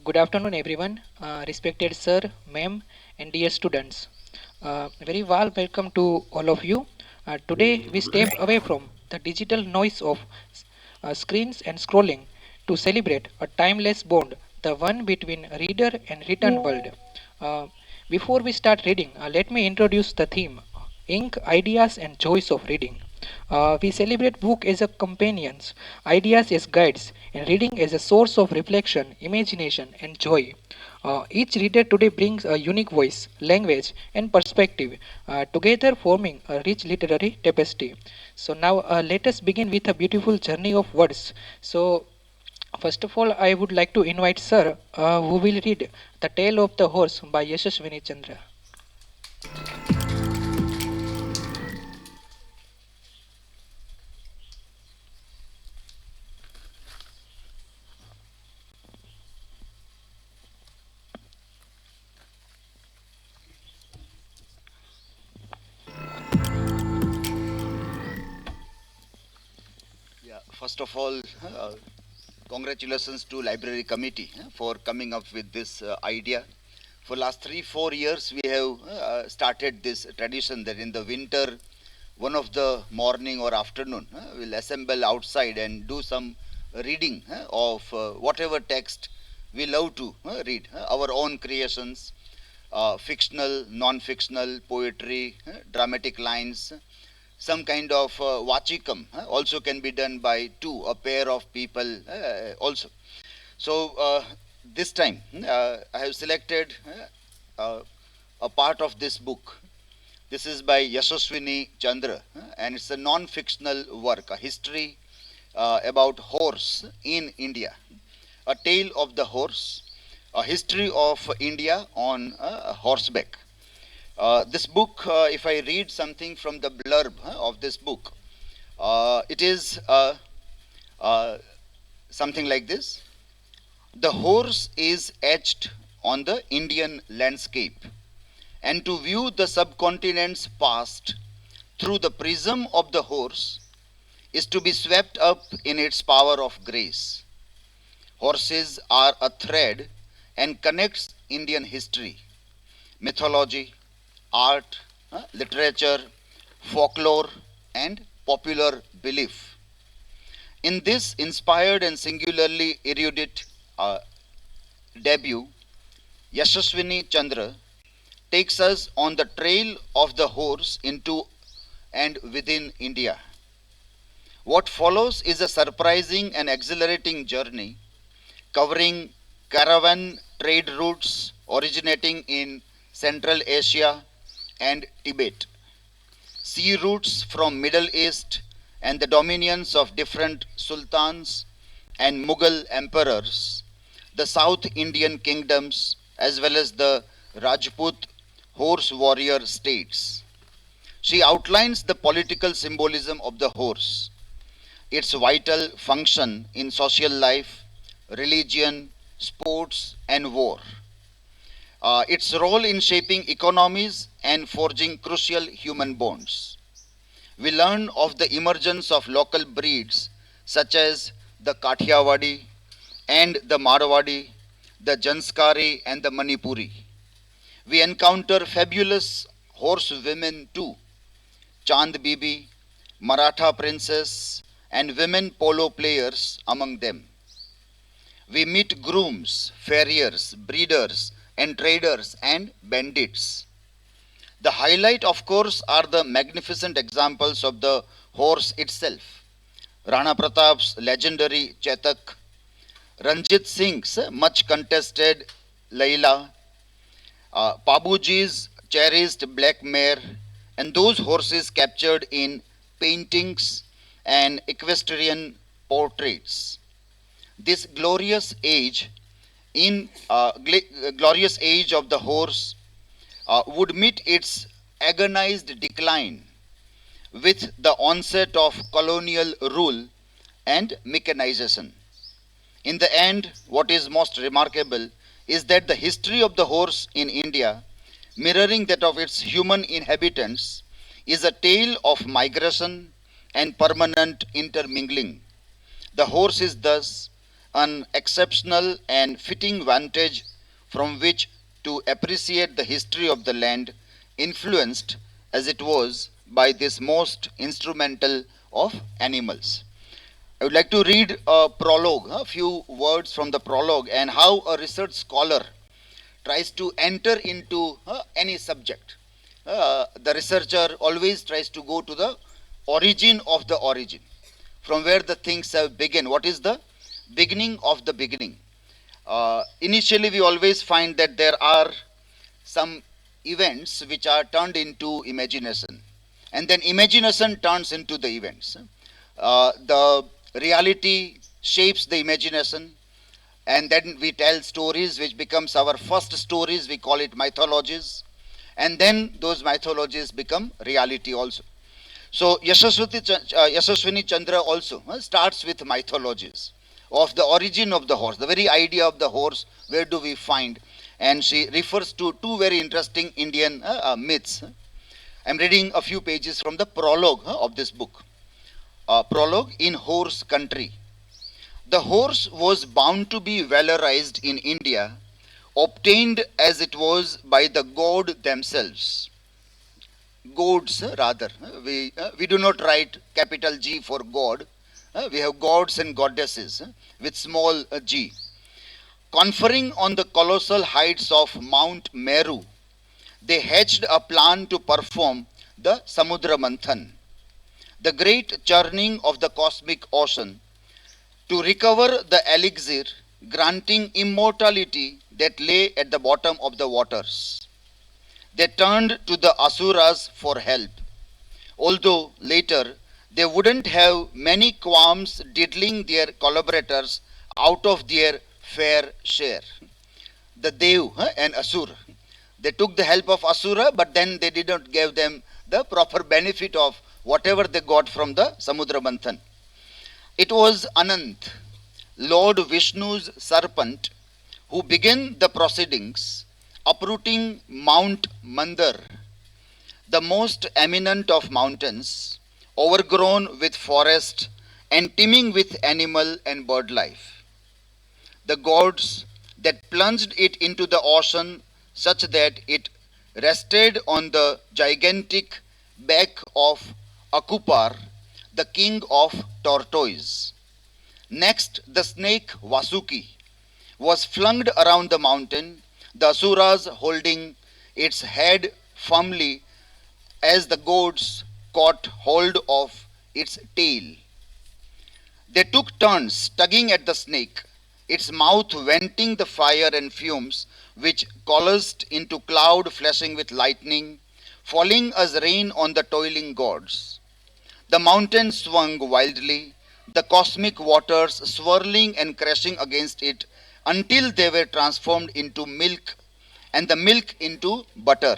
Good afternoon, everyone. Respected sir, ma'am, and dear students. Very warm welcome to all of you. Today, we step away from the digital noise of screens and scrolling to celebrate a timeless bond, the one between reader and written world. Uh, Before we start reading, let me introduce the theme: Ink, Ideas, and Joys of Reading. We celebrate book as a companions, ideas as guides, and reading as a source of reflection, imagination, and joy. Each reader today brings a unique voice, language, and perspective, together forming a rich literary tapestry. So now let us begin with a beautiful journey of words. So first of all, I would like to invite Sir, who will read The Tale of the Horse by Yashaswini Chandra. Yeah, first of all, congratulations to Library Committee for coming up with this idea. For last 3-4 years, we have started this tradition that in the winter, one of the morning or afternoon, we'll assemble outside and do some reading of whatever text we love to read, our own creations, fictional, non-fictional, poetry, dramatic lines, some kind of vachikam also can be done by a pair of people also. So this time I have selected a part of this book. This is by Yashaswini Chandra and it's a non-fictional work, a history about horse in India, a tale of the horse, a history of India on horseback. This book, if I read something from the blurb of this book, it is something like this. The horse is etched on the Indian landscape, and to view the subcontinent's past through the prism of the horse is to be swept up in its power of grace. Horses are a thread and connects Indian history, mythology, art, literature, folklore, and popular belief. In this inspired and singularly erudite debut, Yashaswini Chandra takes us on the trail of the horse into and within India. What follows is a surprising and exhilarating journey covering caravan trade routes originating in Central Asia and Tibet, sea routes from Middle East and the dominions of different sultans and Mughal emperors, the South Indian kingdoms as well as the Rajput horse warrior states. She outlines the political symbolism of the horse, its vital function in social life, religion, sports, and war, its role in shaping economies and forging crucial human bonds. We learn of the emergence of local breeds such as the Kathiawadi and the Marwadi, the Janskari and the Manipuri. We encounter fabulous horsewomen too, Chand Bibi, Maratha princess, and women polo players among them. We meet grooms, farriers, breeders, and traders and bandits. The highlight, of course, are the magnificent examples of the horse itself. Rana Pratap's legendary Chetak, Ranjit Singh's much contested Laila, Pabuji's cherished black mare, and those horses captured in paintings and equestrian portraits. This glorious age of the horse would meet its agonized decline with the onset of colonial rule and mechanization. In the end, what is most remarkable is that the history of the horse in India, mirroring that of its human inhabitants, is a tale of migration and permanent intermingling. The horse is thus an exceptional and fitting vantage from which to appreciate the history of the land, influenced as it was by this most instrumental of animals. I would like to read a prologue, a few words from the prologue, and how a research scholar tries to enter into any subject. The researcher always tries to go to the origin, from where the things have begun. What is the beginning of the beginning? Initially, we always find that there are some events which are turned into imagination, and then imagination turns into the events. The reality shapes the imagination, and then we tell stories which becomes our first stories. We call it mythologies, and then those mythologies become reality also. So Yashaswini Chandra also starts with mythologies of the origin of the horse, the very idea of the horse. Where do we find? And she refers to two very interesting Indian myths. I'm reading a few pages from the prologue of this book. Prologue: in horse country. The horse was bound to be valorized in India, obtained as it was by the god themselves. Gods, rather. We do not write capital G for God. We have gods and goddesses with small g. Conferring on the colossal heights of Mount Meru, they hatched a plan to perform the Samudra Manthan, the great churning of the cosmic ocean, to recover the elixir granting immortality that lay at the bottom of the waters. They turned to the Asuras for help, although later they wouldn't have many qualms diddling their collaborators out of their fair share. The Dev and Asura. They took the help of Asura, but then they did not give them the proper benefit of whatever they got from the Samudra Manthan. It was Anant, Lord Vishnu's serpent, who began the proceedings, uprooting Mount Mandar, the most eminent of mountains, overgrown with forest and teeming with animal and bird life. The gods that plunged it into the ocean such that it rested on the gigantic back of Akupar, the king of tortoise. Next, the snake Vasuki was flung around the mountain, the Asuras holding its head firmly as the gods caught hold of its tail. They took turns tugging at the snake, its mouth venting the fire and fumes which coalesced into cloud flashing with lightning, falling as rain on the toiling gods. The mountain swung wildly, the cosmic waters swirling and crashing against it until they were transformed into milk and the milk into butter.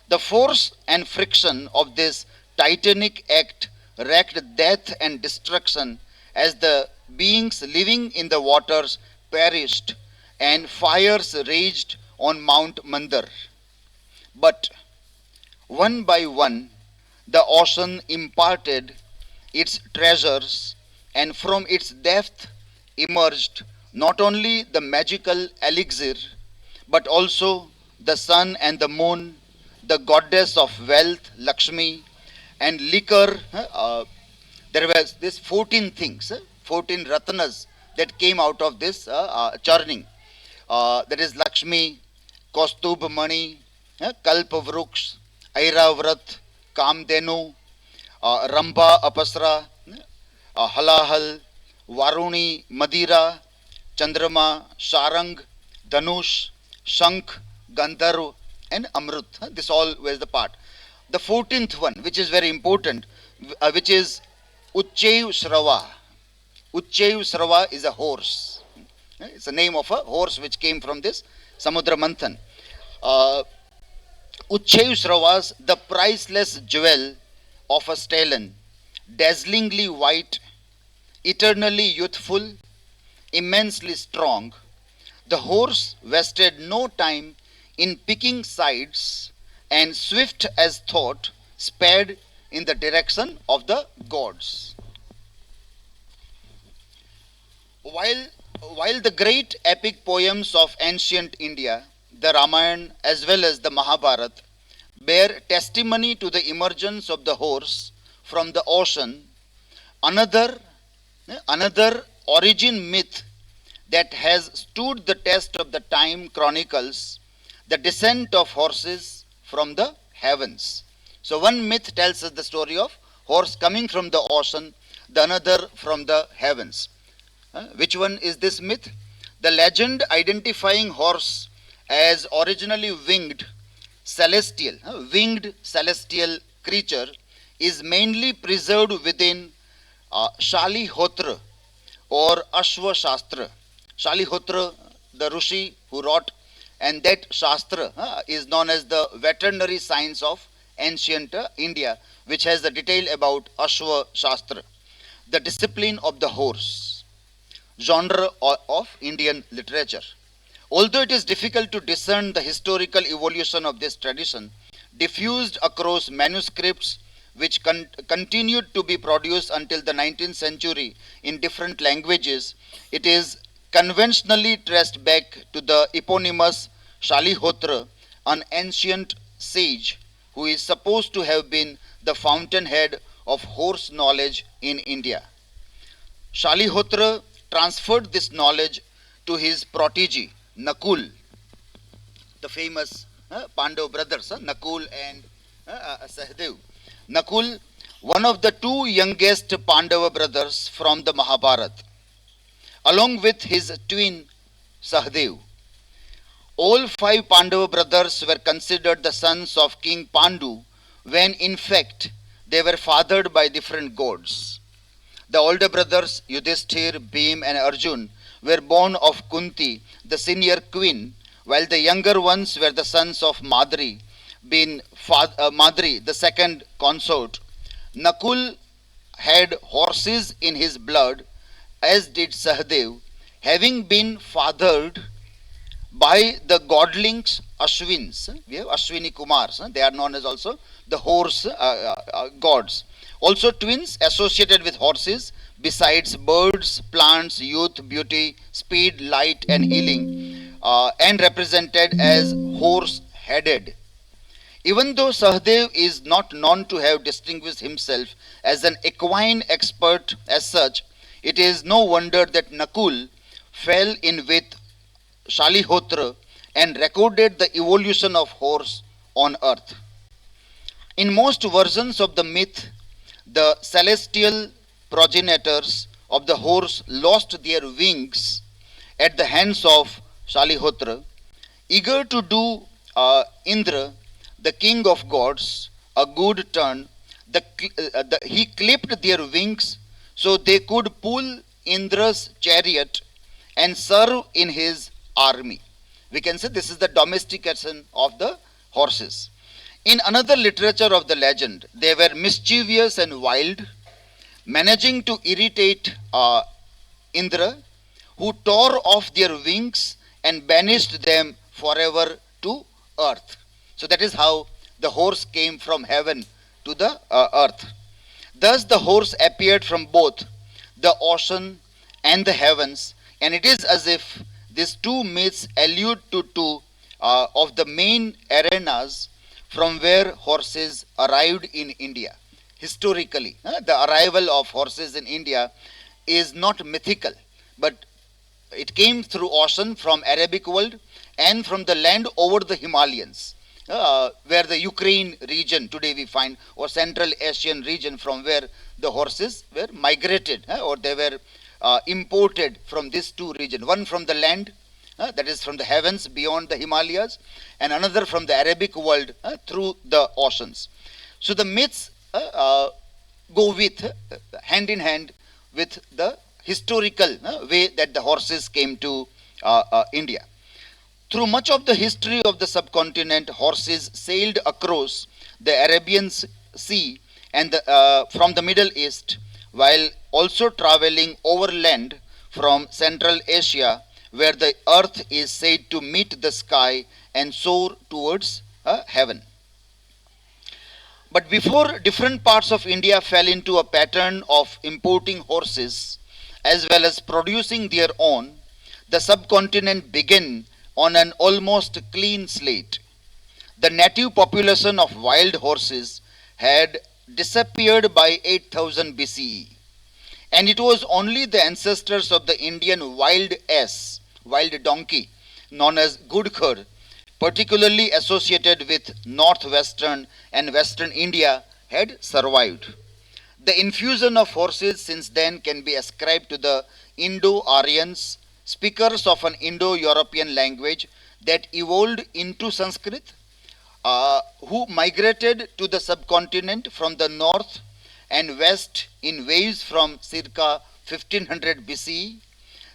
The force and friction of this titanic act wreaked death and destruction as the beings living in the waters perished and fires raged on Mount Mandar. But one by one, the ocean imparted its treasures, and from its depth emerged not only the magical elixir, but also the sun and the moon, the goddess of wealth, Lakshmi, and liquor. There was this 14 things, 14 ratnas that came out of this churning. That is Lakshmi, Kaustubh Mani, Kalpa Vruksh, Airavrat, Kamdenu, Ramba Apasra, Halahal, Varuni Madira, Chandrama, Sharang, Dhanush, Shankh, Gandharv, and Amrut. This all was the part. The 14th one, which is very important, which is Uchchev Shrava. Uchchev Shrava is a horse. It's the name of a horse which came from this Samudra Manthan. Uchchev Sravas, the priceless jewel of a stallion, dazzlingly white, eternally youthful, immensely strong. The horse wasted no time in picking sides, and swift as thought sped in the direction of the gods. While, while the great epic poems of ancient India, the Ramayana as well as the Mahabharata, bear testimony to the emergence of the horse from the ocean, another, another origin myth that has stood the test of the time chronicles the descent of horses from the heavens. So one myth tells us the story of horse coming from the ocean, the another from the heavens. Which one is this myth? The legend identifying horse as originally winged celestial creature is mainly preserved within Shalihotra or Ashwa Shastra. Shalihotra, the Rishi who wrote, and that Shastra is known as the veterinary science of ancient India, which has the detail about Ashwa Shastra, the discipline of the horse, genre of Indian literature. Although it is difficult to discern the historical evolution of this tradition, diffused across manuscripts which continued to be produced until the 19th century in different languages, it is conventionally traced back to the eponymous Shalihotra, an ancient sage who is supposed to have been the fountainhead of horse knowledge in India. Shalihotra transferred this knowledge to his protege, Nakul, the famous Pandav brothers, Nakul and Sahdev. Nakul, one of the two youngest Pandava brothers from the Mahabharata, along with his twin Sahdev. All five Pandava brothers were considered the sons of King Pandu when in fact they were fathered by different gods. The older brothers Yudhishthir, Bhim and Arjun were born of Kunti, the senior queen, while the younger ones were the sons of Madri, Madri, the second consort. Nakul had horses in his blood, as did Sahdev, having been fathered by the godlings Ashwins. We have Ashwini Kumars. They are known as also the horse gods. Also twins associated with horses besides birds, plants, youth, beauty, speed, light and healing and represented as horse-headed. Even though Sahdev is not known to have distinguished himself as an equine expert as such, it is no wonder that Nakul fell in with Shalihotra and recorded the evolution of horse on earth. In most versions of the myth, the celestial progenitors of the horse lost their wings at the hands of Shalihotra. Eager to do Indra, the king of gods, a good turn, he clipped their wings so they could pull Indra's chariot and serve in his army. We can say this is the domestication of the horses. In another literature of the legend, they were mischievous and wild, managing to irritate Indra, who tore off their wings and banished them forever to earth. So that is how the horse came from heaven to the earth. Thus the horse appeared from both the ocean and the heavens, and it is as if these two myths allude to two of the main arenas from where horses arrived in India. Historically, the arrival of horses in India is not mythical, but it came through ocean from Arabic world and from the land over the Himalayas, where the Ukraine region today we find, or Central Asian region from where the horses were migrated or they were imported from these two regions. One from the land, that is from the heavens beyond the Himalayas, and another from the Arabic world through the oceans. So the myths go with hand in hand with the historical way that the horses came to India. Through much of the history of the subcontinent, horses sailed across the Arabian Sea and from the Middle East, while also traveling overland from Central Asia, where the earth is said to meet the sky and soar towards heaven. But before different parts of India fell into a pattern of importing horses as well as producing their own, the subcontinent began on an almost clean slate. The native population of wild horses had disappeared by 8000 BCE, and it was only the ancestors of the Indian wild ass, wild donkey, known as Gudkhar, particularly associated with northwestern and western India, had survived. The infusion of horses since then can be ascribed to the Indo-Aryans, speakers of an Indo-European language that evolved into Sanskrit, who migrated to the subcontinent from the north and west in waves from circa 1500 BCE.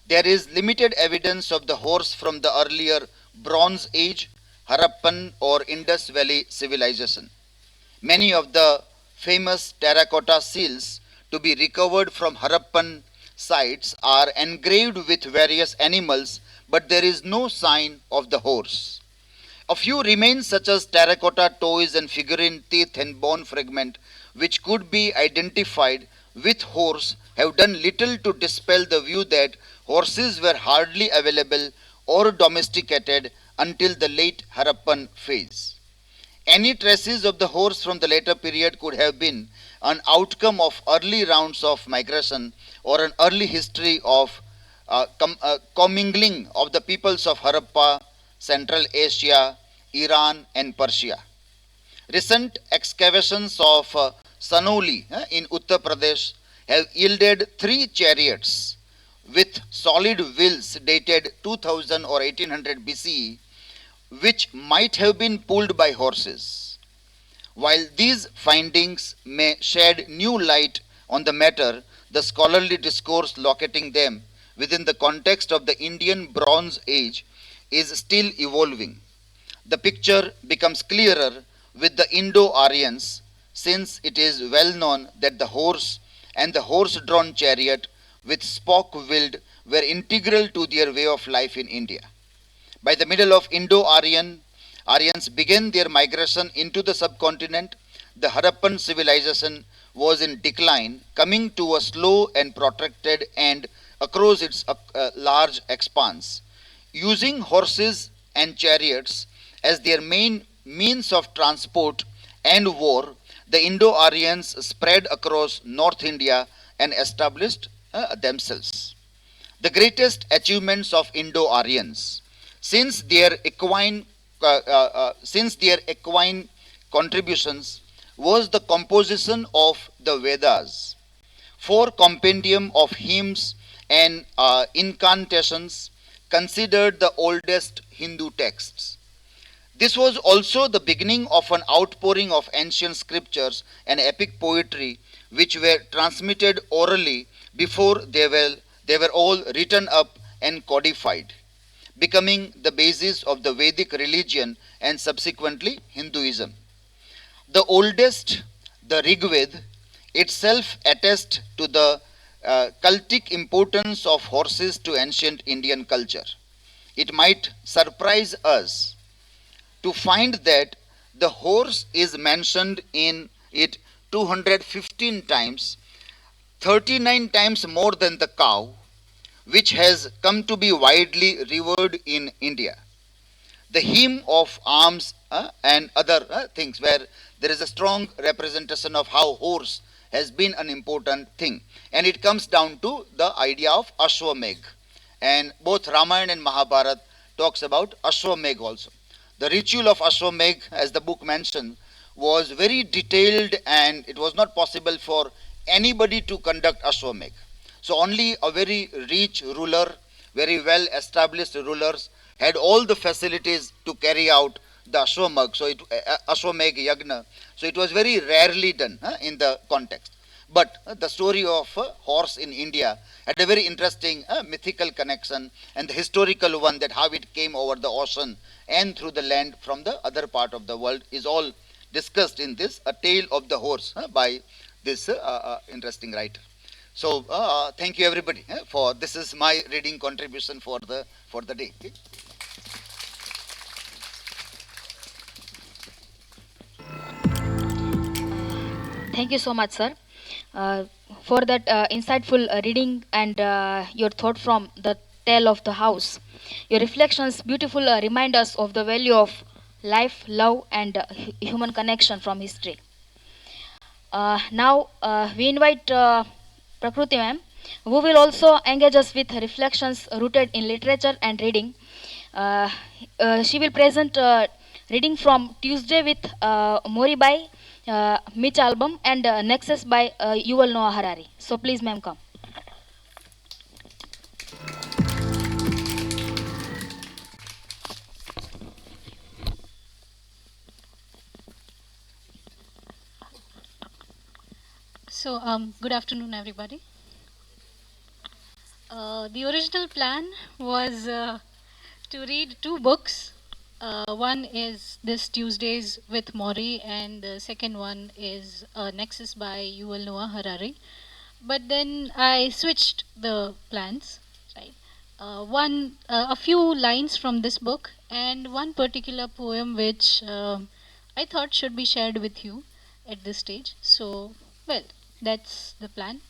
There is limited evidence of the horse from the earlier Bronze Age, Harappan or Indus Valley civilization. Many of the famous terracotta seals to be recovered from Harappan sites are engraved with various animals, but there is no sign of the horse. A few remains such as terracotta toys and figurine teeth and bone fragment which could be identified with horse have done little to dispel the view that horses were hardly available or domesticated until the late Harappan phase. Any traces of the horse from the later period could have been an outcome of early rounds of migration or an early history of commingling of the peoples of Harappa, Central Asia, Iran and Persia. Recent excavations of Sanoli in Uttar Pradesh have yielded 3 chariots with solid wheels dated 2000 or 1800 BCE, which might have been pulled by horses. While these findings may shed new light on the matter, the scholarly discourse locating them within the context of the Indian Bronze Age is still evolving. The picture becomes clearer with the Indo-Aryans, since it is well known that the horse and the horse-drawn chariot with spoke-wheeled were integral to their way of life in India. By the middle of Aryans began their migration into the subcontinent. The Harappan civilization was in decline, coming to a slow and protracted end across its large expanse. Using horses and chariots as their main means of transport and war, the Indo-Aryans spread across North India and established themselves. The greatest achievements of Indo-Aryans, since their equine contributions, was the composition of the Vedas, 4 compendium of hymns and incantations considered the oldest Hindu texts. This was also the beginning of an outpouring of ancient scriptures and epic poetry which were transmitted orally before they were all written up and codified, becoming the basis of the Vedic religion and subsequently Hinduism. The oldest, the Rigved, itself attests to the cultic importance of horses to ancient Indian culture. It might surprise us to find that the horse is mentioned in it 215 times, 39 times more than the cow, which has come to be widely revered in India. The hymn of arms and other things, where there is a strong representation of how horse has been an important thing, and it comes down to the idea of Ashwamegh, and both Ramayana and Mahabharata talks about Ashwamegh also. The ritual of Ashwamegh, as the book mentioned, was very detailed, and it was not possible for anybody to conduct Ashwamegh. So only a very rich ruler, very well established rulers had all the facilities to carry out the Ashwamegh, so Ashwamegh Yagna. So it was very rarely done in the context. But the story of horse in India had a very interesting mythical connection, and the historical one, that how it came over the ocean and through the land from the other part of the world, is all discussed in this A Tale of the Horse by this interesting writer. So thank you everybody for this is my reading contribution for the day. Okay? Thank you so much, sir, uh, for that insightful reading and your thought from the tale of the house. Your reflections, beautiful remind us of the value of life, love, and human connection from history. Now we invite Prakruti ma'am, who will also engage us with reflections rooted in literature and reading. Uh, she will present reading from Tuesday with Morrie by Mitch Albom and Nexus by Yuval Noah Harari. So please, ma'am, come. Good afternoon, everybody. The original plan was to read two books. One is this Tuesdays with Morrie, and the second one is Nexus by Yuval Noah Harari. But then I switched the plans, right? A few lines from this book, and one particular poem which I thought should be shared with you at this stage. So, well, that's the plan.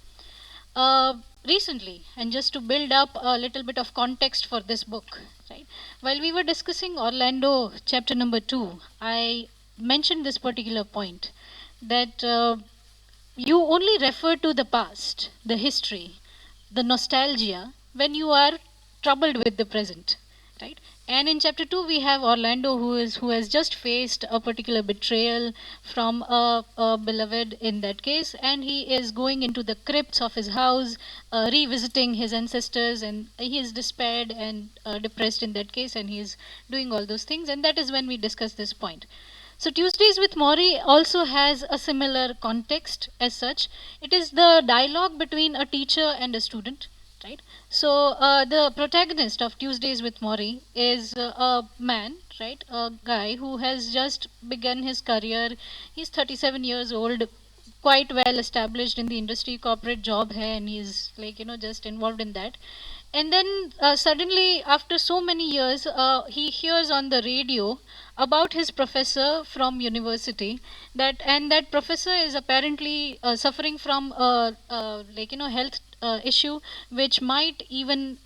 Recently, and just to build up a little bit of context for this book, right? While we were discussing Orlando chapter number 2, I mentioned this particular point that you only refer to the past, the history, the nostalgia when you are troubled with the present, right? And in chapter 2 we have Orlando who has just faced a particular betrayal from a beloved in that case, and he is going into the crypts of his house, revisiting his ancestors, and he is despaired and depressed in that case, and he is doing all those things, and that is when we discuss this point. So Tuesdays with Morrie also has a similar context as such. It is the dialogue between a teacher and a student, right? So the protagonist of Tuesdays with Morrie is a man, right? A guy who has just begun his career. He's 37 years old, quite well established in the industry, corporate job hai, and he's like, just involved in that. And then suddenly, after so many years, he hears on the radio about his professor from university, that professor is apparently suffering from health issue which might even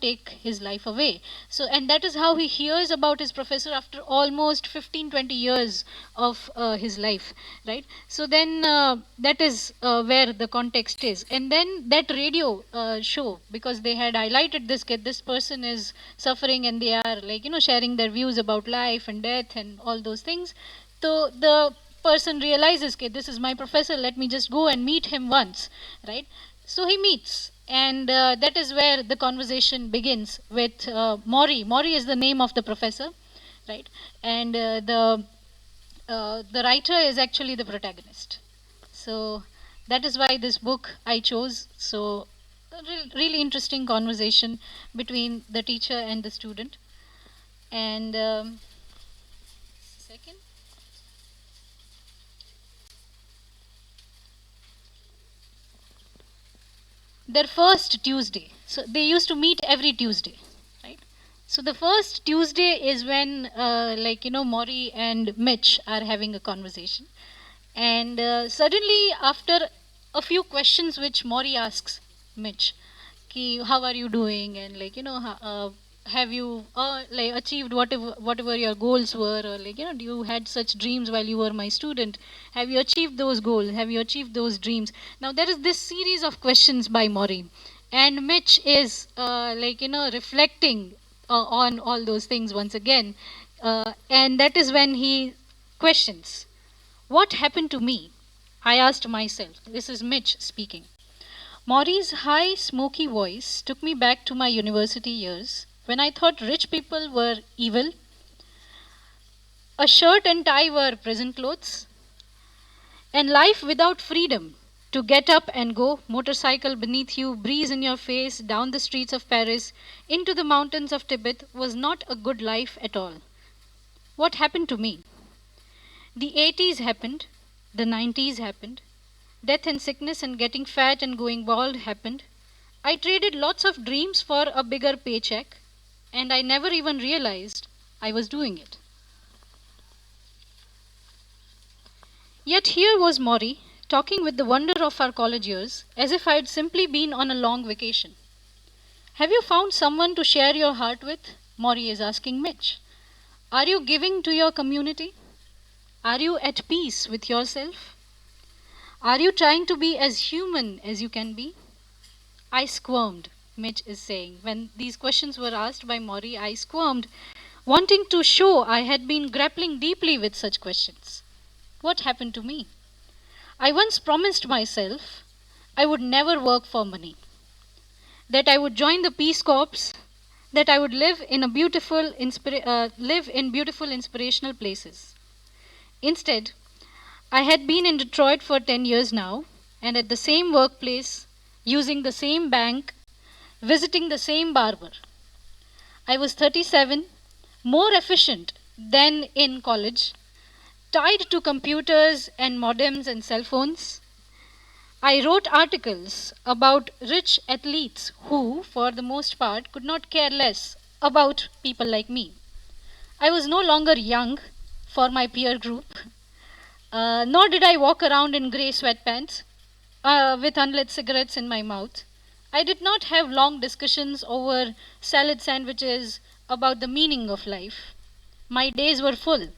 take his life away. So, and that is how he hears about his professor after almost 15-20 years of his life, right? So then that is where the context is. And then that radio show, because they had highlighted this kid, this person is suffering, and they are sharing their views about life and death and all those things. So the person realizes, okay, this is my professor, let me just go and meet him once, right? So he meets, and that is where the conversation begins with Morrie. Morrie is the name of the professor, right? And the writer is actually the protagonist. So that is why this book I chose. So a really interesting conversation between the teacher and the student. And second, their first Tuesday. So they used to meet every Tuesday, right? So the first Tuesday is when, Morrie and Mitch are having a conversation, and suddenly, after a few questions which Morrie asks Mitch, ki, how are you doing, and have you achieved whatever your goals were, or you had such dreams while you were my student, have you achieved those goals, have you achieved those dreams? Now there is this series of questions by Morrie, and Mitch is reflecting on all those things once again, and that is when he questions, what happened to me? I asked myself. This is Mitch speaking. Morrie's high, smoky voice took me back to my university years when I thought rich people were evil. A shirt and tie were prison clothes, and life without freedom to get up and go, motorcycle beneath you, breeze in your face, down the streets of Paris, into the mountains of Tibet was not a good life at all. What happened to me? The 80s happened, the 90s happened, death and sickness and getting fat and going bald happened. I traded lots of dreams for a bigger paycheck, and I never even realized I was doing it. Yet here was Morrie, talking with the wonder of our college years as if I'd simply been on a long vacation. Have you found someone to share your heart with? Morrie is asking Mitch. Are you giving to your community? Are you at peace with yourself? Are you trying to be as human as you can be? I squirmed, Mitch is saying. When these questions were asked by Morrie, I squirmed, wanting to show I had been grappling deeply with such questions. What happened to me? I once promised myself I would never work for money, that I would join the Peace Corps, that I would live in beautiful, inspirational places. Instead, I had been in Detroit for 10 years now, and at the same workplace, using the same bank, visiting the same barber. I was 37, more efficient than in college, tied to computers and modems and cell phones. I wrote articles about rich athletes who, for the most part, could not care less about people like me. I was no longer young for my peer group, nor did I walk around in grey sweatpants with unlit cigarettes in my mouth. I did not have long discussions over salad sandwiches about the meaning of life. My days were full,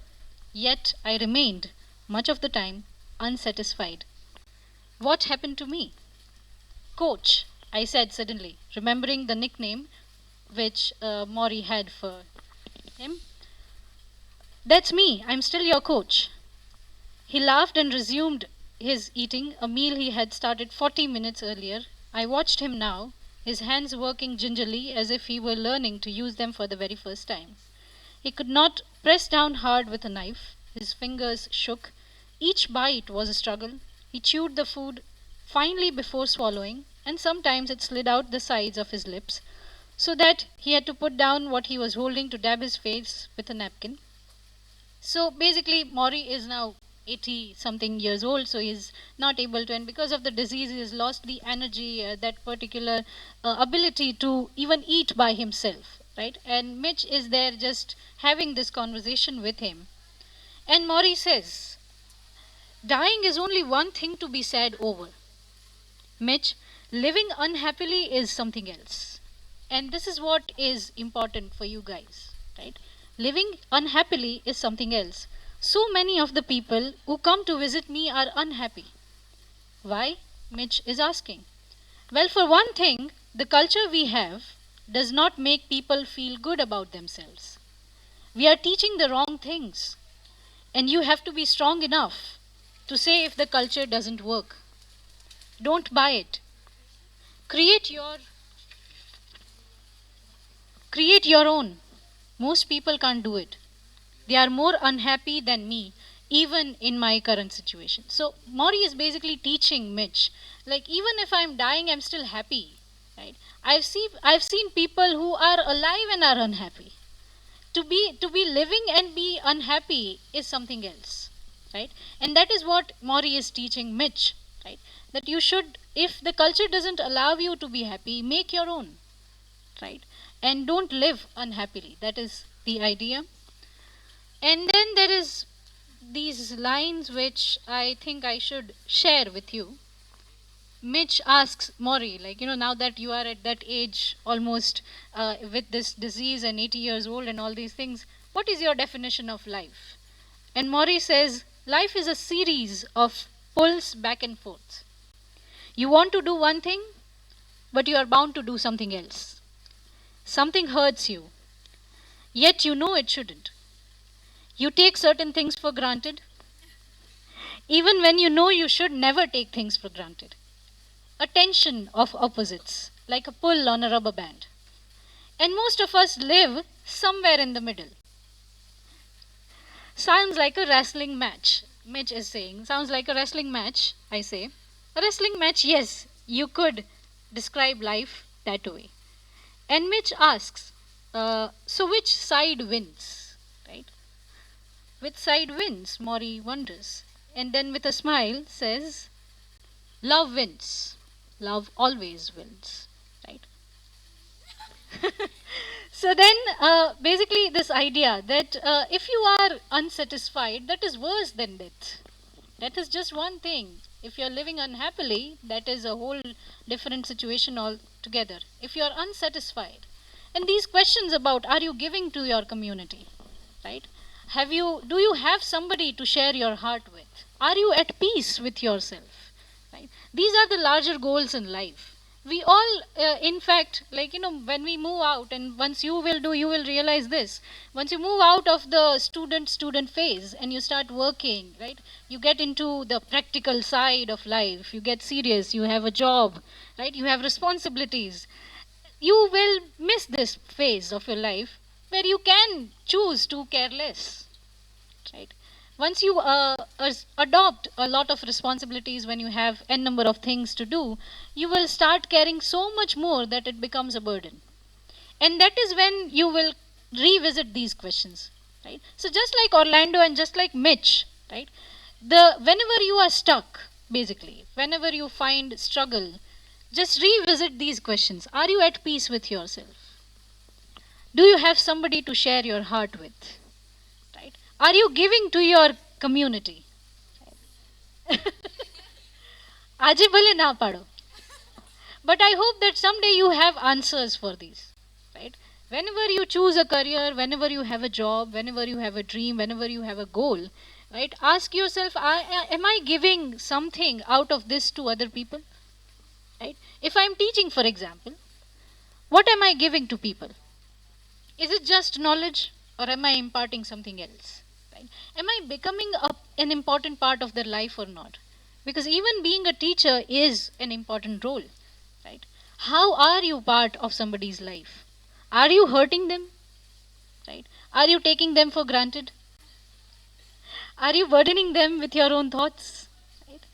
yet I remained, much of the time, unsatisfied. What happened to me? Coach, I said suddenly, remembering the nickname which Morrie had for him. That's me, I'm still your coach. He laughed and resumed his eating, a meal he had started 40 minutes earlier. I watched him now, his hands working gingerly as if he were learning to use them for the very first time. He could not press down hard with a knife. His fingers shook. Each bite was a struggle. He chewed the food finely before swallowing, and sometimes it slid out the sides of his lips, so that he had to put down what he was holding to dab his face with a napkin. So basically, Morrie is now 80 something years old, so he's not able to, and because of the disease, he has lost the energy, that particular ability to even eat by himself, right? And Mitch is there just having this conversation with him. And Morrie says, dying is only one thing to be said over. Mitch, living unhappily is something else. And this is what is important for you guys, right? Living unhappily is something else. So many of the people who come to visit me are unhappy. Why? Mitch is asking. Well, for one thing, the culture we have does not make people feel good about themselves. We are teaching the wrong things. And you have to be strong enough to say if the culture doesn't work. Don't buy it. Create your own. Most people can't do it. They are more unhappy than me, even in my current situation. So Morrie is basically teaching Mitch, like, even if I'm dying, I'm still happy, right? I've seen people who are alive and are unhappy. To be living and be unhappy is something else, right? And that is what Morrie is teaching Mitch, right? That you should, if the culture doesn't allow you to be happy, make your own, right? And don't live unhappily. That is the idea. And then there is these lines which I think I should share with you. Mitch asks Morrie, like, now that you are at that age, almost with this disease and 80 years old and all these things, what is your definition of life? And Morrie says, life is a series of pulls back and forth. You want to do one thing, but you are bound to do something else. Something hurts you, yet you know it shouldn't. You take certain things for granted, even when you know you should never take things for granted. A tension of opposites, like a pull on a rubber band. And most of us live somewhere in the middle. Sounds like a wrestling match, Mitch is saying. Sounds like a wrestling match, I say. A wrestling match, yes, you could describe life that way. And Mitch asks, so which side wins, right? Which side wins, Morrie wonders. And then with a smile says, love wins. Love always wins, right? So then, basically this idea that if you are unsatisfied, that is worse than death. That is just one thing. If you're living unhappily, that is a whole different situation altogether. If you're unsatisfied, and these questions about are you giving to your community, right? Do you have somebody to share your heart with? Are you at peace with yourself? Right? These are the larger goals in life. We all, in fact, like, when we move out, and once you will realize this. Once you move out of the student phase and you start working, right? You get into the practical side of life. You get serious. You have a job, right? You have responsibilities. You will miss this phase of your life where you can choose to care less, right? Once you adopt a lot of responsibilities, when you have n number of things to do, you will start caring so much more that it becomes a burden, and that is when you will revisit these questions, right? So just like Orlando and just like Mitch, right? The Whenever you are stuck, basically whenever you find struggle, just revisit these questions. Are you at peace with yourself? Do you have somebody to share your heart with? Right? Are you giving to your community? આજે ભલે ના પાડો. But I hope that someday you have answers for these. Right? Whenever you choose a career, whenever you have a job, whenever you have a dream, whenever you have a goal, right? Ask yourself, am I giving something out of this to other people? Right? If I'm teaching, for example, what am I giving to people? Is it just knowledge, or am I imparting something else? Right? Am I becoming an important part of their life or not? Because even being a teacher is an important role, right? How are you part of somebody's life? Are you hurting them? Right? Are you taking them for granted? Are you burdening them with your own thoughts? Right?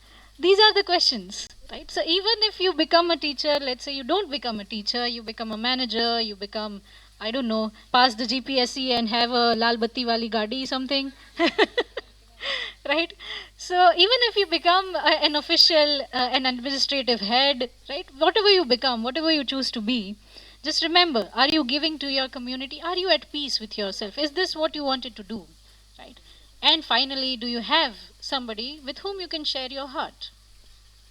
These are the questions, right? So even if you become a teacher, let's say you don't become a teacher, you become a manager, you become, I don't know, pass the GPSC and have a lal batti wali gadi something. Right? So even if you become an official, an administrative head, right? Whatever you become, whatever you choose to be, just remember, are you giving to your community? Are you at peace with yourself? Is this what you wanted to do? Right? And finally, do you have somebody with whom you can share your heart?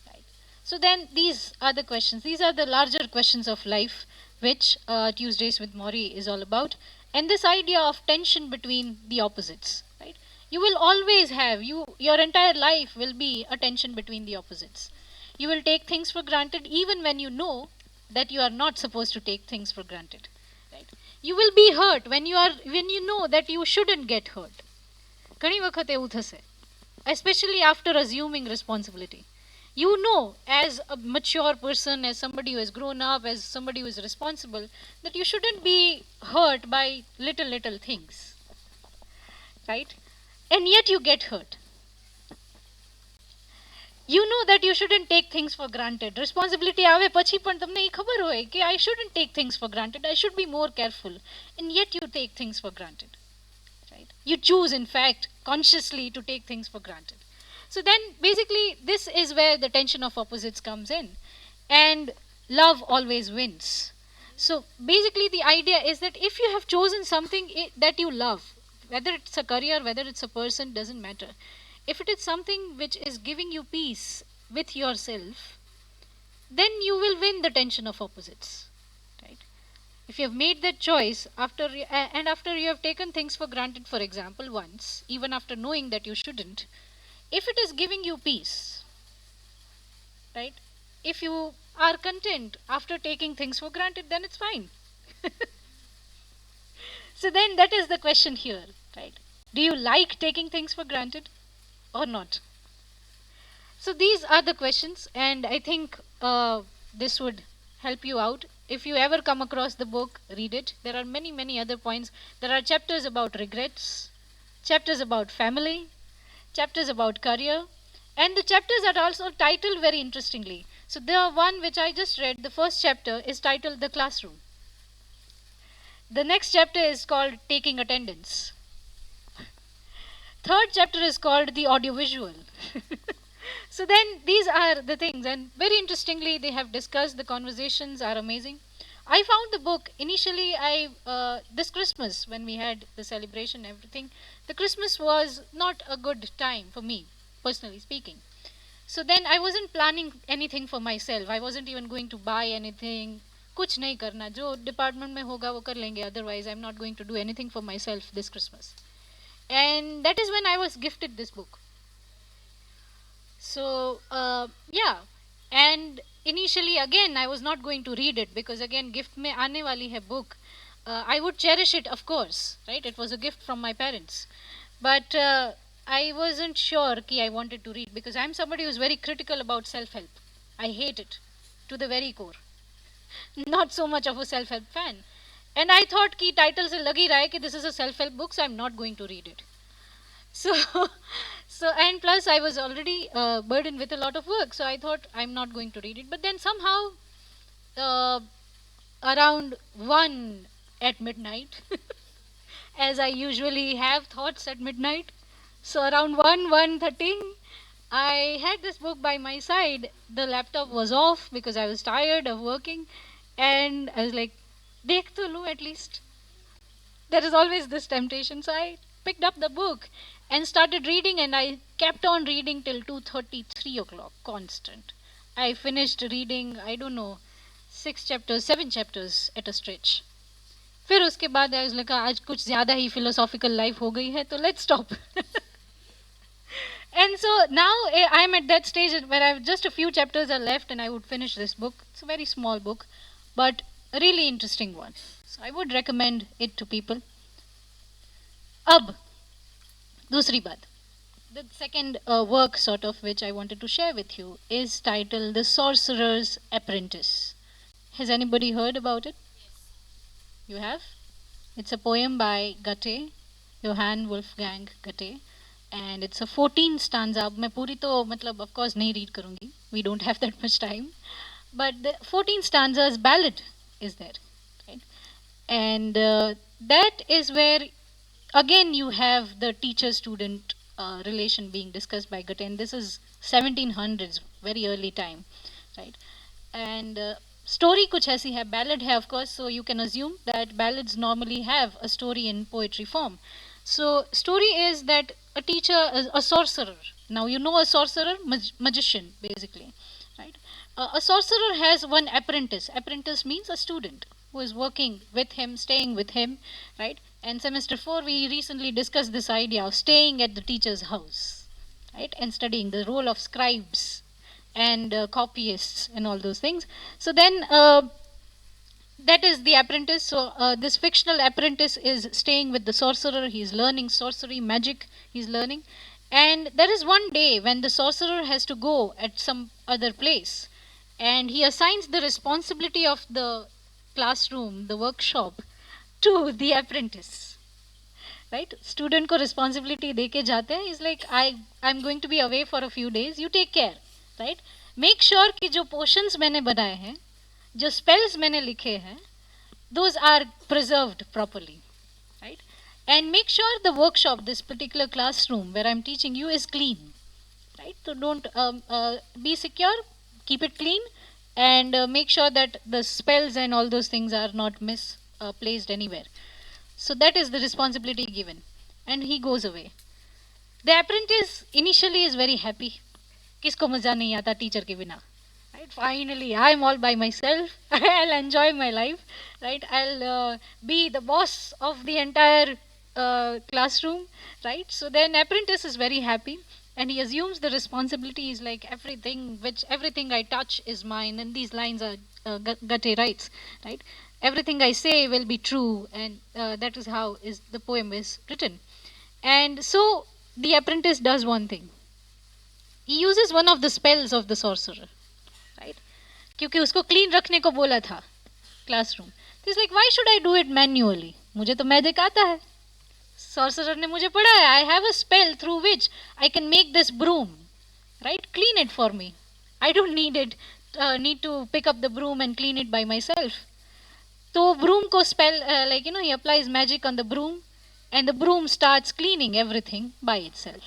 Right? So then these are the questions. These are the larger questions of life, which Tuesdays with Morrie is all about. And this idea of tension between the opposites. Right? You will always have, your entire life will be a tension between the opposites. You will take things for granted even when you know that you are not supposed to take things for granted. Right? You will be hurt when you know that you shouldn't get hurt. ઘણી વખત એવું થશે, especially after assuming responsibility. You know, as a mature person, as somebody who has grown up, as somebody who is responsible, that you shouldn't be hurt by little things, right? And yet you get hurt. You know that you shouldn't take things for granted. Responsibility આવે પછી પણ તમને એ ખબર હોય કે I shouldn't take things for granted. I should be more careful. And yet you take things for granted. Right? You choose, in fact, consciously to take things for granted. So then basically this is where the tension of opposites comes in, and love always wins. So basically the idea is that if you have chosen something that you love, whether it's a career, whether it's a person, doesn't matter. If it is something which is giving you peace with yourself, then you will win the tension of opposites. Right? If you have made that choice after you have taken things for granted, for example, once, even after knowing that you shouldn't, if it is giving you peace, right? If you are content after taking things for granted, then it's fine. So then that is the question here, right? Do you like taking things for granted or not? So these are the questions, and I think this would help you out. If you ever come across the book, read it. There are many other points. There are chapters about regrets, chapters about family, chapters about career, and the chapters are also titled very interestingly. So the one which I just read, the first chapter, is titled The Classroom. The next chapter is called Taking Attendance. Third chapter is called The Audiovisual. So then these are the things, and very interestingly they have discussed, the conversations are amazing. I found the book initially, this Christmas when we had the celebration and everything, the Christmas was not a good time for me, personally speaking. So then I wasn't planning anything for myself. I wasn't even going to buy anything. कुछ नहीं करना, जो department में होगा वो कर लेंगे, otherwise I'm not going to do anything for myself this Christmas. And that is when I was gifted this book. So yeah, and initially again I was not going to read it because again gift में आने वाली है book. I would cherish it, of course, right? It was a gift from my parents, but I wasn't sure कि I wanted to read because I'm somebody who's very critical about self-help. I hate it to the very core. Not so much of a self-help fan, and I thought कि title से लग ही रहा है कि this is a self-help book, so I'm not going to read it. So so and plus I was already burdened with a lot of work, so I thought I'm not going to read it. But then somehow uh, around 1 at midnight as I usually have thoughts at midnight, so around 1:30 I had this book by my side. The laptop was off because I was tired of working, and I was like, dekh to lo at least. There is always this temptation, so I picked up the book and started reading, and I kept on reading till 2:30, 3 o'clock, constant. I finished reading, I don't know, 6 chapters, 7 chapters at a stretch. फिर उसके बाद I was like, आज कुछ ज़्यादा ही philosophical life हो गई है, तो let's stop. And so now I'm at that stage where I have just a few chapters are left and I would finish this book. It's a very small book, but a really interesting one. So I would recommend it to people. अब दूसरी बात, the second work sort of which I wanted to share with you is titled The Sorcerer's Apprentice. Has anybody heard about it? You have? It's a poem by Goethe, Johann Wolfgang Goethe, and it's a 14 stanza. अब मैं पूरी तो मतलब of course नहीं read करूँगी. We don't have that much time. But the 14 stanzas ballad is there, right? And that is where again you have the teacher-student relation being discussed by Goethe, and this is 1700s, very early time, right? And story kuch aisi hai, ballad hai of course, so you can assume that ballads normally have a story in poetry form. So story is that a teacher, a sorcerer, now you know a sorcerer, magician basically, right? A sorcerer has one apprentice. Apprentice means a student who is working with him, staying with him, right? And semester 4 we recently discussed this idea of staying at the teacher's house, right? And studying the role of scribes and copyists and all those things. So then that is the apprentice. So this fictional apprentice is staying with the sorcerer. He is learning sorcery, magic he's learning. And there is one day when the sorcerer has to go at some other place, and he assigns the responsibility of the classroom, the workshop, to the apprentice, right? Student को responsibility देके जाते हैं. He's like, I'm going to be away for a few days, you take care, right? Make sure कि जो potions मैंने बनाए हैं, जो spells मैंने लिखे हैं, those are preserved properly, right? And make sure the workshop, this particular classroom where I'm teaching you, is clean, right? So don't be secure, keep it clean, and make sure that the spells and all those things are not misplaced anywhere. So that is the responsibility given, and he goes away. The apprentice initially is very happy. किसको मजा नहीं आता teacher के बिना, right? Finally I'm all by myself. I'll enjoy my life, right? I'll be the boss of the entire classroom, right? So then apprentice is very happy, and he assumes the responsibility is like everything I touch is mine, and these lines are Goethe writes, right? Everything I say will be true, and that is how the poem is written. And so the apprentice does one thing. He uses one of the spells of the sorcerer, right? क्योंकि उसको clean रखने को बोला था classroom. He's like, why should I do it manually? मुझे तो magic आता है. Sorcerer ने मुझे पढ़ाया. I have a spell through which I can make this broom, right? Clean it for me. I don't need to pick up the broom and clean it by myself. तो broom को spell, he applies magic on the broom, and the broom starts cleaning everything by itself.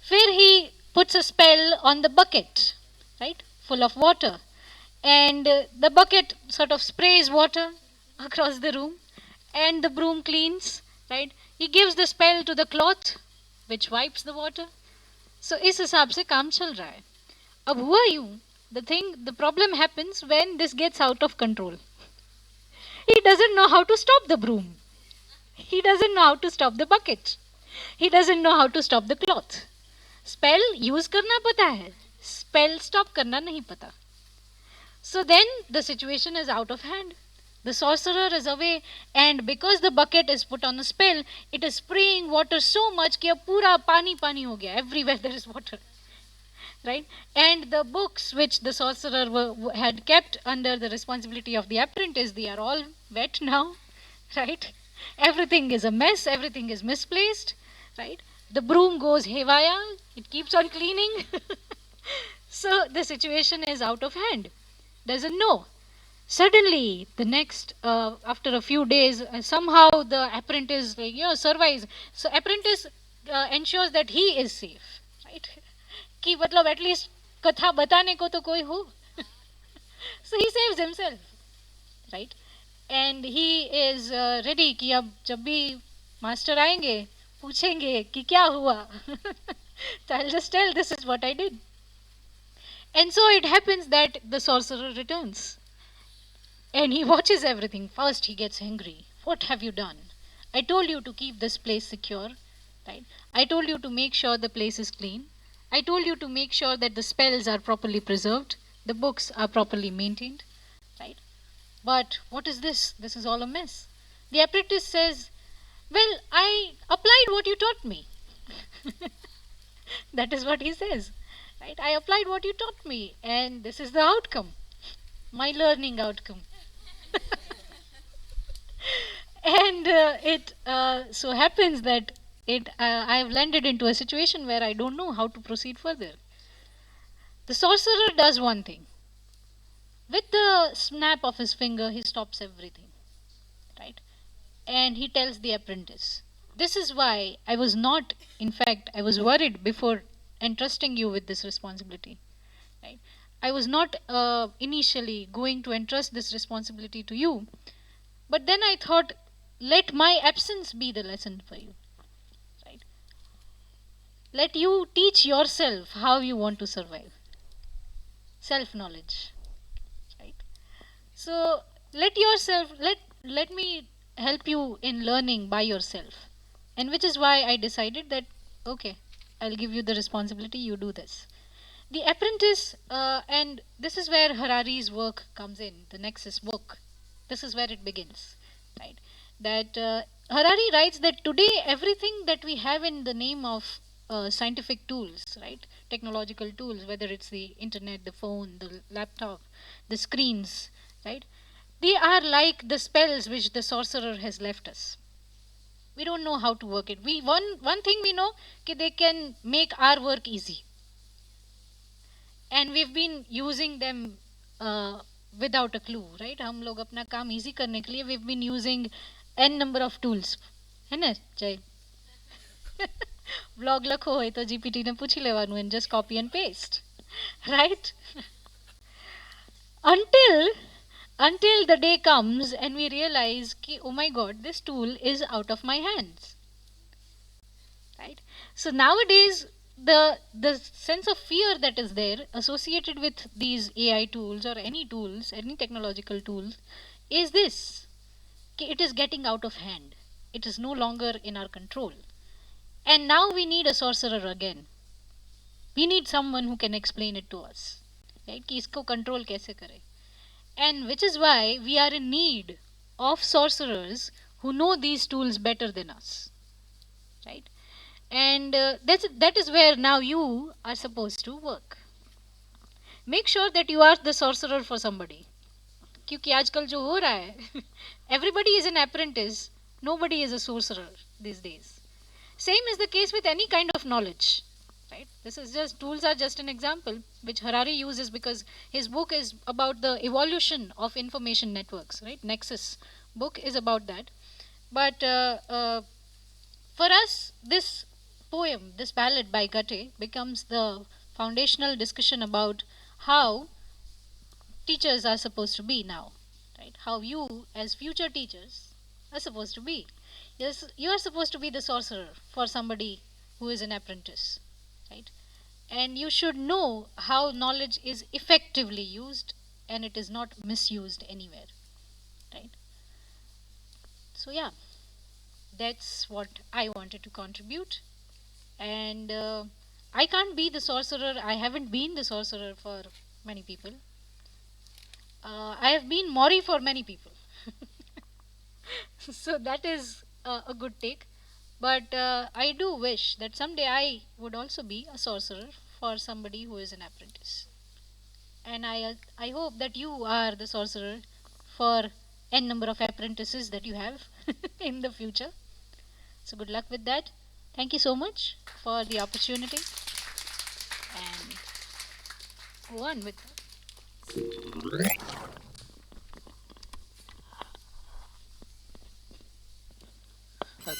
फिर he puts a spell on the bucket, right, full of water, and the bucket sort of sprays water across the room, and the broom cleans, right? He gives the spell to the cloth, which wipes the water. So इस हिसाब से काम चल रहा है. अब हुआ यूं, the problem happens when this gets out of control. He doesn't know how to stop the broom. He doesn't know how to stop the bucket. He doesn't know how to stop the cloth. Spell use करना पता है, spell stop करना नहीं पता. So then the situation is out of hand. The sorcerer is away, and because the bucket is put on a spell, it is spraying water so much कि अब पूरा पानी पानी हो गया. Everywhere there is water. Right? And the books which the sorcerer had kept under the responsibility of the apprentice, they are all wet now. Right? Everything is a mess, everything is misplaced. Right? The broom goes haywire, it keeps on cleaning. So the situation is out of hand. Doesn't know. Suddenly, the next, after a few days, somehow the apprentice survives. So apprentice ensures that he is safe. Right? कि मतलब at least कथा बताने को तो कोई हो. So he saves himself. Right? And he is ready कि अब जब भी master आएंगे पूछेंगे कि क्या हुआ. So I'll just tell this is what I did. And so it happens that the sorcerer returns. And he watches everything. First he gets angry. What have you done? I told you to keep this place secure. Right? I told you to make sure the place is clean. I told you to make sure that the spells are properly preserved. The books are properly maintained. Right? But what is this? This is all a mess. The apprentice says, well, I applied what you taught me. That is what he says. Right? I applied what you taught me, and this is the outcome. My learning outcome. And it so happens that I have landed into a situation where I don't know how to proceed further. The sorcerer does one thing. With the snap of his finger, he stops everything. Right? And he tells the apprentice, this is why I was not, in fact, I was worried before entrusting you with this responsibility. Right? I was not initially going to entrust this responsibility to you, but then I thought, let my absence be the lesson for you. Right? Let you teach yourself how you want to survive. Self-knowledge. Right? So let me help you in learning by yourself. And which is why I decided that, okay, I'll give you the responsibility, you do this. The apprentice, and this is where Harari's work comes in, the Nexus book. This is where it begins. Right? That Harari writes that today everything that we have in the name of scientific tools, right, technological tools, whether it's the internet, the phone, the laptop, the screens, right, they are like the spells which the sorcerer has left us. We don't know how to work it. One thing we know, that they can make our work easy, and we've been using them without a clue, right? हम लोग अपना काम easy करने के लिए we've been using n number of tools, है ना जय? ब्लॉग लखो હોય તો જીપીટી ને પૂછી લેવાનું and just copy and paste, right? Until the day comes and we realize ki, oh my god, this tool is out of my hands. Right? So nowadays the sense of fear that is there associated with these AI tools or any tools, any technological tools, is this: it is getting out of hand. It is no longer in our control. And now we need a sorcerer again. We need someone who can explain it to us. Right? कि इसको control कैसे करें. And which is why we are in need of sorcerers who know these tools better than us. Right? And that is where now you are supposed to work. Make sure that you are the sorcerer for somebody. क्योंकि आजकल जो हो रहा है, everybody is an apprentice, nobody is a sorcerer these days. Same is the case with any kind of knowledge. Right? This is just, tools are just an example which Harari uses because his book is about the evolution of information networks. Right? Nexus book is about that. But for us, this poem, this ballad by Gate, becomes the foundational discussion about how teachers are supposed to be now. Right? How you, as future teachers, are supposed to be. Yes, you are supposed to be the sorcerer for somebody who is an apprentice. Right? and you should know how knowledge is effectively used and it is not misused anywhere, right? So yeah, that's what I wanted to contribute. And I can't be the sorcerer. I haven't been the sorcerer for many people. I have been Morrie for many people. So that is a good take. But I do wish that someday I would also be a sorcerer for somebody who is an apprentice. And I hope that you are the sorcerer for n number of apprentices that you have in the future. So good luck with that. Thank you so much for the opportunity, and go on with that.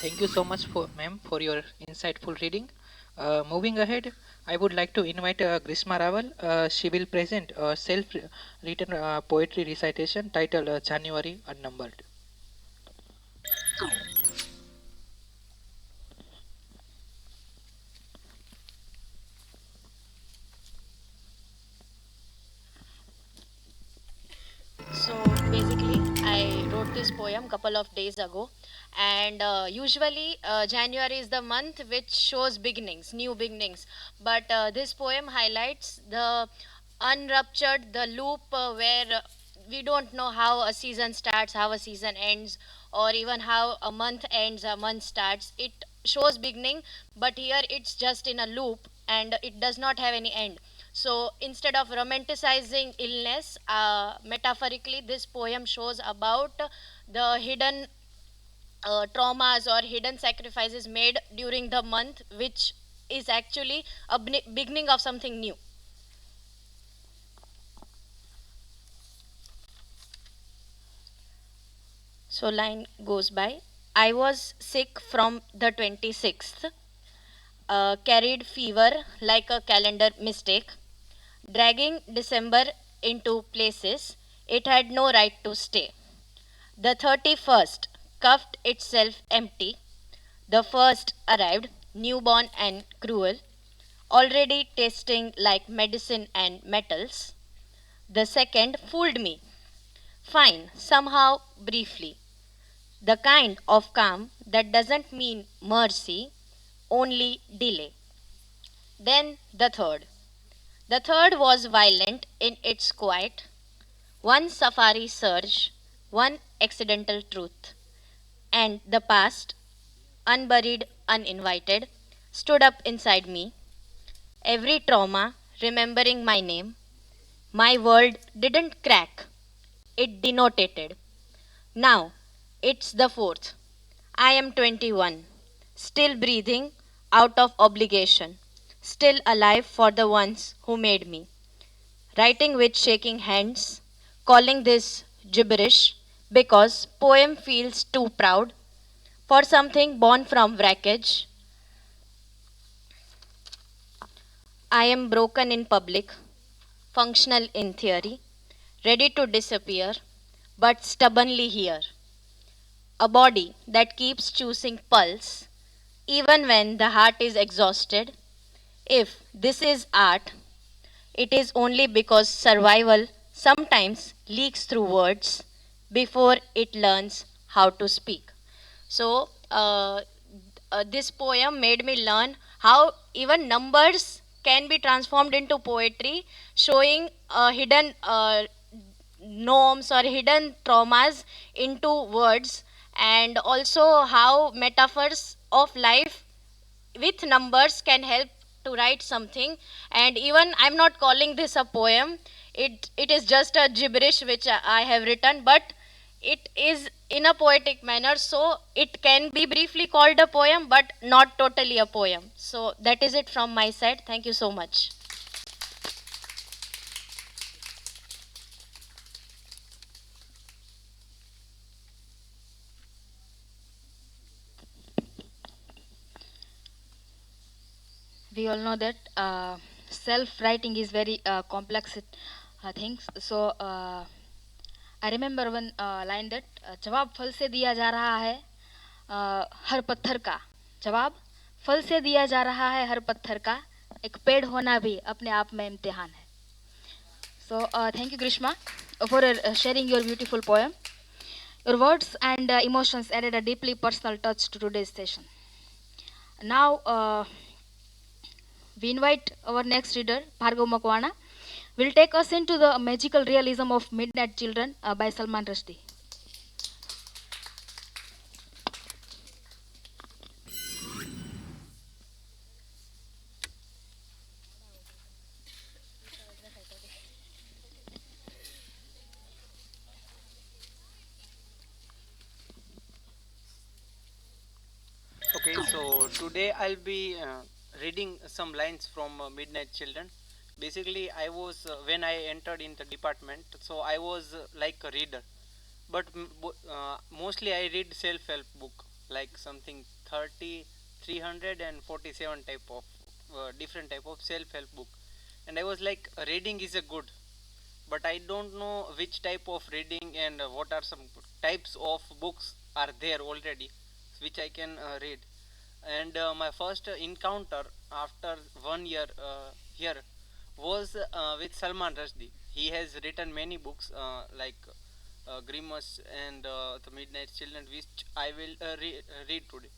Thank you so much, ma'am, for your insightful reading. Moving ahead, I would like to invite Grishma Raval. She will present a self-written poetry recitation titled January Unnumbered. So basically, I wrote this poem couple of days ago, and usually January is the month which shows beginnings, new beginnings. But this poem highlights the unruptured, the loop where we don't know how a season starts, how a season ends, or even how a month ends, a month starts. It shows beginning, but here it's just in a loop and it does not have any end. So instead of romanticizing illness, metaphorically, this poem shows about the hidden traumas or hidden sacrifices made during the month, which is actually a beginning of something new. So line goes by. I was sick from the 26th, carried fever like a calendar mistake, dragging December into places it had no right to stay. The 31st cuffed itself empty. The first arrived, newborn and cruel, already tasting like medicine and metals. The second fooled me. Fine, somehow, briefly. The kind of calm that doesn't mean mercy, only delay. Then the third. The third was violent in its quiet. One safari surge, one accidental truth. And the past, unburied, uninvited, stood up inside me. Every trauma, remembering my name, my world didn't crack, it denotated. Now, it's the fourth. I am 21, still breathing out of obligation, still alive for the ones who made me. Writing with shaking hands, calling this gibberish because poem feels too proud for something born from wreckage. I am broken in public, functional in theory, ready to disappear, but stubbornly here. A body that keeps choosing pulse, even when the heart is exhausted. If this is art, it is only because survival sometimes leaks through words before it learns how to speak. So, this poem made me learn how even numbers can be transformed into poetry, showing hidden norms or hidden traumas into words, and also how metaphors of life with numbers can help to write something. And even I'm not calling this a poem, it is just a gibberish which I have written, but it is in a poetic manner, so it can be briefly called a poem but not totally a poem. So that is it from my side. Thank you so much. We all know that self-writing is very complex things. So I remember one line that जवाब फल से दिया जा रहा है हर पत्थर का, जवाब फल से दिया जा रहा है हर पत्थर का, एक पेड़ होना भी अपने आप में इम्तिहान है. So thank you Grishma for sharing your beautiful poem. Your words and emotions added a deeply personal touch to today's session. Now we invite our next reader, Bhargav Makwana, will take us into the magical realism of Midnight Children by Salman Rushdie. Okay, so today I'll be reading some lines from Midnight Children. Basically, I was when I entered in the department, so I was like a reader, but mostly I read self-help book, like something 30, 347 type of different type of self-help book, and I was like, reading is a good, but I don't know which type of reading and what are some types of books are there already which I can read. And my first encounter after 1 year here was with Salman Rushdie. He has written many books like Grimace and The Midnight Children, which I will read today.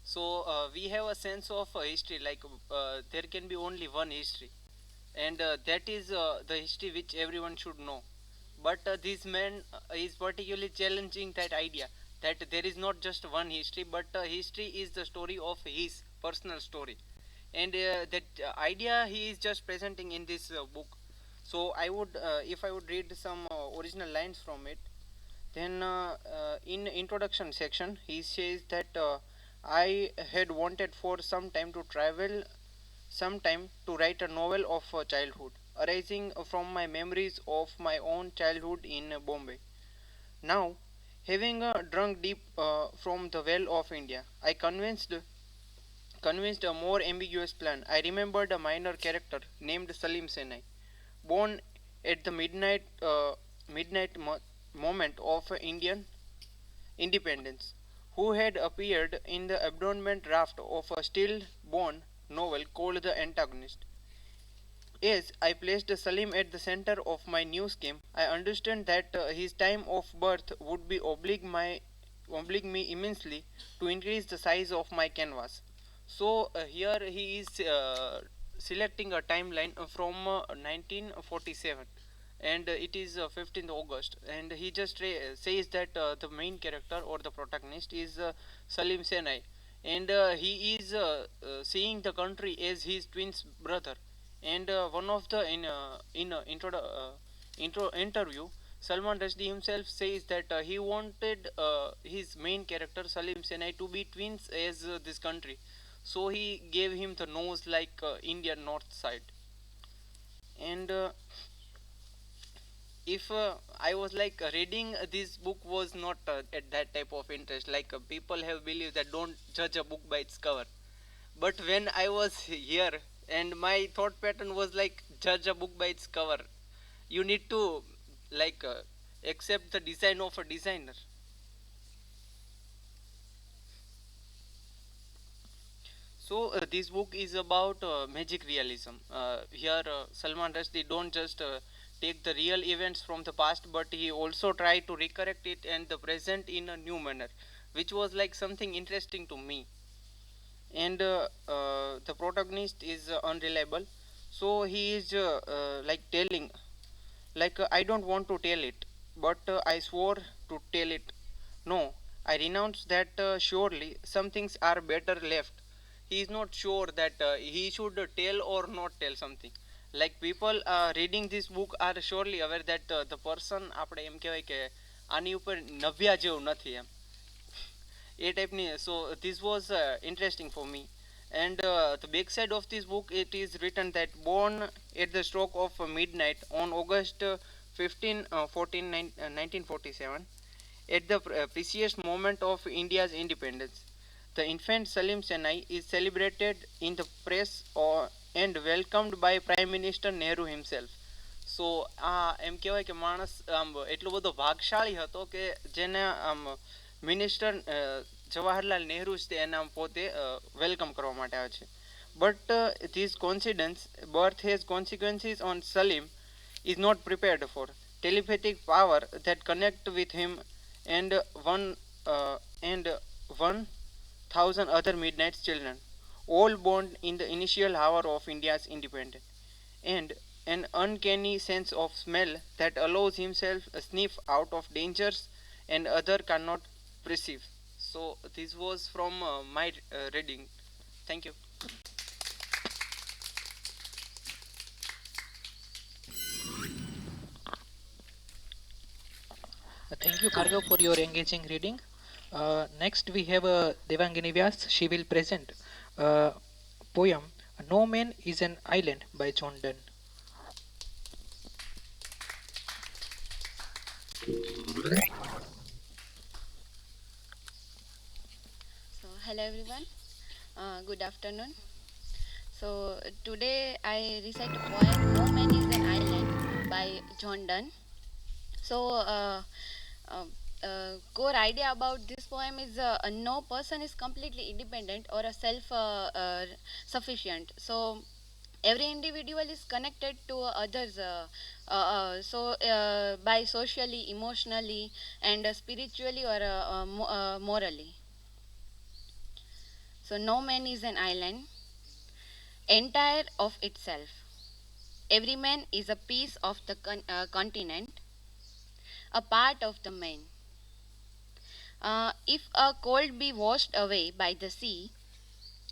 So we have a sense of history, like there can be only one history, and that is the history which everyone should know. But this man is particularly challenging that idea that there is not just one history, but history is the story of his personal story, and that idea he is just presenting in this book. So I would, if I would read some original lines from it, then in introduction section he says that I had wanted for some time to travel some time to write a novel of childhood, arising from my memories of my own childhood in Bombay. Now, having drunk deep from the well of India, I convinced a more ambiguous plan. I remembered a minor character named Salim Senai, born at the midnight moment of Indian independence, who had appeared in the abandonment draft of a stillborn novel called The Antagonist. As I placed Salim at the center of my new scheme, I understand that his time of birth would be oblige me immensely to increase the size of my canvas. So here he is selecting a timeline from 1947, and it is 15th August, and he just says that the main character or the protagonist is Salim Senai, and he is seeing the country as his twin's brother. And one of the intro interview, Salman Rushdie himself says that he wanted his main character Salim Senai to be twins as this country, so he gave him the nose like Indian north side. And if I was like reading this book was not at that type of interest, like people have believed that don't judge a book by its cover, but when I was here and my thought pattern was like judge a book by its cover, you need to like accept the design of a designer. So this book is about magic realism. Here, Salman Rushdie don't just take the real events from the past, but he also try to recorrect it and the present in a new manner, which was like something interesting to me. And the protagonist is unreliable, so he is like telling, like I don't want to tell it, but I swore to tell it. No, I renounce that. Surely some things are better left. He is not sure that he should tell or not tell something. Like people reading this book are surely aware that the person આપણે એમ કહેવાય કે આની ઉપર નવ્યા જેવું નથી એમ એ ટાઈપની so this was interesting for me. And the back side of this book it is written that born at the stroke of midnight on August 15 1947, at the precious moment of India's independence, the infant Salim Senai is celebrated in the press and welcomed by Prime Minister Nehru himself. સો આ એમ કહેવાય કે માણસ આમ એટલો બધો ભાગશાળી હતો કે જેને આમ મિનિસ્ટર જવાહરલાલ નહેરુ જ તે એના પોતે વેલકમ કરવા માટે આવે છે. But this coincidence, birth has consequences on Salim, is not prepared for. Telepathic power that connect with him and and 1,000 other Midnight children, all born in the initial hour of India's independence, and an uncanny sense of smell that allows himself a sniff out of dangers and other cannot perceive. So this was from my reading. Thank you. Thank you, Bhargav, for your engaging reading. Next, we have Devangini Vyas. She will present poem No Man is an Island by John Donne. So, hello everyone. Good afternoon. So, today I recite a poem No Man is an Island by John Donne. So, uh, core idea about this poem is no person is completely independent or a self sufficient. So, every individual is connected to others. By socially, emotionally, and spiritually or morally. So, no man is an island, entire of itself. Every man is a piece of the continent, a part of the man. If a cold be washed away by the sea,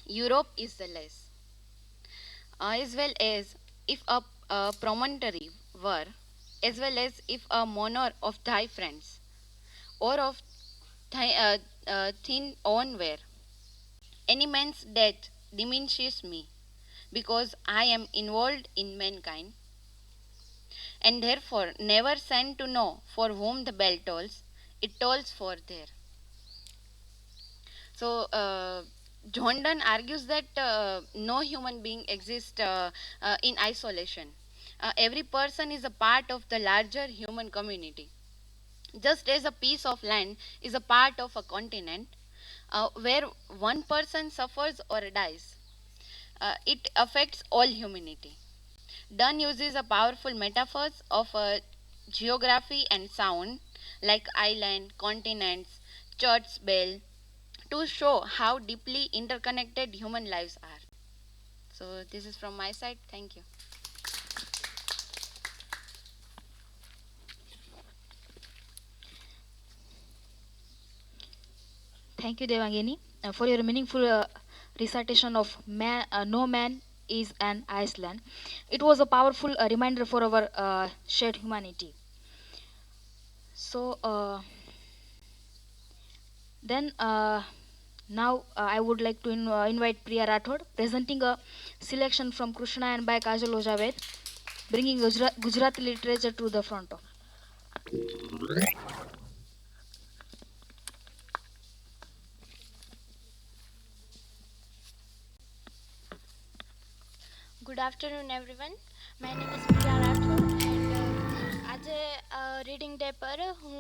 Europe is the less. As well as if a promontory were, as well as if a monarch of thy friends, or of thy thin own were. Any man's death diminishes me, because I am involved in mankind, and therefore never sent to know for whom the bell tolls, it tolls for there. So, John Donne argues that no human being exists in isolation. Every person is a part of the larger human community. Just as a piece of land is a part of a continent, where one person suffers or dies, it affects all humanity. Donne uses a powerful metaphors of geography and sound, like island, continents, church bell, to show how deeply interconnected human lives are. So this is from my side. Thank you. Thank you, Devangini, for your meaningful recitation of No Man is an Iceland. It was a powerful reminder for our shared humanity. So, then now I would like to invite Priya Rathod, presenting a selection from Krishna and by Kajal Ojaved, bringing Gujarati literature to the front of. Good afternoon, everyone. My name is Priya Rathod, and આજે reading day પર હું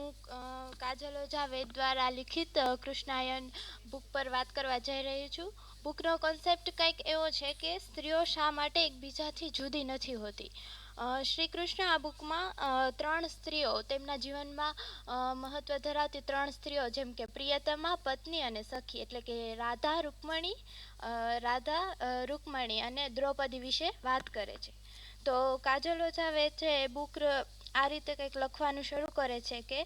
કાજલ ઓઝાવેદ દ્વારા લિખિત કૃષ્ણાયન book પર વાત કરવા જઈ રહી છું. બુકનો કોન્સેપ્ટ કંઈક એવો છે કે સ્ત્રીઓ શા માટે એકબીજાથી જુદી નથી હોતી. શ્રી કૃષ્ણ આ બુકમાં ત્રણ સ્ત્રીઓ તેમના જીવનમાં મહત્વ ધરાવતી ત્રણ સ્ત્રીઓ જેમ કે પ્રિયતમા, પત્ની અને સખી એટલે કે રૂકમણી અને દ્રૌપદી વિશે વાત કરે છે. તો કાજલ ઓઝાવે છે એ બુક આ રીતે કંઈક લખવાનું શરૂ કરે છે કે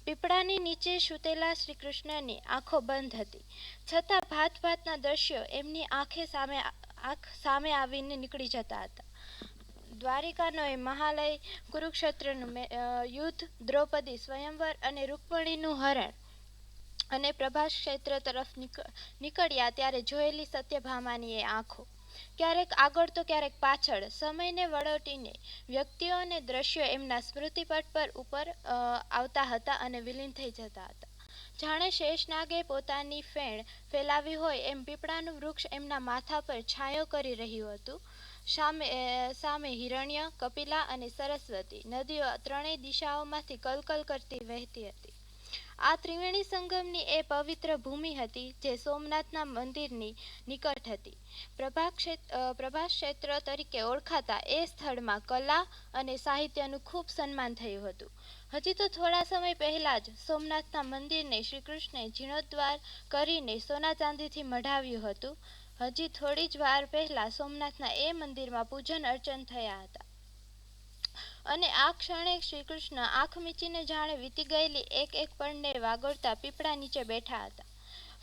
પીપળાની નીચે સૂતેલા શ્રી કૃષ્ણની આંખો બંધ હતી, છતાં ભાત ભાતના દ્રશ્યો એમની આંખ સામે આવીને નીકળી જતા હતા. દ્વારિકાનો એ મહાલય, કુરુક્ષેત્રનું યુદ્ધ, દ્રૌપદી સ્વયંવર અને રૂકમણીનું હરણ અને પ્રભાસ ક્ષેત્ર તરફ નીકળ્યા ત્યારે જોયેલી સત્યભામાની એ આંખો. ક્યારેક આગળ તો ક્યારેક પાછળ, સમયને વળોટીને વ્યક્તિઓ અને દ્રશ્યો એમના સ્મૃતિપટ પર ઉપર આવતા હતા અને વિલીન થઈ જતા હતા. જાણે શેષનાગે પોતાની ફેણ ફેલાવી હોય એમ પીપળાનું વૃક્ષ એમના માથા પર છાંયો કરી રહ્યું હતું. સામે હિરણ્ય, કપિલા અને સરસ્વતી નદીઓ ત્રણેય દિશાઓમાંથી કલકલ કરતી વહેતી હતી. આ ત્રિવેણી સંગમની એ પવિત્ર ભૂમિ હતી જે સોમનાથના મંદિરની નિકટ હતી. પ્રભાસ ક્ષેત્ર તરીકે ઓળખાતા એ સ્થળમાં કલા અને સાહિત્યનું ખૂબ સન્માન થયું હતું. હજી તો થોડા સમય પહેલા જ સોમનાથના મંદિરને શ્રી કૃષ્ણે જીર્ણોદ્ધાર કરીને સોના ચાંદીથી મઢાવ્યું હતું. હજી થોડી જ વાર પહેલા સોમનાથના એ મંદિરમાં પૂજન અર્ચન થયા હતા અને આ ક્ષણે શ્રી કૃષ્ણ આંખ મીચીને જાણે વીતી ગયેલી એક એક પળને વાગોળતા પીપળા નીચે બેઠા હતા.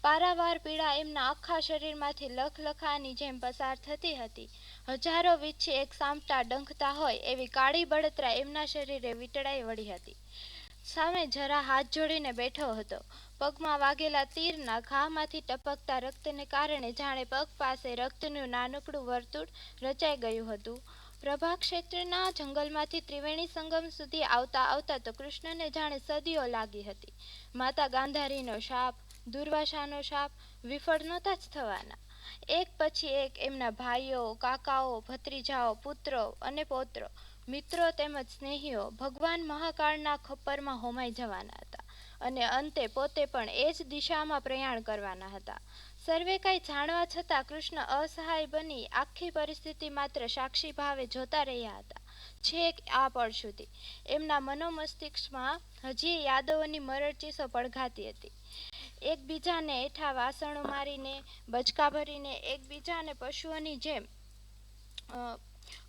પારાવાર પીડા એમના આખા શરીરમાંથી લખલખાની જેમ પસાર થતી હતી. હજારો વીછી એક સામટા ડંખતા હોય એવી કાળી બળતરા એમના શરીરે વીંટળાઈ વળી હતી. સામે જરા હાથ જોડીને બેઠો હતો. પગમાં વાગેલા તીરના ઘામાંથી ટપકતા રક્તને કારણે જાણે પગ પાસે રક્તનું નાનકડું વર્તુળ રચાઈ ગયું હતું. પ્રભા ક્ષેત્રના જંગલમાંથી ત્રિવેણી સંગમ સુધી આવતા આવતા તો કૃષ્ણને જાણે સદીઓ લાગી હતી. માતા ગાંધારીનો શાપ, દુર્વાસાનો શાપ વિફળ નહોતા જ થવાના. એક પછી એક એમના ભાઈઓ, કાકાઓ, ભત્રીજાઓ, પુત્રો અને પૌત્રો, મિત્રો તેમજ સ્નેહીઓ ભગવાન મહાકાળના ખપ્પરમાં હોમાઈ જવાના હતા અને અંતે પોતે પણ એ જ દિશામાં પ્રયાણ કરવાના હતા. સર્વે કંઈ જાણવા છતાં કૃષ્ણ અસહાય બની આખી પરિસ્થિતિ માત્ર સાક્ષી ભાવે જોતા રહ્યા હતા. છેક આ પળ સુધી એમના મનોમસ્તિષ્કમાં હજી યાદવોની મરડચીસો પડઘાતી હતી. એકબીજાને એઠા વાસણો મારીને, બચકા ભરીને, એકબીજાને પશુઓની જેમ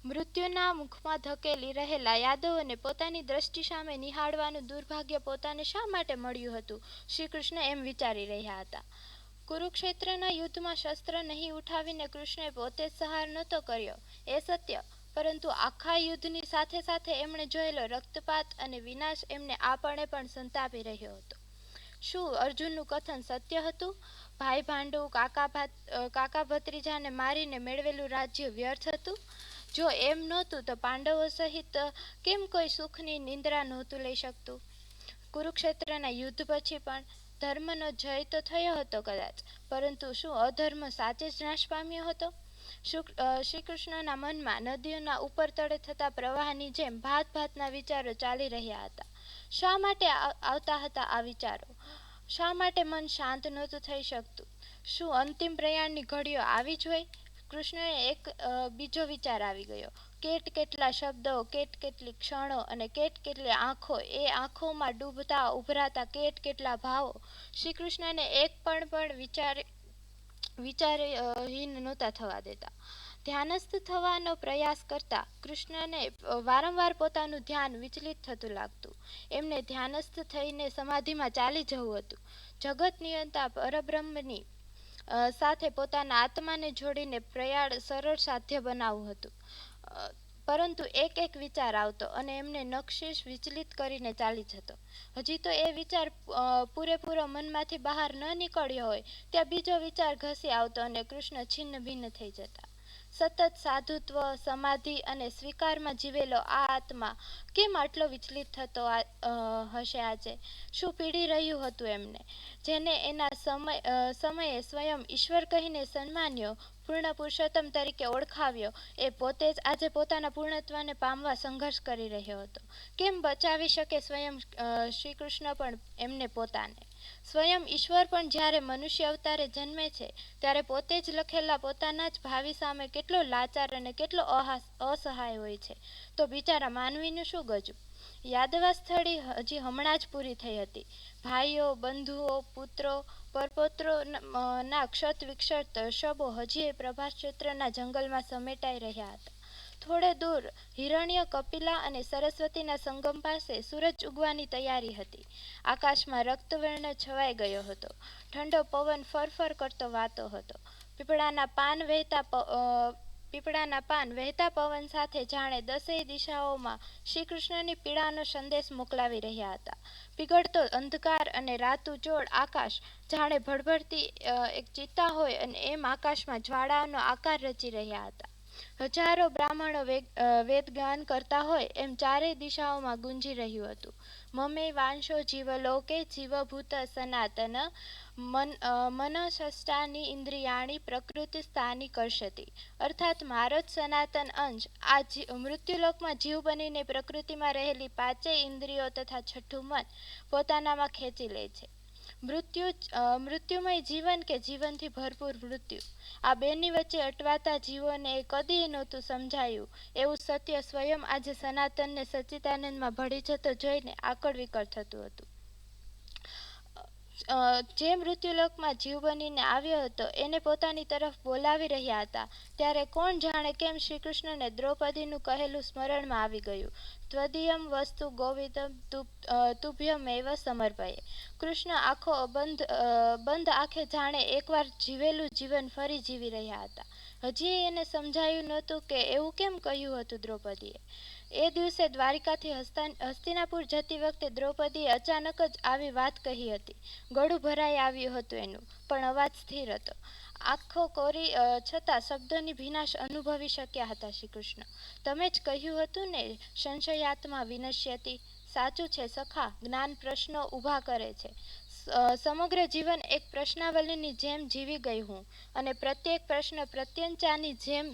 મૃત્યુના મુખમાં ધકેલી રહેલા યાદવોને પોતાની દ્રષ્ટિ સામે નિહાળવાનું દુર્ભાગ્ય પોતાને શા માટે મળ્યું હતું, શ્રી કૃષ્ણ એમ વિચારી રહ્યા હતા. કુરુક્ષેત્રના યુદ્ધમાં શસ્ત્ર નહીં ઉઠાવીને કૃષ્ણે પોતે જ સહાર નહોતો કર્યો એ સત્ય, પરંતુ આખા યુદ્ધની સાથે સાથે એમણે જોયેલો રક્તપાત અને વિનાશ એમને આપણે પણ સંતાપી રહ્યો હતો. શું અર્જુનનું કથન સત્ય હતું? ભાઈ ભાંડુ, કાકા ભત્રીજાને મારીને મેળવેલું રાજ્ય વ્યર્થ હતું? જો એમ નહોતું તો પાંડવો સહિત કેમ કોઈ સુખની નિંદ્રા નહોતું લઈ શકતું? કુરુક્ષેત્રના યુદ્ધ પછી પણ ધર્મનો જય તો થયો હતો કદાચ, પરંતુ શું અધર્મ સાચે જ નાશ પામ્યો હતો? શ્રી કૃષ્ણના મનમાં નદીઓના ઉપર તળે થતા પ્રવાહની જેમ ભાત ભાતના વિચારો ચાલી રહ્યા હતા. શા માટે આવતા હતા આ વિચારો? શા માટે મન શાંત નહોતું થઈ શકતું? શું અંતિમ પ્રયાણની ઘડીઓ આવી જ હોય? કૃષ્ણને એક બીજો વિચાર આવી ગયો. કેટલા શબ્દો, કેટલી ક્ષણો અને કેટલી આંખો, એ આંખોમાં ડૂબતા ઉભરાતા કેટલા ભાવો શ્રી કૃષ્ણને એક પણ વિચારહીન નહોતા થવા દેતા. ધ્યાનસ્થ થવાનો પ્રયાસ કરતા કૃષ્ણને વારંવાર પોતાનું ધ્યાન વિચલિત થતું લાગતું. એમને ધ્યાનસ્થ થઈને સમાધિમાં ચાલી જવું હતું. જગત નિયંતા પરબ્રહ્મની સાથે પોતાના આત્માને જોડીને પ્રયાણ સરળ સાધ્ય બનાવવું હતું. પરંતુ એક એક વિચાર આવતો અને એમને નક્ષીશ વિચલિત કરીને ચાલી જતો. હજી તો એ વિચાર પૂરેપૂરો મનમાંથી બહાર ન નીકળ્યો હોય ત્યાં બીજો વિચાર ઘસી આવતો અને કૃષ્ણ છિન્ન ભિન્ન થઈ જતા. સતત સાધુત્વ, સમાધિ અને સ્વીકારમાં જીવેલો આ આત્મા કેમ આટલો વિચલિત થતો હશે આજે? શું પીડી રહ્યું હતું એમને? જેને એના સમયે સ્વયં ઈશ્વર કહીને સન્માન્યો, પૂર્ણ પુરુષોત્તમ તરીકે ઓળખાવ્યો, એ પોતે જ આજે પોતાના પૂર્ણત્વને પામવા સંઘર્ષ કરી રહ્યો હતો. કેમ બચાવી શકે સ્વયં શ્રી કૃષ્ણ પણ એમને પોતાને? સ્વયં ઈશ્વર પણ જ્યારે મનુષ્ય અવતારે જન્મે છે ત્યારે પોતે જ લખેલા પોતાના જ ભાવિ સામે કેટલો લાચાર અને કેટલો અસહાય હોય છે, તો બિચારા માનવીનું શું ગજું? યાદવાસ્થળી હજી હમણાં જ પૂરી થઈ હતી. ભાઈઓ, બંધુઓ, પુત્રો, પરપોત્રો ના ક્ષત વિક્ષત શબો હજી એ પ્રભાસ ક્ષેત્રના જંગલમાં સમેટાઈ રહ્યા હતા. થોડે દૂર હિરણ્ય, કપિલા અને સરસ્વતીના સંગમ પાસે સૂરજ ઉગવાની તૈયારી હતી. આકાશમાં રક્તવર્ણ છવાઈ ગયો હતો. ઠંડો પવન ફરફર કરતો વાતો હતો. પીપળાના પાન વહેતા પવન સાથે જાણે દસેય દિશાઓમાં શ્રી કૃષ્ણની પીડાનો સંદેશ મોકલાવી રહ્યા હતા. પીગળતો અંધકાર અને રાતુચોળ આકાશ જાણે ભડભડતી એક ચિત્તા હોય અને એમ આકાશમાં જ્વાળાનો આકાર રચી રહ્યા હતા. હજારો બ્રાહ્મણો વેદ ગાન કરતા હોય એમ ચારેય દિશાઓમાં ગુંજી રહ્યું હતું. મમે વાંશો જીવલોકે જીવભૂત સનાતન મનષષ્ટાની ઇન્દ્રિયાણી પ્રકૃતિ સ્થાની કરશતી. અર્થાત મારો જ સનાતન અંશ આ મૃત્યુલોકમાં જીવ બનીને પ્રકૃતિમાં રહેલી પાંચેય ઇન્દ્રિયો તથા છઠ્ઠું મન પોતાનામાં ખેંચી લે છે. મૃત્યુમય જીવન કે જીવનથી ભરપૂર મૃત્યુ, આ બેની વચ્ચે અટવાતા જીવોને એ કદી નહોતું સમજાયું એવું સત્ય સ્વયં આજે સનાતનને સચ્ચિદાનંદમાં ભળી જતો જોઈને આકળ વિકળ થતું હતું. જે મૃત્યુલોકમાં જીવ બનીને આવ્યો હતો એને પોતાની તરફ બોલાવી રહ્યા હતા ત્યારે કોણ જાણે કેમ શ્રી કૃષ્ણને દ્રૌપદીનું કહેલું સ્મરણમાં આવી ગયું. ત્વદીયમ વસ્તુ ગોવિંદમ તુભ્યમેવ સમર્પયે. કૃષ્ણ આખો બંધ આંખે જાણે એકવાર જીવેલું જીવન ફરી જીવી રહ્યા હતા. હજી એને સમજાયું નહોતું કે એવું કેમ કહ્યું હતું દ્રૌપદીએ. એ દિવસે દ્વારિકાથી હસ્તિનાપુર જતી વખતે દ્રૌપદીએ અચાનક જ આવી વાત કહી હતી. ગળું ભરાઈ આવ્યું હતું એનું, પણ અવાજ સ્થિર હતો. આંખો કોરી છતાં શબ્દોની ભીનાશ અનુભવી શક્યા હતા. શ્રી કૃષ્ણ, તમે જ કહ્યું હતું ને, સંશયાત્મા વિનશ્યતિ. સાચું છે સખા, જ્ઞાન પ્રશ્નો ઊભા કરે છે. સમગ્ર જીવન એક પ્રશ્નાવલીની જેમ જીવી ગઈ હું, અને પ્રત્યેક પ્રશ્ન પ્રત્યંચાની જેમ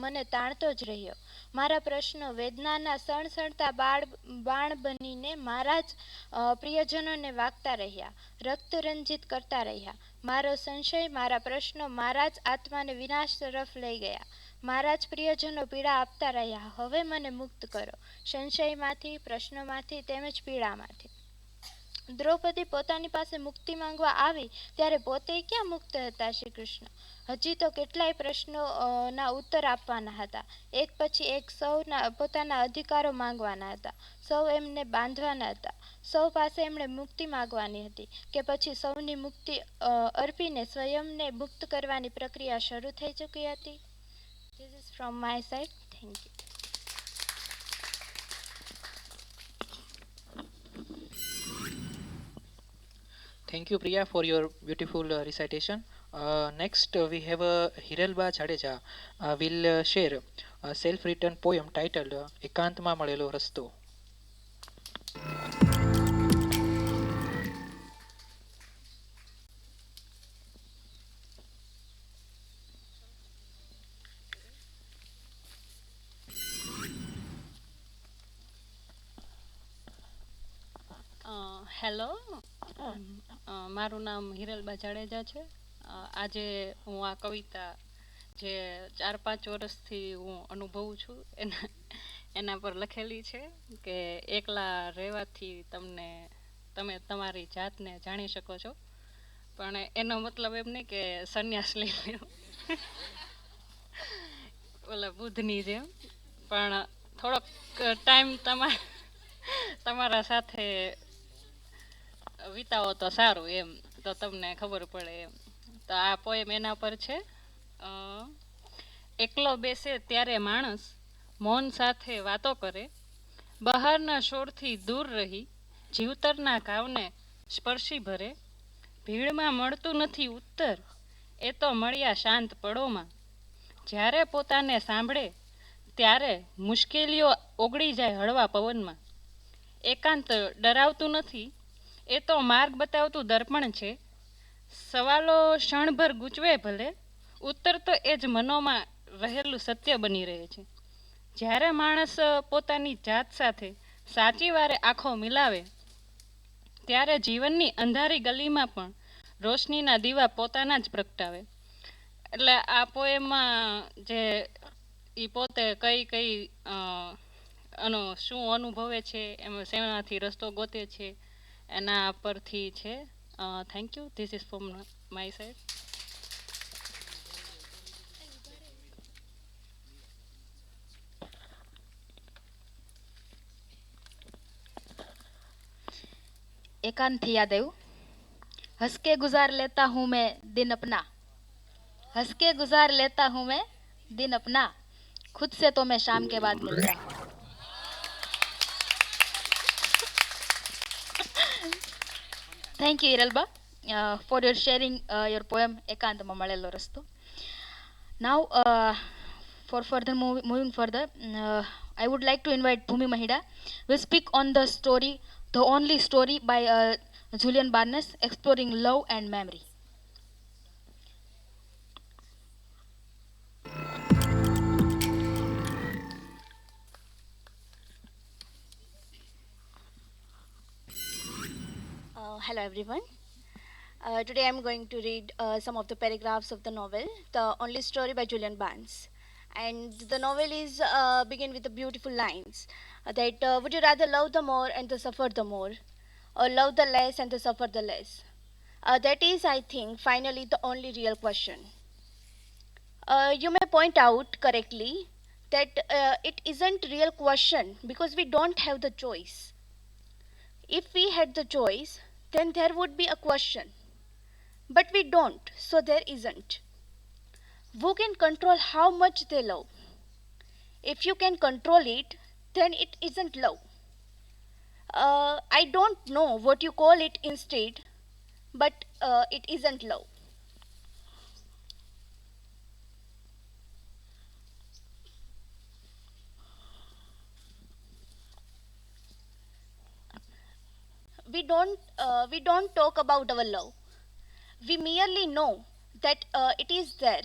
મને તાણતો જ રહ્યો. મારા પ્રશ્નો વેદનાના સણસણતા બાણ બનીને મારા જ પ્રિયજનોને વાગતા રહ્યા, રક્તરંજિત કરતા રહ્યા. મારો સંશય, મારા પ્રશ્નો મારા જ આત્માને વિનાશ તરફ લઈ ગયા. મારા જ પ્રિયજનો પીડા આપતા રહ્યા. હવે મને મુક્ત કરો, સંશયમાંથી, પ્રશ્નોમાંથી, તેમજ પીડામાંથી. દ્રૌપદી પોતાની પાસે મુક્તિ માંગવા આવી ત્યારે પોતે ક્યાં મુક્ત હતા. શ્રી કૃષ્ણ, હજી તો કેટલાય પ્રશ્નોના ઉત્તર આપવાના હતા. એક પછી એક સૌના પોતાના અધિકારો માંગવાના હતા. સૌ એમને બાંધવાના હતા. સૌ પાસે એમણે મુક્તિ માંગવાની હતી કે પછી સૌની મુક્તિ અર્પીને સ્વયંને મુક્ત કરવાની પ્રક્રિયા શરૂ થઈ ચૂકી હતી. This is from my side. Thank you. Thank you, Priya, for your beautiful recitation. Next, we have Hiralba Jadeja will share a self-written poem titled એકાંતમાં મળેલો રસ્તો. હેલો, મારું નામ હિરલબા જાડેજા છે. આજે હું આ કવિતા જે 4-5 વર્ષથી હું અનુભવું છું એના પર લખેલી છે કે એકલા રહેવાથી તમે તમારી જાતને જાણી શકો છો, પણ એનો મતલબ એમ નહીં કે સંન્યાસ લઈ લ્યો ઓલા બુદ્ધની જેમ, પણ થોડોક ટાઈમ તમારા સાથે વિતાવો તો સારું એમ, તો તમને ખબર પડે એમ. તો આ પોએમ એના પર છે. એકલો બેસે ત્યારે માણસ મૌન સાથે વાતો કરે, બહારના શોરથી દૂર રહી જીવતરના ઘાવને સ્પર્શી ભરે. ભીડમાં મળતું નથી ઉત્તર, એ તો મળ્યા શાંત પળોમાં. જ્યારે પોતાને સાંભળે ત્યારે મુશ્કેલીઓ ઓગળી જાય હળવા પવનમાં. એકાંત ડરાવતું નથી, એ તો માર્ગ બતાવતું દર્પણ છે. સવાલો ક્ષણભર ગૂંચવે ભલે, ઉત્તર તો એ જ મનોમાં રહેલું સત્ય બની રહે છે. જ્યારે માણસ પોતાની જાત સાથે સાચી વારે આંખો મિલાવે ત્યારે જીવનની અંધારી ગલીમાં પણ રોશનીના દીવા પોતાના જ પ્રગટાવે. એટલે આ પોએમમાં જે એ પોતે કઈ શું અનુભવે છે, એમાં શેનાથી રસ્તો ગોતે છે, એના પરથી છે. Thank you. This is from my side. एकांत थी याद आयु. हंस के गुजार लेता हूँ मैं दिन अपना, हंस के गुजार लेता हूँ मैं दिन अपना, खुद से तो मैं शाम के बाद मिलता. Thank you, Hiralba, for your sharing your poem એકાંતમાં મળેલો રસ્તો. Now, for moving further, I would like to invite Bhumi Mahida. Will speak on the story, the only story by Julian Barnes, exploring love and memory. Hello everyone. Today I'm going to read some of the paragraphs of the novel, The Only Story by Julian Barnes. And the novel is begin with the beautiful lines that would you rather love the more and to suffer the more, or love the less and to suffer the less? That is, I think, finally the only real question. You may point out correctly that it isn't real question because we don't have the choice. If we had the choice, then there would be a question. But we don't, so there isn't. Who can control how much they love? If you can control it, then it isn't love. I don't know what you call it instead, but it isn't love. We don't talk about our love. We merely know that it is there,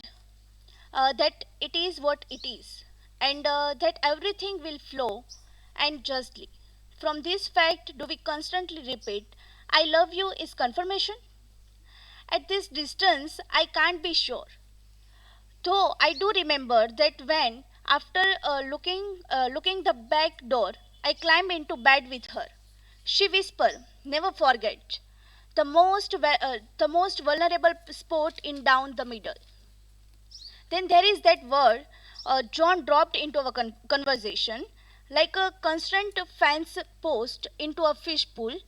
that it is what it is, and that everything will flow and justly. From this fact, do we constantly repeat, I love you is confirmation? At this distance, I can't be sure. Though I do remember that when, after looking the back door, I climbed into bed with her. She whispered, never forget, the most vulnerable spot in down the middle. Then there is that word John dropped into our conversation like a constant fence post into a fish pool.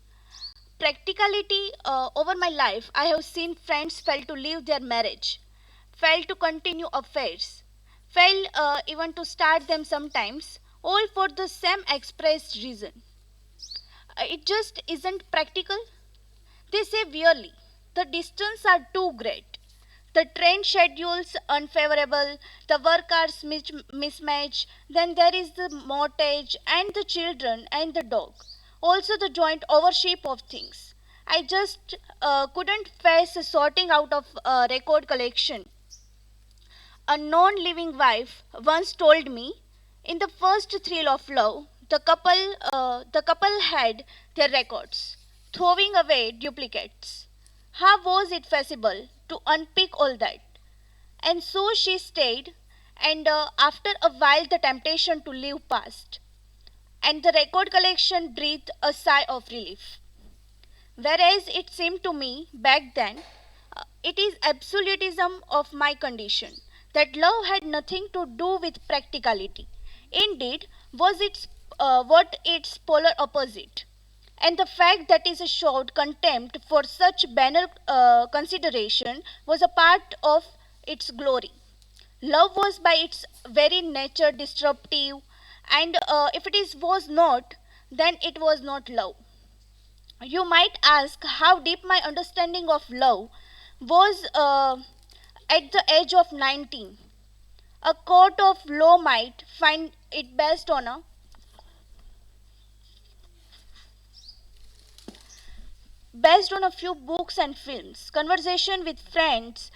Practicality over my life, I have seen friends fail to leave their marriage, fail to continue affairs, fail even to start them sometimes, all for the same expressed reason. It just isn't practical. They say wearily, the distance are too great. The train schedules unfavorable, the work hours mismatch, then there is the mortgage and the children and the dog. Also the joint ownership of things. I just couldn't face sorting out of record collection. A non-living wife once told me, in the first thrill of love, the couple had their records, throwing away duplicates. How was it feasible to unpick all that? And so she stayed, and after a while, the temptation to leave passed, and the record collection breathed a sigh of relief. Whereas it seemed to me back then, it is absolutism of my condition, that love had nothing to do with practicality. Indeed, was its what its polar opposite. And the fact that is a showed contempt for such banal consideration was a part of its glory. Love was by its very nature disruptive, and if it is was not, then it was not love. You might ask how deep my understanding of love was at the age of 19. A court of law might find it based on a few books and films, uh, conversation with friends,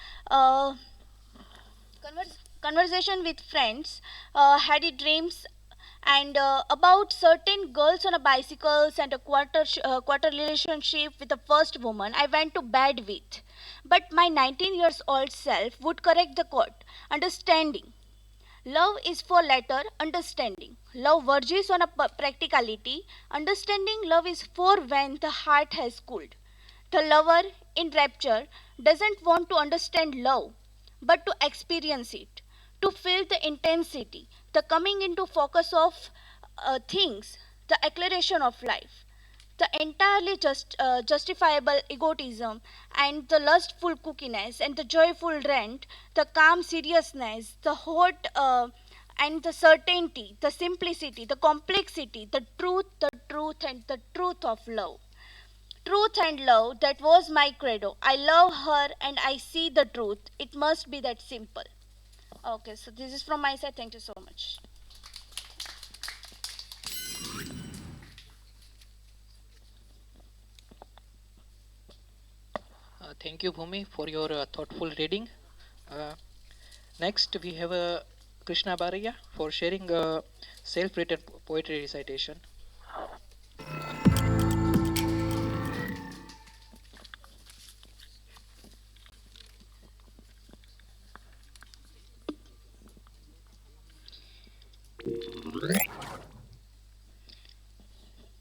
had dreams, and about certain girls on a bicycles and a quarter relationship with the first woman I went to bed with. But my 19 years old self would correct the quote, understanding. Love is for latter understanding. Love verges on a practicality. Understanding love is for when the heart has cooled. The lover in rapture doesn't want to understand love, but to experience it, to feel the intensity, the coming into focus of things, the acceleration of life, the entirely justifiable egotism and the lustful cookiness and the joyful rant, the calm seriousness, the hot and the certainty, the simplicity, the complexity, the truth and the truth of love. Truth and love, that was my credo. I love her and I see the truth. It must be that simple. Okay, so this is from my side. Thank you so much. Thank you, Bhumi, for your thoughtful reading. Uh, Next, we have Krishna Baraya for sharing self-written poetry recitation.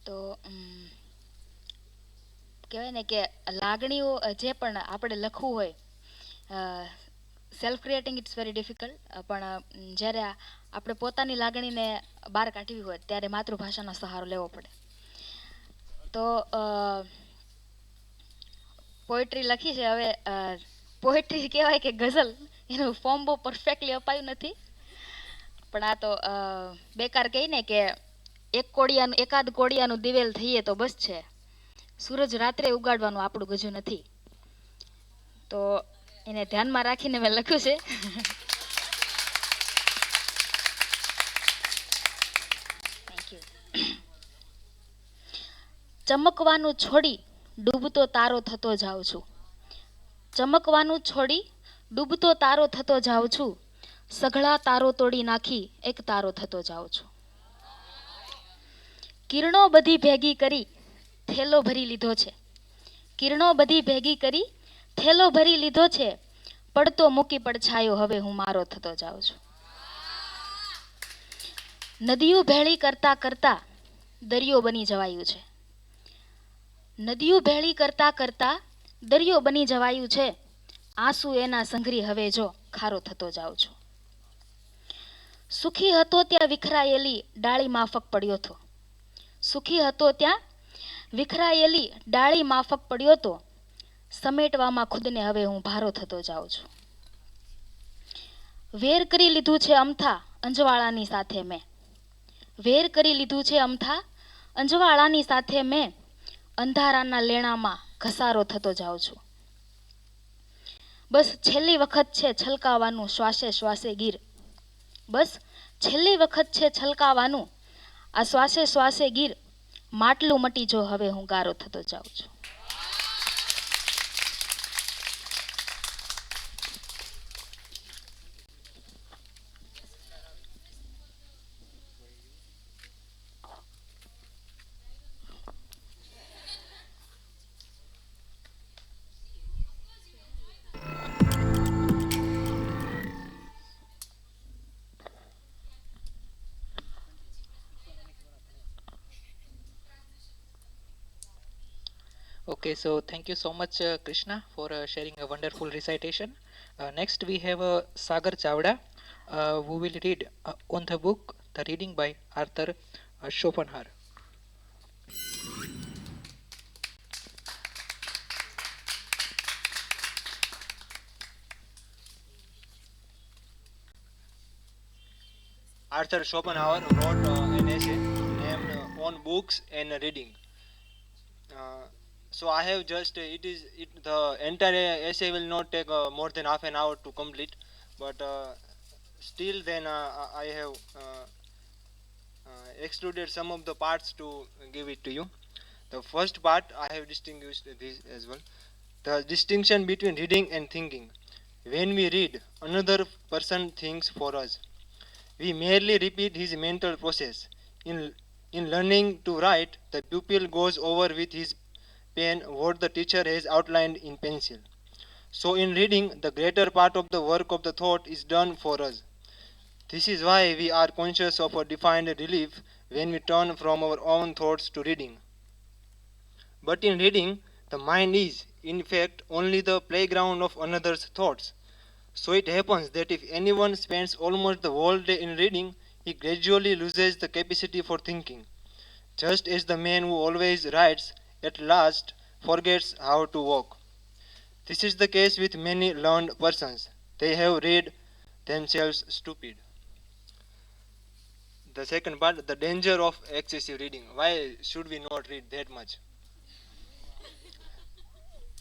તો કહેવાય ને કે લાગણીઓ જે પણ આપણે લખવું હોય, self creating it's very difficult, પણ જ્યારે આપણે પોતાની લાગણીને બહાર કાઢવી હોય ત્યારે માતૃભાષાનો સહારો લેવો પડે. તો પોએટ્રી લખી છે. હવે પોએટ્રી કહેવાય કે ગઝલ, એનું ફોર્મ બહુ પરફેક્ટલી અપાયું નથી, પણ આ તો બેકાર કહીને કે એકાદ કોડિયાનું દિવેલ થઈએ તો બસ છે, સૂરજ રાત્રે ઉગાડવાનું આપણું ગજું નથી. તો એને ધ્યાનમાં રાખીને મેં લખ્યું છે. Thank you. ચમકવાનું છોડી ડૂબતો તારો થતો જાઉં છું. ચમકવાનું છોડી ડૂબતો તારો થતો જાઉં છું. સઘળા તારો તોડી નાખી એક તારો થતો જાઉં છું. કિરણો બધી ભેગી કરી થેલો ભરી લીધો છે. કિરણો બધી ભેગી કરી થેલો ભરી લીધો છે. પડતો મૂકી પડછાયો હવે હું મારો થતો જાઉં છું. નદીઓ ભેળી કરતા કરતા દરિયો બની જવાયું છે. નદીઓ ભેળી કરતા કરતા દરિયો બની જવાયું છે. આંસુ એના સંઘરી હવે જો ખારો થતો જાઉં છું. સુખી હતો ત્યાં વિખરાયેલી ડાળી માફક પડ્યો હતો. સુખી હતો ત્યાં વિખરાયેલી ડાળી માફક પડ્યો તો. સમેટવામાં ખુદને હવે હું ભારો થતો જાઉં છું. વેર કરી લીધું છે અમથા અંજવાળાની સાથે મેં. વેર કરી લીધું છે અમથા અંજવાળાની સાથે મેં. અંધારાના લેણામાં ઘસારો થતો જાઉં છું. બસ છેલ્લી વખત છે છલકાવાનું શ્વાસે શ્વાસે ગીર. બસ છેલ્લી વખત છે છલકાવાનું આ શ્વાસે શ્વાસે ગીર. માટલું મટી જો હવે હું ગારો થતો જાઉં છું. Okay, so thank you so much, Krishna, for sharing a wonderful recitation. Next, we have Sagar Chavda, who will read on the book The Reading by Arthur Schopenhauer. Arthur Schopenhauer wrote an essay named On Books and Reading. So I have just the entire essay will not take more than half an hour to complete, but still then I have excluded some of the parts to give it to you. The first part I have distinguished this as well. The distinction between reading and thinking. When we read, another person thinks for us. We merely repeat his mental process. In learning to write, the pupil goes over with his pen what the teacher has outlined in pencil. So in reading, the greater part of the work of the thought is done for us. This is why we are conscious of a defined relief when we turn from our own thoughts to reading. But in reading, the mind is, in fact, only the playground of another's thoughts. So it happens that if anyone spends almost the whole day in reading, he gradually loses the capacity for thinking, just as the man who always writes at last forgets how to walk. This is the case with many learned persons. They have read themselves stupid. The second part, the danger of excessive reading. Why should we not read that much?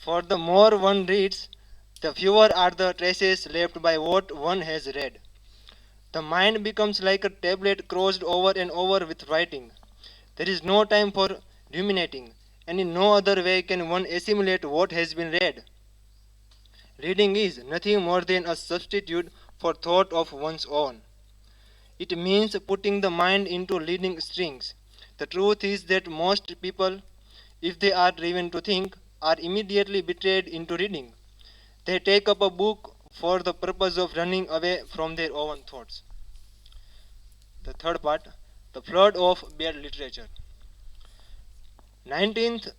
For the more one reads, the fewer are the traces left by what one has read. The mind becomes like a tablet crossed over and over with writing. There is no time for ruminating, and in no other way can one assimilate what has been read. Reading is nothing more than a substitute for thought of one's own. It means putting the mind into leading strings. The truth is that most people, if they are driven to think, are immediately betrayed into reading. They take up a book for the purpose of running away from their own thoughts. The third part, the flood of bad literature. 19th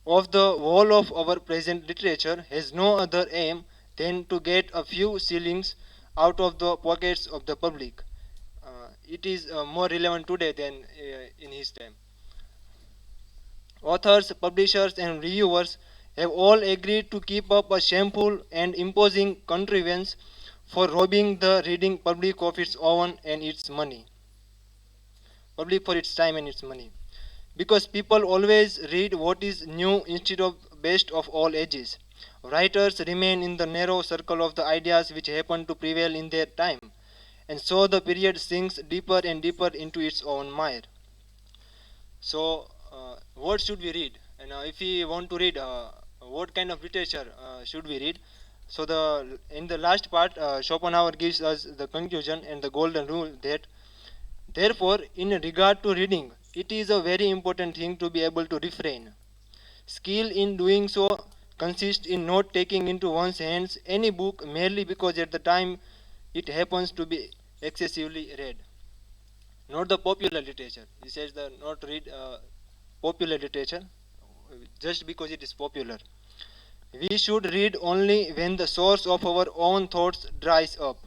of the whole of our present literature has no other aim than to get a few shillings out of the pockets of the public. It is more relevant today than in his time. Authors, publishers, and reviewers have all agreed to keep up a shameful and imposing contrivance for robbing the reading public of its own and its money. Public for its time and its money. Because people always read what is new instead of best of all ages. Writers remain in the narrow circle of the ideas which happen to prevail in their time, and so the period sinks deeper and deeper into its own mire. So, what should we read? And if we want to read, what kind of literature should we read? So, in the last part, Schopenhauer gives us the conclusion and the golden rule that, therefore, in regard to reading, it is a very important thing to be able to refrain. Skill in doing so consists in not taking into one's hands any book merely because at the time it happens to be excessively read. Not the popular literature. He says that not read popular literature just because it is popular. We should read only when the source of our own thoughts dries up,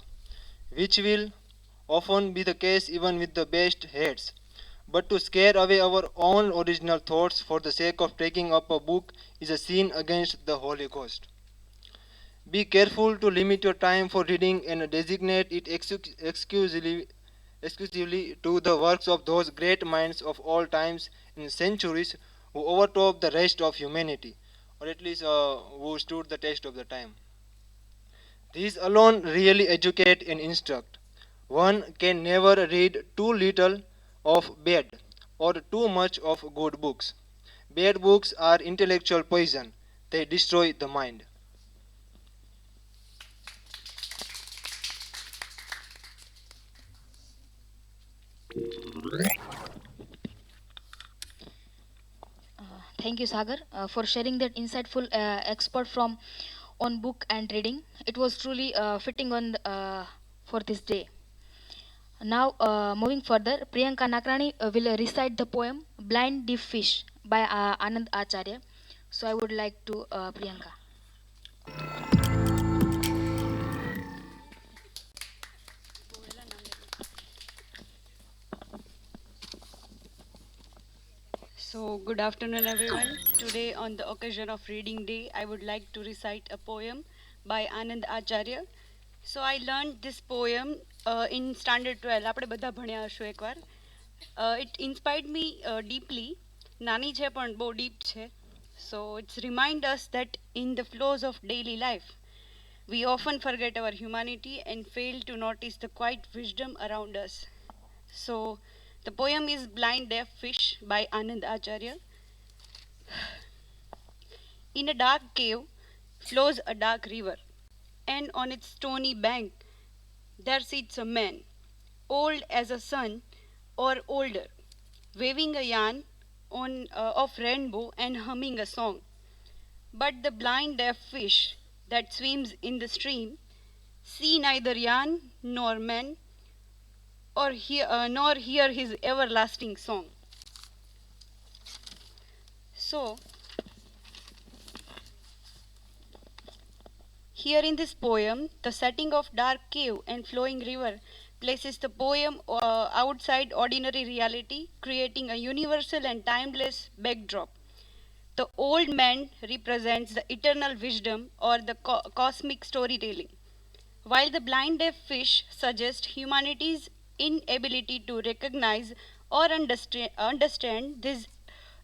which will often be the case even with the best heads. But to scare away our own original thoughts for the sake of taking up a book is a sin against the Holy Ghost. Be careful to limit your time for reading and designate it exclusively to the works of those great minds of all times and centuries who overtop the rest of humanity, or at least who stood the test of the time. These alone really educate and instruct. One can never read too little of bad or too much of good books. Bad books are intellectual poison, they destroy the mind. Thank you, Sagar, for sharing that insightful expert from on book and reading. It was truly fitting on for this day. Now, moving further, Priyanka Nakrani will recite the poem "Blind Deep Fish" by Anand Acharya. So, I would like to Priyanka. So, good afternoon, everyone. Today, on the occasion of Reading Day, I would like to recite a poem by Anand Acharya. So, I learned this poem in Standard 12. આપણે બધા ભણ્યા હશો એકવાર. It inspired me deeply. નાની છે પણ બહુ deep છે. So, it's remind us that in the flows of daily life, we often forget our humanity and fail to notice the quiet wisdom around us. So, the poem is Blind Deaf Fish by Anand Acharya. In a dark cave flows a dark river, and on its stony bank there sits a man, old as a sun or older, waving a yarn of rainbow and humming a song. But the blind deaf fish that swims in the stream see neither yarn nor man, nor hear his everlasting song. So, here in this poem, the setting of dark cave and flowing river places the poem outside ordinary reality, creating a universal and timeless backdrop. The old man represents the eternal wisdom or the cosmic storytelling, while the blind deaf fish suggests humanity's inability to recognize or understand this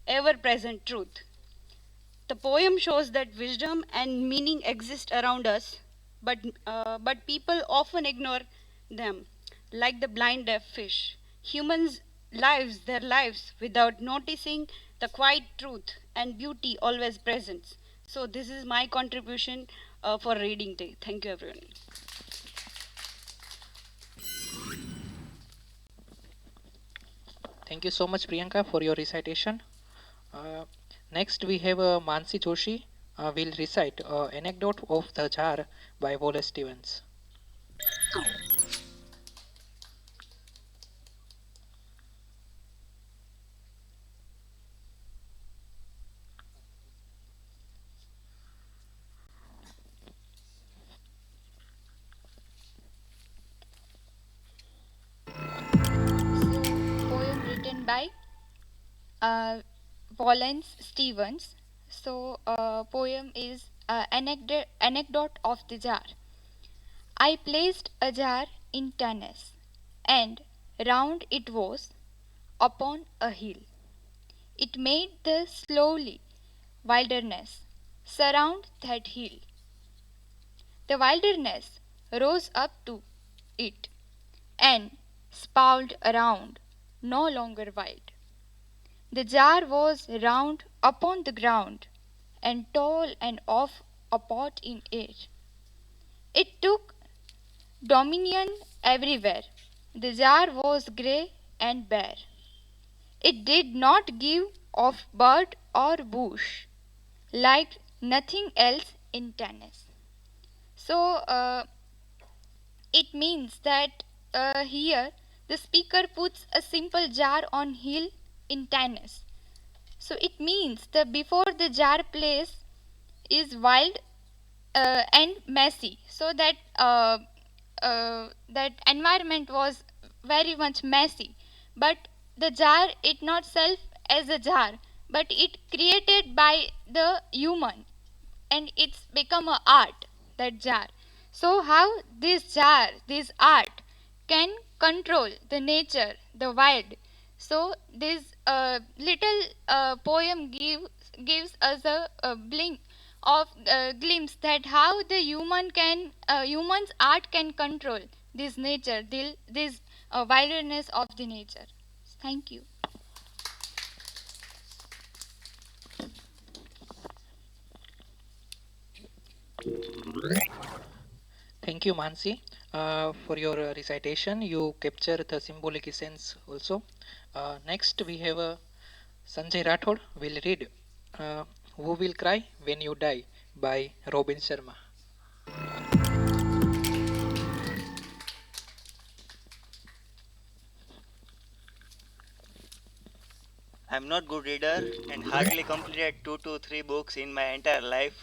ever-present truth. The poem shows that wisdom and meaning exist around us, but people often ignore them. like the blind deaf fish. Humans lives their lives without noticing the quiet truth and beauty always present. So this is my contribution for reading day. Thank you everyone. Thank you so much, Priyanka, for your recitation. Uh, Next, we have Mansi Joshi will recite Anecdote of the Jar by Wallace Stevens. Poem written by uh, Wallace Stevens. So, poem is anecdote of the jar. I placed a jar in Tanis, and round it was upon a hill. It made the slowly wilderness surround that hill. The wilderness rose up to it and sprawled around, no longer wide. The jar was round upon the ground, and tall and off apart in air. It took dominion everywhere. The jar was grey and bare. It did not give off bird or bush, like nothing else in tennis. So it means that here the speaker puts a simple jar on hill in tennis. So it means the before the jar place is wild and messy. So that environment was very much messy. But the jar it not self as a jar, but it created by the human, and it's become a art, that jar. So how this jar, this art can control the nature, the wild. So this little poem gives us a blink of glimpse that how the human's art can control this nature, this wilderness of the nature. Thank you. Thank you, Mansi, for your recitation. You capture the symbolic essence also. Next, we have Sanjay Rathod will read Who Will Cry When You Die by Robin Sharma. I'm not good reader and hardly completed 2 to 3 books in my entire life,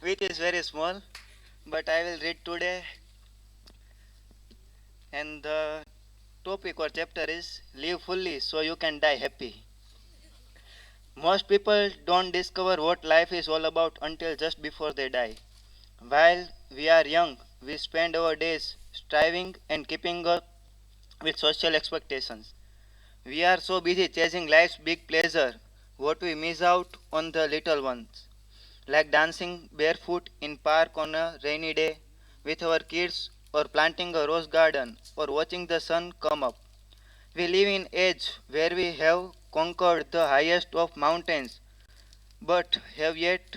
which is very small. But I will read today, and the topic or chapter is Live Fully So You Can Die Happy. Most people don't discover what life is all about until just before they die. While we are young, we spend our days striving and keeping up with social expectations. We are so busy chasing life's big pleasure, what we miss out on the little ones, like dancing barefoot in park on a rainy day with our kids, or planting a rose garden, or watching the sun come up. We live in age where we have conquered the highest of mountains, but have yet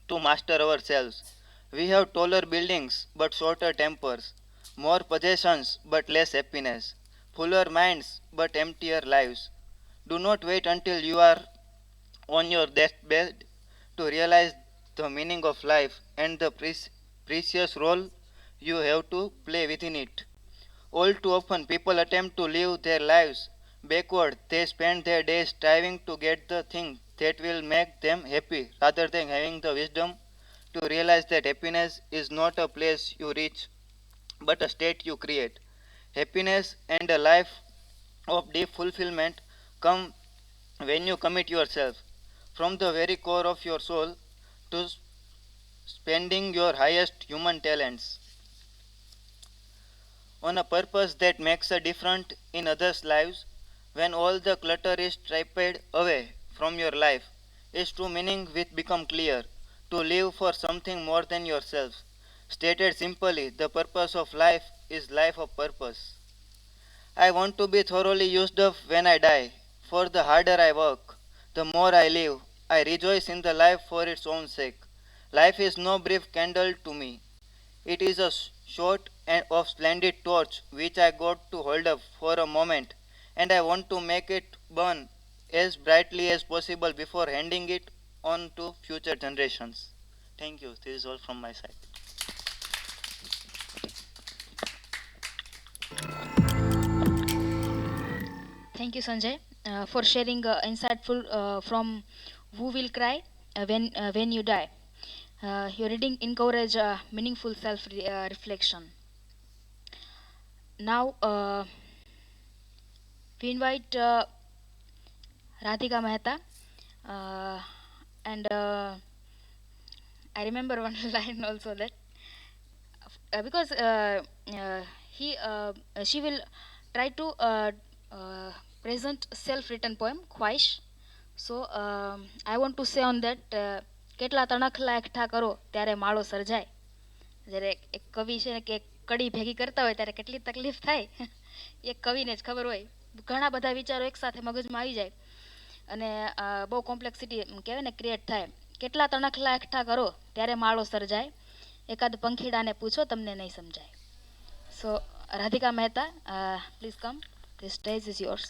to master ourselves. We have taller buildings but shorter tempers, more possessions but less happiness, fuller minds but emptier lives. Do not wait until you are on your deathbed to realize the meaning of life and the precious role you have to play within it. All too often, people attempt to live their lives backward. They spend their days striving to get the thing that will make them happy rather than having the wisdom to realize that happiness is not a place you reach but a state you create. Happiness and a life of deep fulfillment come when you commit yourself from the very core of your soul to spending your highest human talents on a purpose that makes a difference in others' lives. When all the clutter is stripped away from your life, its true meaning will become clear. To live for something more than yourself. Stated simply, the purpose of life is life of purpose. I want to be thoroughly used up when I die, for the harder I work, the more I live. I rejoice in the life for its own sake. Life is no brief candle to me. It is a short and of splendid torch which I got to hold up for a moment, and I want to make it burn as brightly as possible before handing it on to future generations. Thank you. This is all from my side. Thank you, Sanjay, for sharing insightful from Who Will Cry When You Die. Your reading encourage meaningful self reflection. Now, we invite Radhika Mehta, and I remember one line also that because he she will try to present self-written poem ખ્વાઈશ. So I want to say on that કેટલા તણખલા એકઠા કરો ત્યારે માળો સર્જાય. જ્યારે એક કવિ છે ને કે કડી ભેગી કરતા હોય ત્યારે કેટલી તકલીફ થાય એક કવિને જ ખબર હોય. ઘણા બધા વિચારો એકસાથે મગજમાં આવી જાય અને બહુ કોમ્પ્લેક્સિટી કહેવાય ને ક્રિએટ થાય. કેટલા તણખલા એકઠા કરો ત્યારે માળો સર્જાય, એકાદ પંખીડાને પૂછો તમને નહીં સમજાય. So Radhika Mehta, please come, the stage is yours.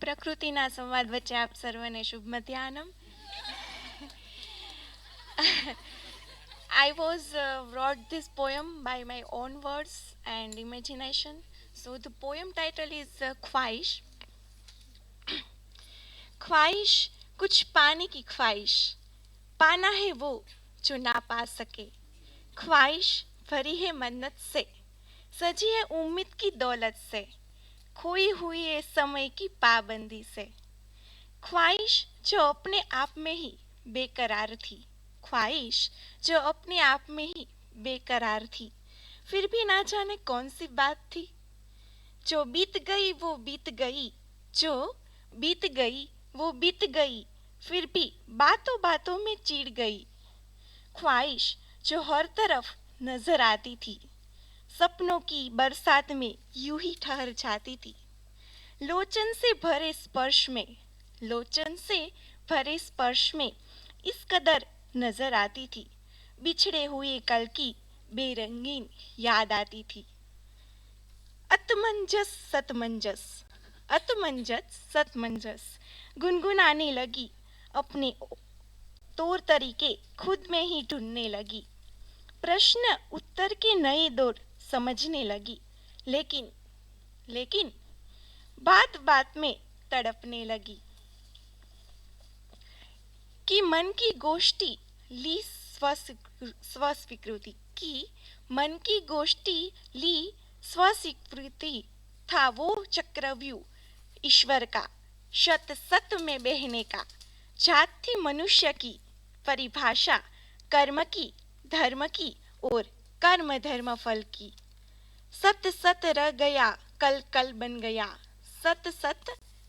પ્રકૃતિના સંવાદ વચ્ચે આપ સર્વને શુભ મધ્યાહનમ. I was wrote this poem by my own words and imagination. So the poem title is ख्वाहिश. ख्वाहिश कुछ पाने की ख्वाहिश, पाना है वो जो ना पा सके. ख्वाहिश भरी है मन्नत से, सजी है उम्मीद की दौलत से, खोई हुई है समय की पाबंदी से. ख्वाहिश जो अपने आप में ही बेकरार थी, ख्वाहिश जो अपने आप में ही बेकरार थी, फिर भी ना जाने कौन सी बात थी. जो बीत गई वो बीत गई, जो बीत गई वो बीत गई, फिर भी बातों बातों में चिढ़ गई. ख्वाहिश जो हर तरफ नजर आती थी, सपनों की बरसात में यूं ही ठहर जाती थी. लोचन से भरे स्पर्श में, लोचन से भरे स्पर्श में इस कदर नजर आती थी, बिछड़े हुए कल की बेरंगीन याद आती थी. अतमंजस सतमंजस, अतमंजस सतमंजस गुनगुनाने लगी, अपने तौर तरीके खुद में ही ढूंढने लगी. प्रश्न उत्तर के नए दौर समझने लगी, लेकिन लेकिन बात बात में तड़पने लगी. कि मन की गोष्ठी ली स्वस्वीकृति, की मन की गोष्ठी ली स्वस्वीकृति, था वो चक्रव्यूह ईश्वर का शत सत में बहने का. जात थी मनुष्य की परिभाषा, कर्म की धर्म की और कर्म धर्म फल की. सत सत रह गया कल कल बन गया, सत सत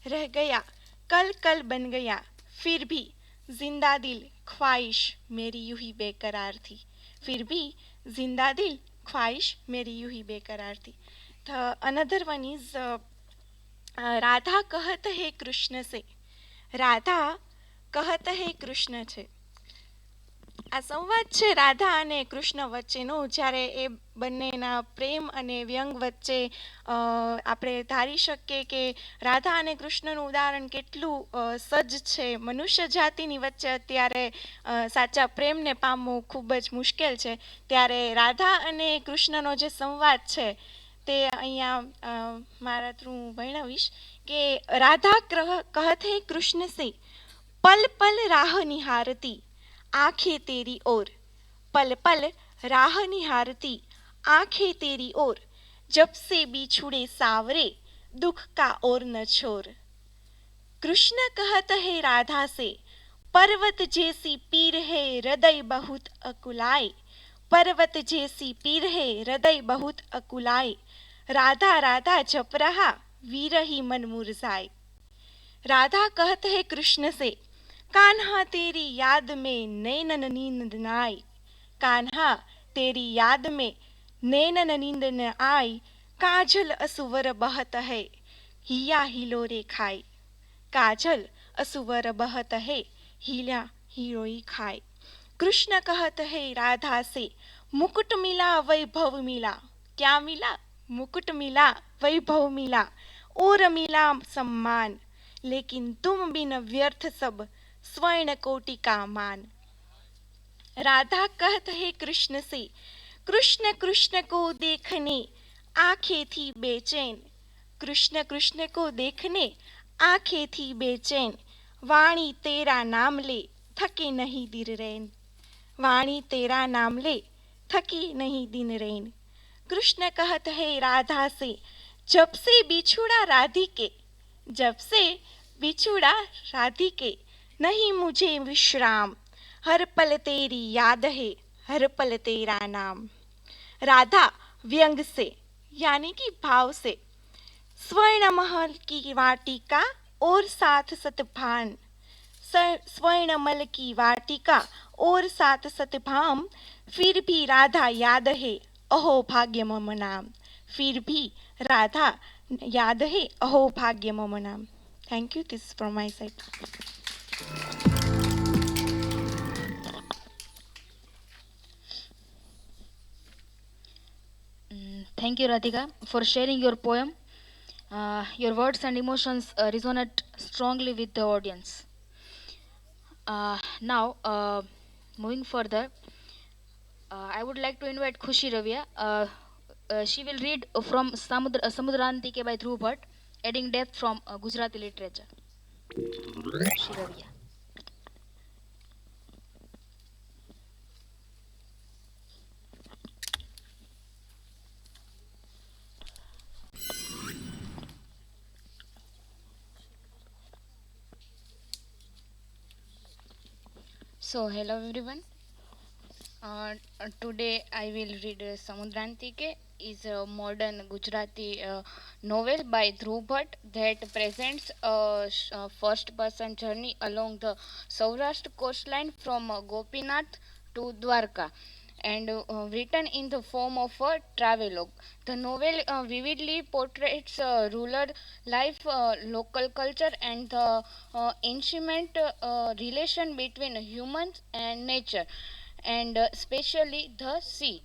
रह गया कल कल बन गया, फिर भी जिंदा दिल ख्वाहिश मेरी यूं ही बेकरार थी, फिर भी जिंदा दिल ख्वाहिश मेरी यूं ही बेकरार थी. The another one is Radha कहत है कृष्ण से, રાધા કહત હે કૃષ્ણ છે. આ સંવાદ છે રાધા અને કૃષ્ણ વચ્ચેનો, જ્યારે એ બંનેના પ્રેમ અને વ્યંગ વચ્ચે આપણે ધારી શકીએ કે રાધા અને કૃષ્ણનું ઉદાહરણ કેટલું સજ્જ છે. મનુષ્ય જાતિની વચ્ચે અત્યારે સાચા પ્રેમને પામવું ખૂબ જ મુશ્કેલ છે, ત્યારે રાધા અને કૃષ્ણનો જે સંવાદ છે તે અહીંયા મારા થ્રુ વર્ણવીશ કે રાધા કહત હે કૃષ્ણ से, पल पल राह निहारती आंखें तेरी ओर, पल पल राह निहारती आंखें तेरी ओर, जब से बिछुड़े सावरे दुख का और न छोर. कृष्ण कहत है राधा से, पर्वत जैसी पीर है हृदय बहुत अकुलाए, पर्वत जैसी पीर है, हृदय बहुत अकुलाए, राधा राधा जप रहा, वीरही मन मुरझाए। राधा कहत है कृष्ण से, कान्हा तेरी याद में नैनन नींद न आई, कान्हा तेरी याद में नैनन नींद न आई, काजल असुवर बहत है, हिया हिलोरे खाए, काजल असुवर बहत है, हिया हिलोई खाए। कृष्ण कहत है राधा से, मुकुट मिला वैभव मिला, क्या मिला? मुकुट मिला, वैभव मिला, और मिला सम्मान, लेकिन तुम बिन व्यर्थ सब, स्वर्ण कोटि का मान। राधा कहत है कृष्ण से, कृष्ण कृष्ण को देखने आंखें थी बेचैन, कृष्ण कृष्ण को देखने आंखें थी बेचैन, वाणी तेरा नाम ले थके नहीं दिन रैन, वाणी तेरा नाम ले थकी नहीं दिन रैन। कृष्ण कहत है राधा से, जब से बिछुड़ा राधिके, जब से बिछुड़ा राधिके, नहीं मुझे विश्राम, हर पल तेरी याद है, हर पल तेरा नाम। राधा व्यंग से यानी कि भाव से, स्वर्ण महल की वाटिका और साथ सतभान, स्वर्णमल की वाटिका और साथ सतभाम, फिर भी राधा याद है, अहो भाग्य मम नाम, फिर भी राधा याद है, अहो भाग्य मम नाम। Thank you, this from my side. Thank you, Radhika, for sharing your poem. Your words and emotions resonate strongly with the audience. Now, moving further, I would like to invite Khushi Ravia. She will read from Samudrantike by Dhruv Bhatt, adding depth from Gujarati literature. Khushi Ravia. So, hello everyone. Today I will read Samudrantike is a modern Gujarati novel by Dhruv Bhatt that presents a first person journey along the Saurashtra coastline from Gopinath to Dwarka and written in the form of a travelogue. The novel vividly portrays rural life, local culture, and the intimate relation between humans and nature, and especially the sea.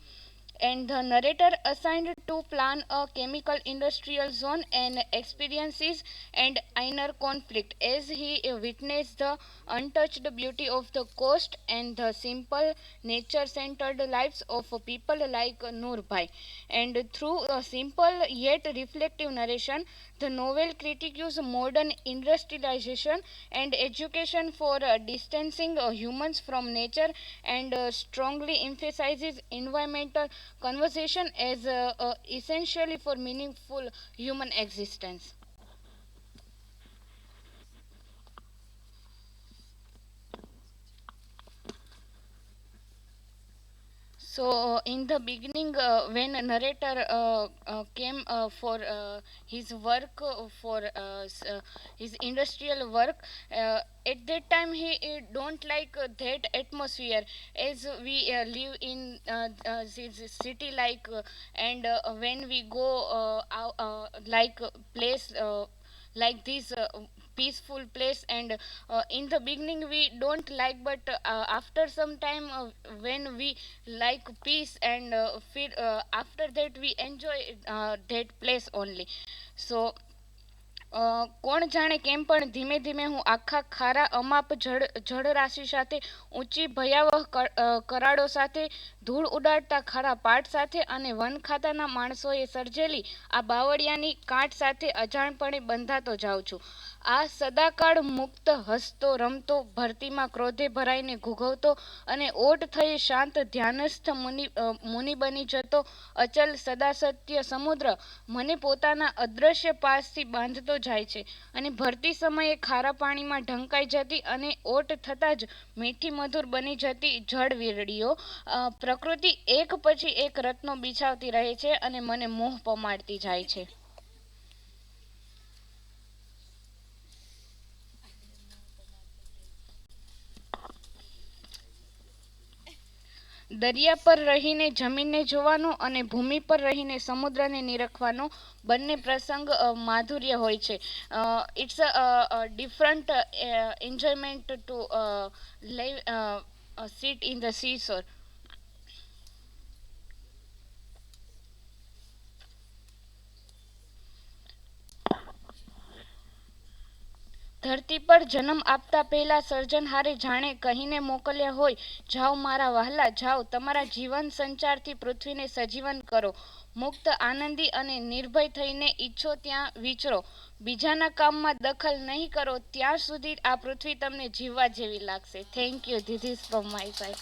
And the narrator assigned to plan a chemical industrial zone and experiences and inner conflict as he witnessed the untouched beauty of the coast and the simple nature centered lives of people like Noor Bhai. And through a simple yet reflective narration, the novel critiques modern industrialization and education for distancing humans from nature, and strongly emphasizes environmental conversation as essentially for meaningful human existence. So, in the beginning, when a narrator came for his work, for his industrial work, at that time he don't like that atmosphere, as we live in this city like, and when we go like place like this peaceful place, and in the beginning we don't like, but after some time when we like peace, and feel after that we enjoy that place only. So કોણ જાણે કેમ પણ ધીમે ધીમે હું આખા ખારા અમાપ જળ રાશિ સાથે ઊંચી ભયાવહ કરાડો સાથે ધૂળ ઉડાડતા ખારા પાટ સાથે અને વન ખાતાના માણસોએ સર્જેલી આ બાવળિયાની કાંટ સાથે અજાણપણે બંધાતો જાઉં છું. આ સદાકાળ મુક્ત હસતો રમતો ભરતીમાં ક્રોધે ભરાઈને ઘૂઘવતો અને ઓટ થઈ શાંત ધ્યાનસ્થ મુનિ બની જતો અચલ સદાસત્ય સમુદ્ર મને પોતાના અદ્રશ્ય પાસથી બાંધતો જાય છે અને ભરતી સમયે ખારા પાણીમાં ઢંકાઈ જતી અને ઓટ થતાં જ મીઠી મધુર બની જતી જળ વીરડીઓ પ્રકૃતિ એક પછી એક રત્નો બિછાવતી રહે છે અને મને મોહ પમાડતી જાય છે. દરિયા પર રહીને જમીનને જોવાનો અને ભૂમિ પર રહીને સમુદ્રને નિરખવાનો બંને પ્રસંગ માધુર્ય હોય છે. It's a different enjoyment to live sit in the seashore. ધરતી પર જન્મ આપતા પહેલા સર્જનહારે જાણે કહીને મોકલ્યા હોય, જાઓ મારા વહાલા જાઓ, તમારા જીવન સંચારથી પૃથ્વીને સજીવન કરો, મુક્ત આનંદી અને નિર્ભય થઈને ઈચ્છો ત્યાં વિચરો, બીજાના કામમાં દખલ નહીં કરો ત્યાં સુધી આ પૃથ્વી તમને જીવવા જેવી લાગશે. Thank you. This is from my side.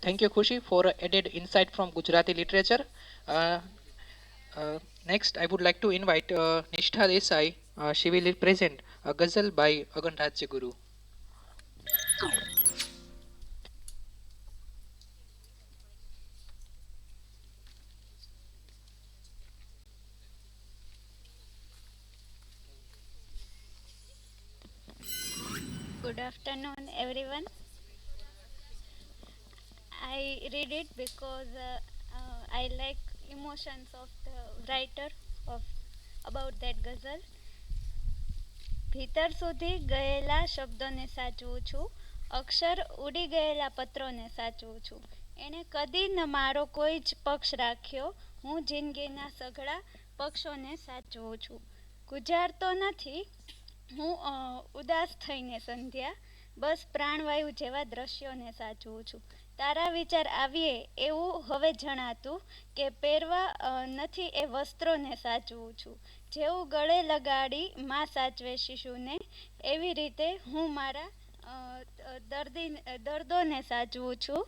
Thank you, Khushi, for added insight from Gujarati literature. Uh, Next, I would like to invite Nishtha Desai. She will present a ghazal by Agan Guru. Good afternoon, everyone. I read it because I like emotions of the writer of about that ghazal. ભીતર સુધી ગયેલા શબ્દોને સાચવું છું, અક્ષર ઉડી ગયેલા પત્રોને સાચવું છું. એણે કદી ન મારો કોઈ જ પક્ષ રાખ્યો, હું જિંદગીના સઘળા પક્ષોને સાચવું છું. ગુજારતો નથી હું ઉદાસ થઈને સંધ્યા, બસ પ્રાણવાયુ જેવા દ્રશ્યોને સાચવું છું. તારા વિચાર આવીએ એવું હવે જણાતું કે પહેરવા નથી એ વસ્ત્રોને સાચવું છું. જેવું ગળે લગાડી માં સાચવે શિશુને, એવી રીતે હું મારા દર્દોને સાચવું છું.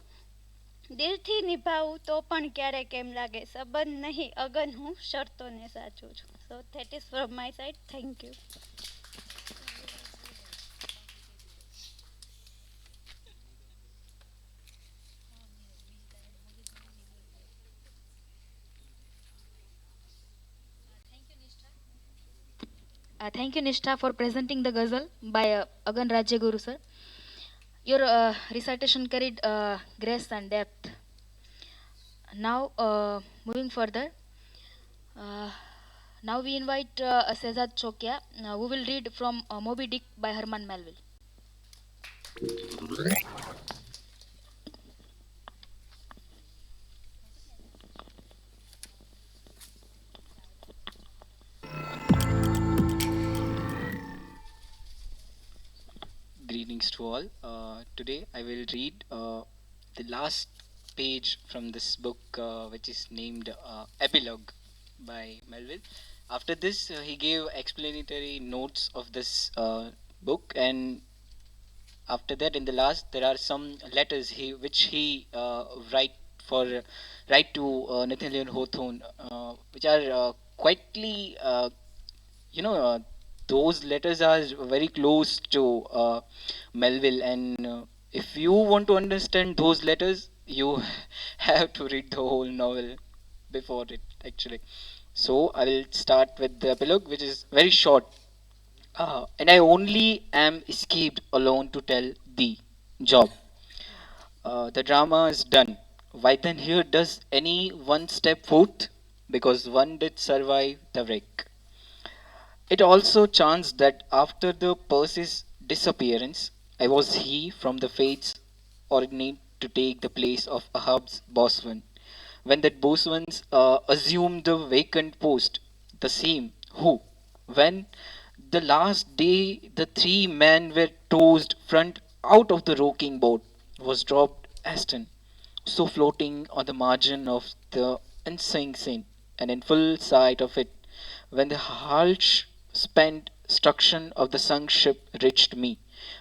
દિલથી નિભાવું તો પણ ક્યારેક એમ લાગે સંબંધ નહીં અગન, હું શરતોને સાચું છું. So that is from my side. Thank you. Thank you, Nishtha, for presenting the ghazal by Agan Guru, sir. Your recitation carried grace and depth. Now, moving further, now we invite Sezad Chokia, who will read from Moby Dick by Herman Melville. Greetings to all. Today I will read the last page from this book, which is named Epilogue by Melville. After this, he gave explanatory notes of this book, and after that, in the last, there are some letters which he write to Nathaniel Hawthorne, which are quietly, you know. Those letters are very close to Melville, and if you want to understand those letters, you have to read the whole novel before it, actually. So I will start with the epilogue, which is very short. And I only am escaped alone to tell thee, Job. The drama is done. Why then here does any one step forth? Because one did survive the wreck. It also chanced that after the Percy's disappearance, I was he from the fates ordained to take the place of Ahab's boatswain. When that boatswain assumed the vacant post, the same who, when the last day the three men were tossed front out of the rocking boat was dropped Aston, so floating on the margin of the unseen scene, and in full sight of it, when the harsh spent struction of the sunk ship reached me.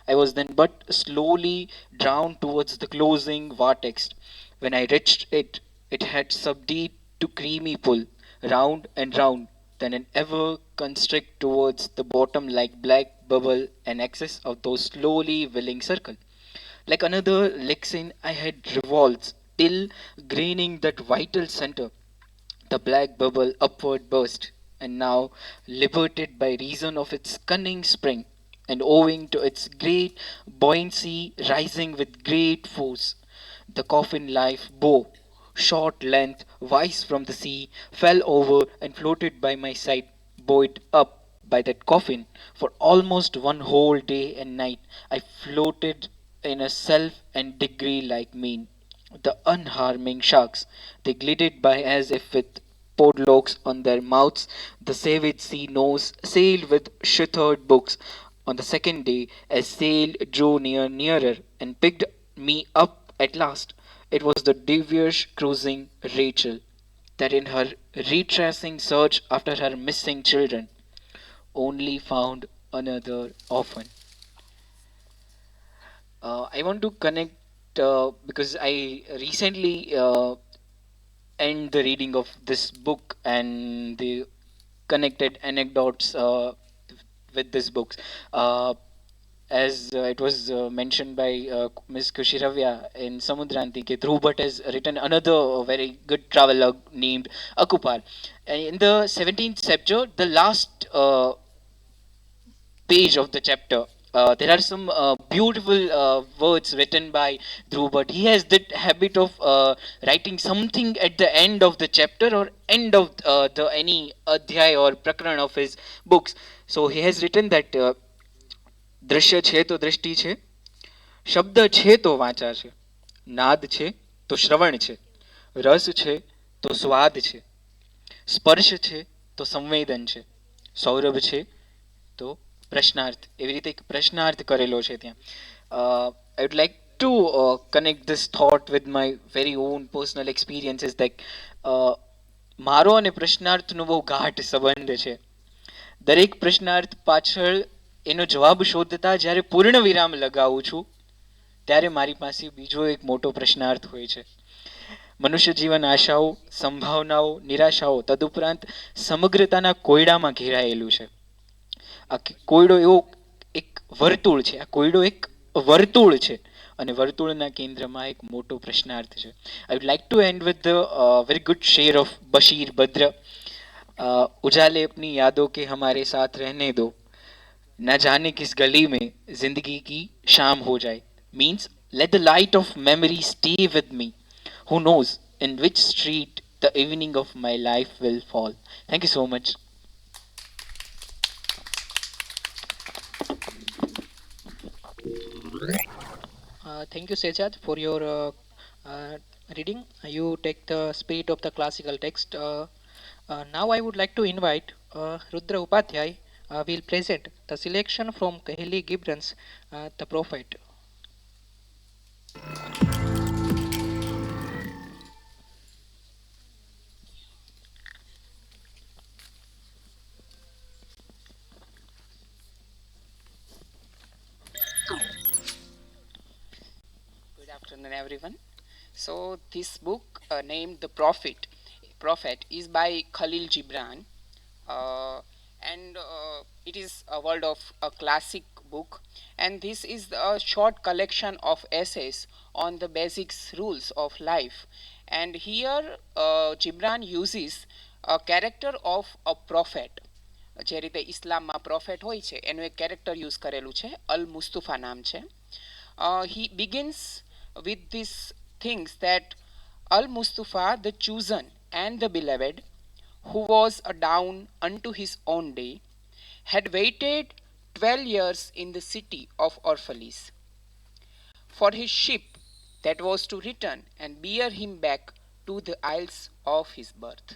I was then but slowly drawn towards the closing vortex. When I reached it, it had subdued to creamy pull, round and round, then an ever constrict towards the bottom like black bubble, an excess of those slowly willing circle. Like another Lexin, I had revolved till graining that vital center. The black bubble upward burst, and now liberated by reason of its cunning spring, and owing to its great buoyancy rising with great force, the coffin life bow, short length, wise from the sea, fell over and floated by my side, buoyed up by that coffin. For almost one whole day and night I floated in a self and degree like mean. The unharming sharks, they glided by as if with podlocks on their mouths. The savage sea nose sailed with shuttered books. On the second day, a sail drew nearer, and picked me up at last. It was the devious cruising Rachel, that in her retracing search after her missing children, only found another orphan. I want to connect because I recently end the reading of this book and the connected anecdotes with this book. Uh, as it was mentioned by Ms. Kushiravya in Samudranti, Dhruv Bhatt has written another very good traveler named Akupar. In the 17th chapter, the last page of the chapter, there are some beautiful words written by Dhruv, but he has that habit of writing something at the end of the chapter or end of the any adhyay or prakran of his books. So he has written that દ્રશ્ય છે તો દ્રષ્ટિ છે, શબ્દ છે તો વાચા છે, નાદ છે તો શ્રવણ છે, રસ છે તો સ્વાદ છે, સ્પર્શ છે તો સંવેદન છે, સૌરભ છે તો પ્રશ્નાર્થ. એવી રીતે એક પ્રશ્નાર્થ કરેલો છે ત્યાં. I would like to connect this thought with my very own personal experiences that મારો અને પ્રશ્નાર્થનો બહુ ગાઢ સંબંધ છે. દરેક પ્રશ્નાર્થ પાછળ એનો જવાબ શોધતા જ્યારે પૂર્ણ વિરામ લગાવું છું ત્યારે મારી પાસે બીજો એક મોટો પ્રશ્નાર્થ હોય છે. મનુષ્ય જીવન આશાઓ, સંભાવનાઓ, નિરાશાઓ તદુપરાંત સમગ્રતાના કોયડામાં ઘેરાયેલું છે. આ કોયડો એવો એક વર્તુળ છે. આ કોયડો એક વર્તુળ છે અને વર્તુળના કેન્દ્રમાં એક મોટો પ્રશ્નાર્થ છે. I would like to end with the very good sher of Bashir Badr. उजाले अपनी यादों के हमारे साथ रहने दो, न जाने किस गली में जिंदगी की शाम हो जाए. Means let the light of memory stay with me. Who knows in which street the evening of my life will fall. Thank you so much. Thank you, Sejad, for your reading. You take the spirit of the classical text. Now I would like to invite Rudra Upadhyay will present the selection from Kaheli Gibran's The Prophet. Good afternoon, everyone. So this book named The Prophet is by Khalil Gibran, and it is a world of a classic book. And this is a short collection of essays on the basics rules of life. And here Gibran uses a character of a prophet. જે રીતે ઇસ્લામમાં prophet હોય છે એનું એક character use કરેલું છે, અલ મુસ્તુફા નામ છે. He begins with these things that Al Mustafa, the chosen and the beloved, who was down unto his own day, had waited 12 years in the city of Orphalis for his ship that was to return and bear him back to the isles of his birth.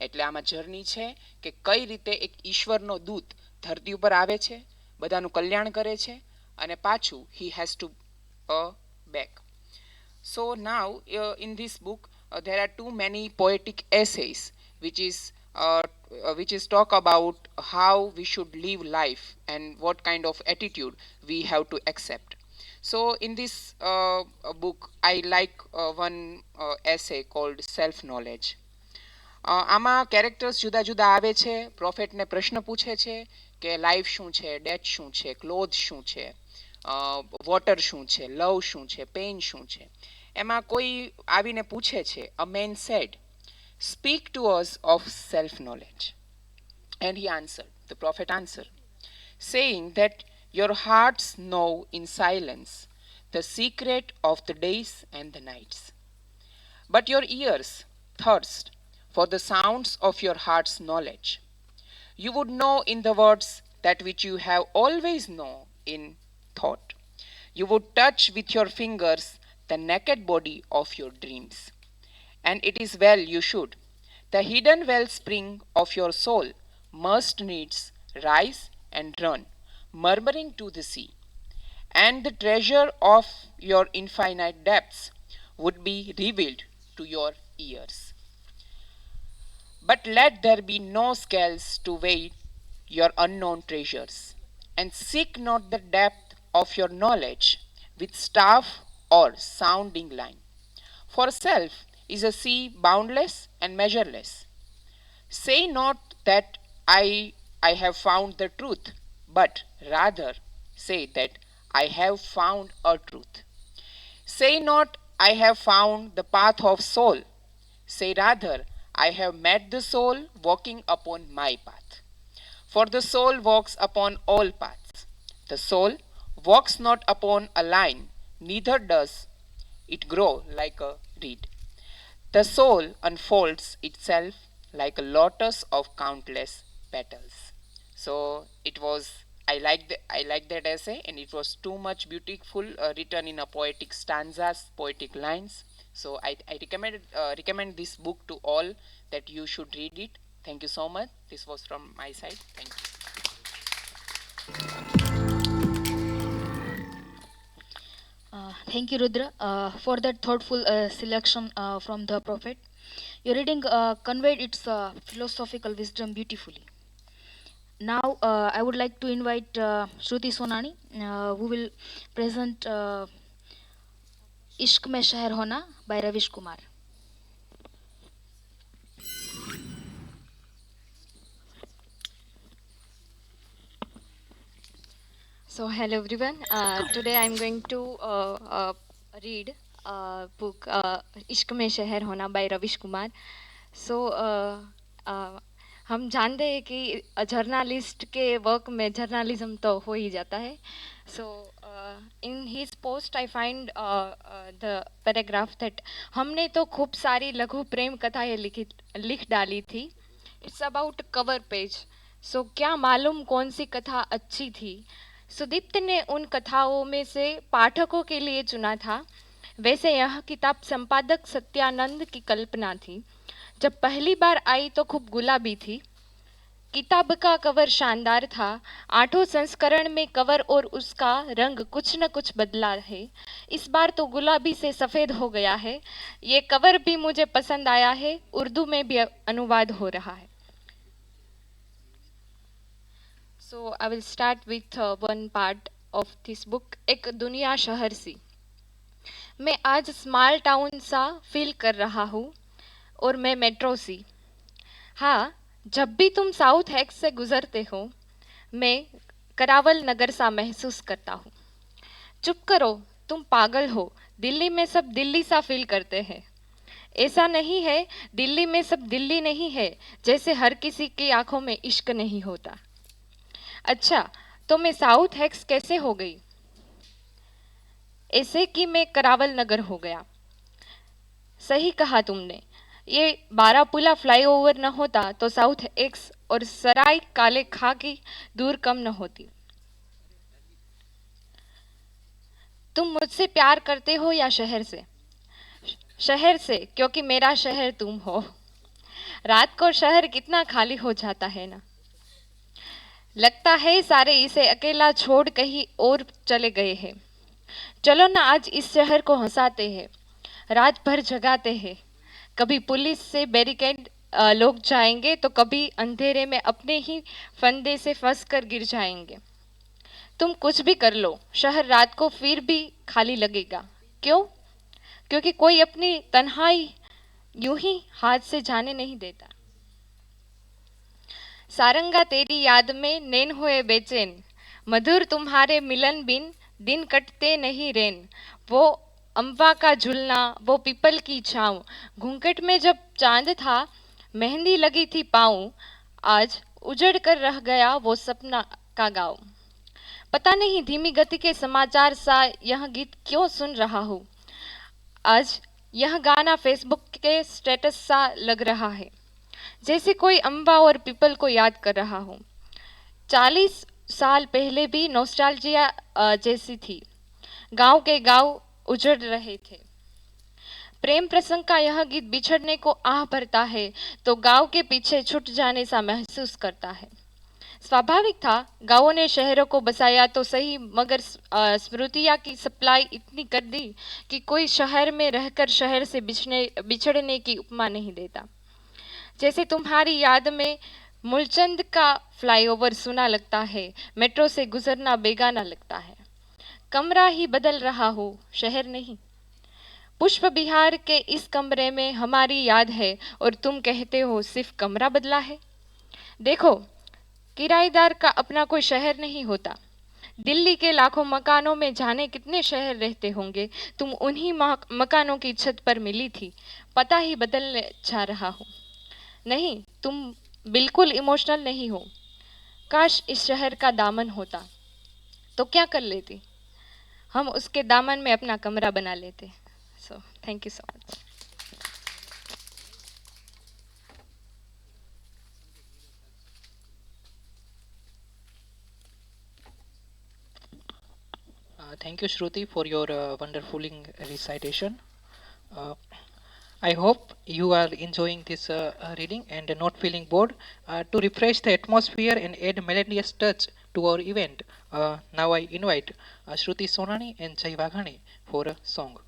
એટલે આમાં journey છે કે કઈ રીતે એક ઈશ્વરનો દૂત ધરતી ઉપર આવે છે, બધાનું કલ્યાણ કરે છે અને પાછું he has to back. So now in this book there are too many poetic essays which is talk about how we should live life and what kind of attitude we have to accept. So in this book I like one essay called self knowledge. આમાં characters જુદા જુદા આવે છે. પ્રોફેટને પ્રશ્ન પૂછે છે કે life શું છે, ડેથ શું છે, ક્લોથ શું છે, વોટર શું છે, લવ શું છે, પેઇન શું છે. એમાં કોઈ આવીને પૂછે છે, a man said speak to us of self knowledge. And he answered, the prophet answered, saying that your hearts know in silence the secret of the days and the nights. But your ears thirst for the sounds of your heart's knowledge. You would know in the words that which you have always known in thought. You would touch with your fingers the naked body of your dreams. And it is well you should. The hidden wellspring of your soul must needs rise and run, murmuring to the sea. And the treasure of your infinite depths would be revealed to your ears. But let there be no scales to weigh your unknown treasures, and seek not the depth of your knowledge with staff or sounding line. For self is a sea boundless and measureless. Say not that I have found the truth, but rather say that I have found a truth. Say not I have found the path of soul. Say rather I have met the soul walking upon my path. For the soul walks upon all paths. The soul walks not upon a line, neither does it grow like a reed. The soul unfolds itself like a lotus of countless petals. So it was, I liked that essay, and it was too much beautiful, written in a poetic stanzas, poetic lines. So I recommend this book to all, that you should read it. Thank you so much. This was from my side. Thank you. Thank you, Rudra, for that thoughtful selection from the prophet. Your reading conveyed its philosophical wisdom beautifully. Now, I would like to invite Shruti Sonani, who will present Ishq Mein Sheher Hona by Ravish Kumar. So hello everyone. Today I'm going to read book इश्क में शहर होना by Ravish Kumar. So हम जानते हैं कि journalist के work में जर्नलिज्म तो हो ही जाता है. So in his post I find the paragraph that हमने तो खूब सारी लघु प्रेम कथाएं लिख डाली थी. It's about cover page. So क्या मालूम कौन सी कथा अच्छी थी. सुदीप्त ने उन कथाओं में से पाठकों के लिए चुना था. वैसे यह किताब संपादक सत्यानंद की कल्पना थी. जब पहली बार आई तो खूब गुलाबी थी. किताब का कवर शानदार था. 8 संस्करण में कवर और उसका रंग कुछ न कुछ बदला है. इस बार तो गुलाबी से सफ़ेद हो गया है. ये कवर भी मुझे पसंद आया है. उर्दू में भी अनुवाद हो रहा है. So I will start with one part of this book. एक दुनिया शहर सी. मैं आज स्मॉल टाउन सा फील कर रहा हूँ और मैं मेट्रो सी. हाँ, जब भी तुम साउथ एक्स से गुजरते हो मैं करावल नगर सा महसूस करता हूँ. चुप करो, तुम पागल हो. दिल्ली में सब दिल्ली सा फील करते हैं. ऐसा नहीं है. दिल्ली में सब दिल्ली नहीं है. जैसे हर किसी की आंखों में इश्क नहीं होता. अच्छा, तो मैं साउथ एक्स कैसे हो गई. ऐसे कि मैं करावल नगर हो गया. सही कहा तुमने. ये बारापुला फ्लाईओवर न होता तो साउथ एक्स और सराय काले खा की दूर कम न होती. तुम मुझसे प्यार करते हो या शहर से. शहर से, क्योंकि मेरा शहर तुम हो. रात को शहर कितना खाली हो जाता है ना. लगता है सारे इसे अकेला छोड़ कहीं और चले गए हैं। चलो ना आज इस शहर को हंसाते हैं, रात भर जगाते हैं। कभी पुलिस से बैरिकेड लोग जाएंगे तो कभी अंधेरे में अपने ही फंदे से फंस कर गिर जाएंगे। तुम कुछ भी कर लो, शहर रात को फिर भी खाली लगेगा। क्यों? क्योंकि कोई अपनी तन्हाई यूं ही हाथ से जाने नहीं देता। सारंगा तेरी याद में नैन हुए बेचैन, मधुर तुम्हारे मिलन बिन दिन कटते नहीं रैन। वो अम्बा का झुलना, वो पीपल की छाँव, घूंघट में जब चांद था मेहंदी लगी थी पाँव। आज उजड़ कर रह गया वो सपना का गाँव। पता नहीं धीमी गति के समाचार सा यह गीत क्यों सुन रहा हूँ। आज यह गाना फेसबुक के स्टेटस सा लग रहा है, जैसे कोई अम्बा और पीपल को याद कर रहा हूँ। 40 साल पहले भी नोस्टाल्जिया जैसी थी। गांव के गांव उजड़ रहे थे। प्रेम प्रसंग का यह गीत बिछड़ने को आह भरता है तो गांव के पीछे छूट जाने सा महसूस करता है। स्वाभाविक था, गांवों ने शहरों को बसाया तो सही, मगर स्मृतियाँ की सप्लाई इतनी कर दी कि कोई शहर में रहकर शहर से बिछड़ने की उपमा नहीं देता। जैसे तुम्हारी याद में मूलचंद का फ्लाईओवर सुना लगता है, मेट्रो से गुजरना बेगाना लगता है। कमरा ही बदल रहा हो, शहर नहीं। पुष्प बिहार के इस कमरे में हमारी याद है और तुम कहते हो सिर्फ कमरा बदला है। देखो, किराएदार का अपना कोई शहर नहीं होता। दिल्ली के लाखों मकानों में जाने कितने शहर रहते होंगे, तुम उन्हीं मकानों की छत पर मिली थी। पता ही बदलने जा रहा हूँ। नहीं, तुम बिल्कुल इमोशनल नहीं हो। काश इस शहर का दामन होता तो क्या कर लेती, हम उसके दामन में अपना कमरा बना लेते। So thank you so much. Thank you, Shruti, for your wonderful recitation. Uh, I hope you are enjoying this reading and not feeling bored. To refresh the atmosphere and add melodious touch to our event, now I invite Shruti Sonani and Jai Vaghani for a song.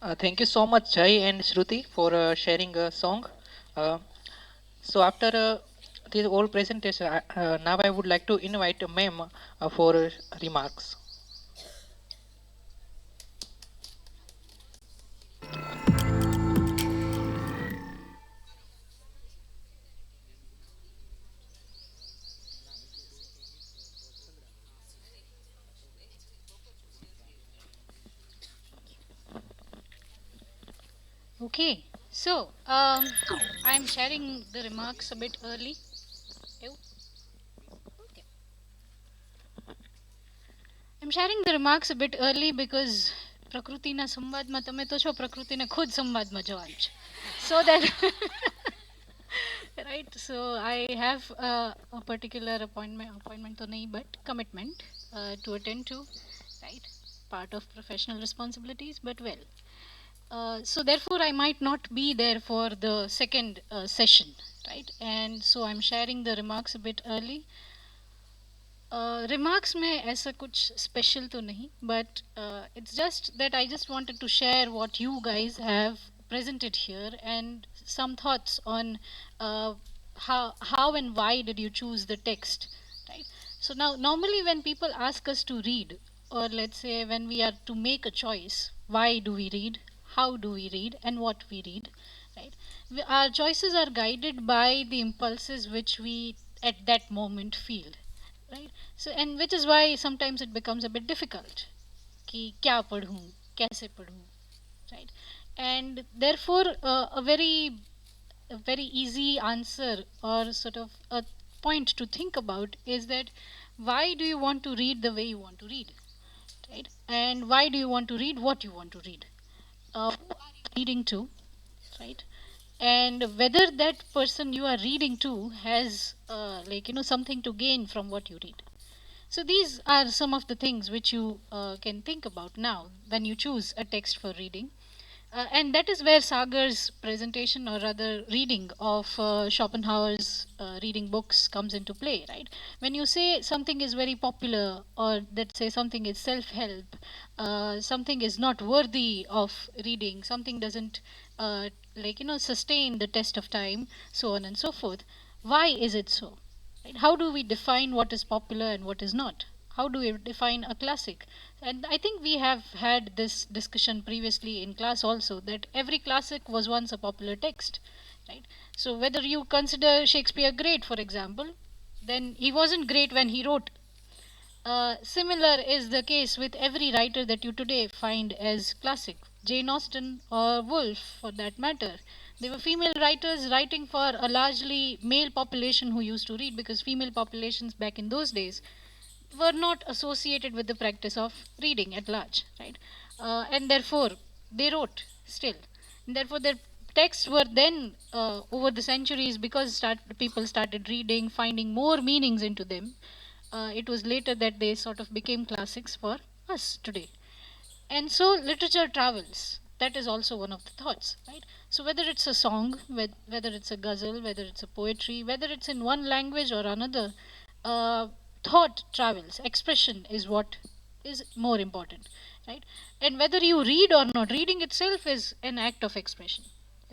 Thank you so much, Jai and Shruti, for sharing a song. Uh, so after this whole presentation, now I would like to invite Ma'am for remarks. Okay, so I'm sharing the remarks a bit early. Ew. Okay. I'm sharing the remarks a bit early because પ્રકૃતિના સંવાદમાં તમે તો છો, પ્રકૃતિને ખુદ સંવાદમાં જવાનું છે. So that right, so I have a particular appointment to nahi, but commitment to attend to, right, part of professional responsibilities, but well, so therefore I might not be there for the second session, right, and so I'm sharing the remarks a bit early. Remarks में ऐसा कुछ special तो नहीं, but it's just that I just wanted to share what you guys have presented here and some thoughts on how and why did you choose the text, right? So now normally when people ask us to read, or let's say when we are to make a choice, why do we read, how do we read, and what we read, right? Our choices are guided by the impulses which we at that moment feel, right? So and which is why sometimes it becomes a bit difficult कि क्या पढूं, कैसे पढूं, right? And therefore a very easy answer or sort of a point to think about is that why do you want to read the way you want to read, right? And why do you want to read what you want to read? Who are you reading to, right? And whether that person you are reading to has something to gain from what you read. So these are some of the things which you can think about now when you choose a text for reading. And that is where Sagar's presentation, or rather reading of Schopenhauer's reading books comes into play, right? When you say something is very popular, or let's say something is self-help, something is not worthy of reading, something doesn't sustain the test of time, so on and so forth. Why is it so? Right? How do we define what is popular and what is not? How do we define a classic? And I think we have had this discussion previously in class also, that every classic was once a popular text, right? So whether you consider Shakespeare great, for example, then he wasn't great when he wrote. Similar is the case with every writer that you today find as classic. Jane Austen or Woolf, for that matter. They were female writers writing for a largely male population who used to read, because female populations back in those days were not associated with the practice of reading at large, right? And therefore, they wrote still. And therefore, their texts were then, over the centuries, because people started reading, finding more meanings into them. It was later that they sort of became classics for us today. And so, literature travels. That is also one of the thoughts, right? So, whether it's a song, whether it's a ghazal, whether it's a poetry, whether it's in one language or another, uh, thought travels. Expression is what is more important, right? And whether you read or not, reading itself is an act of expression,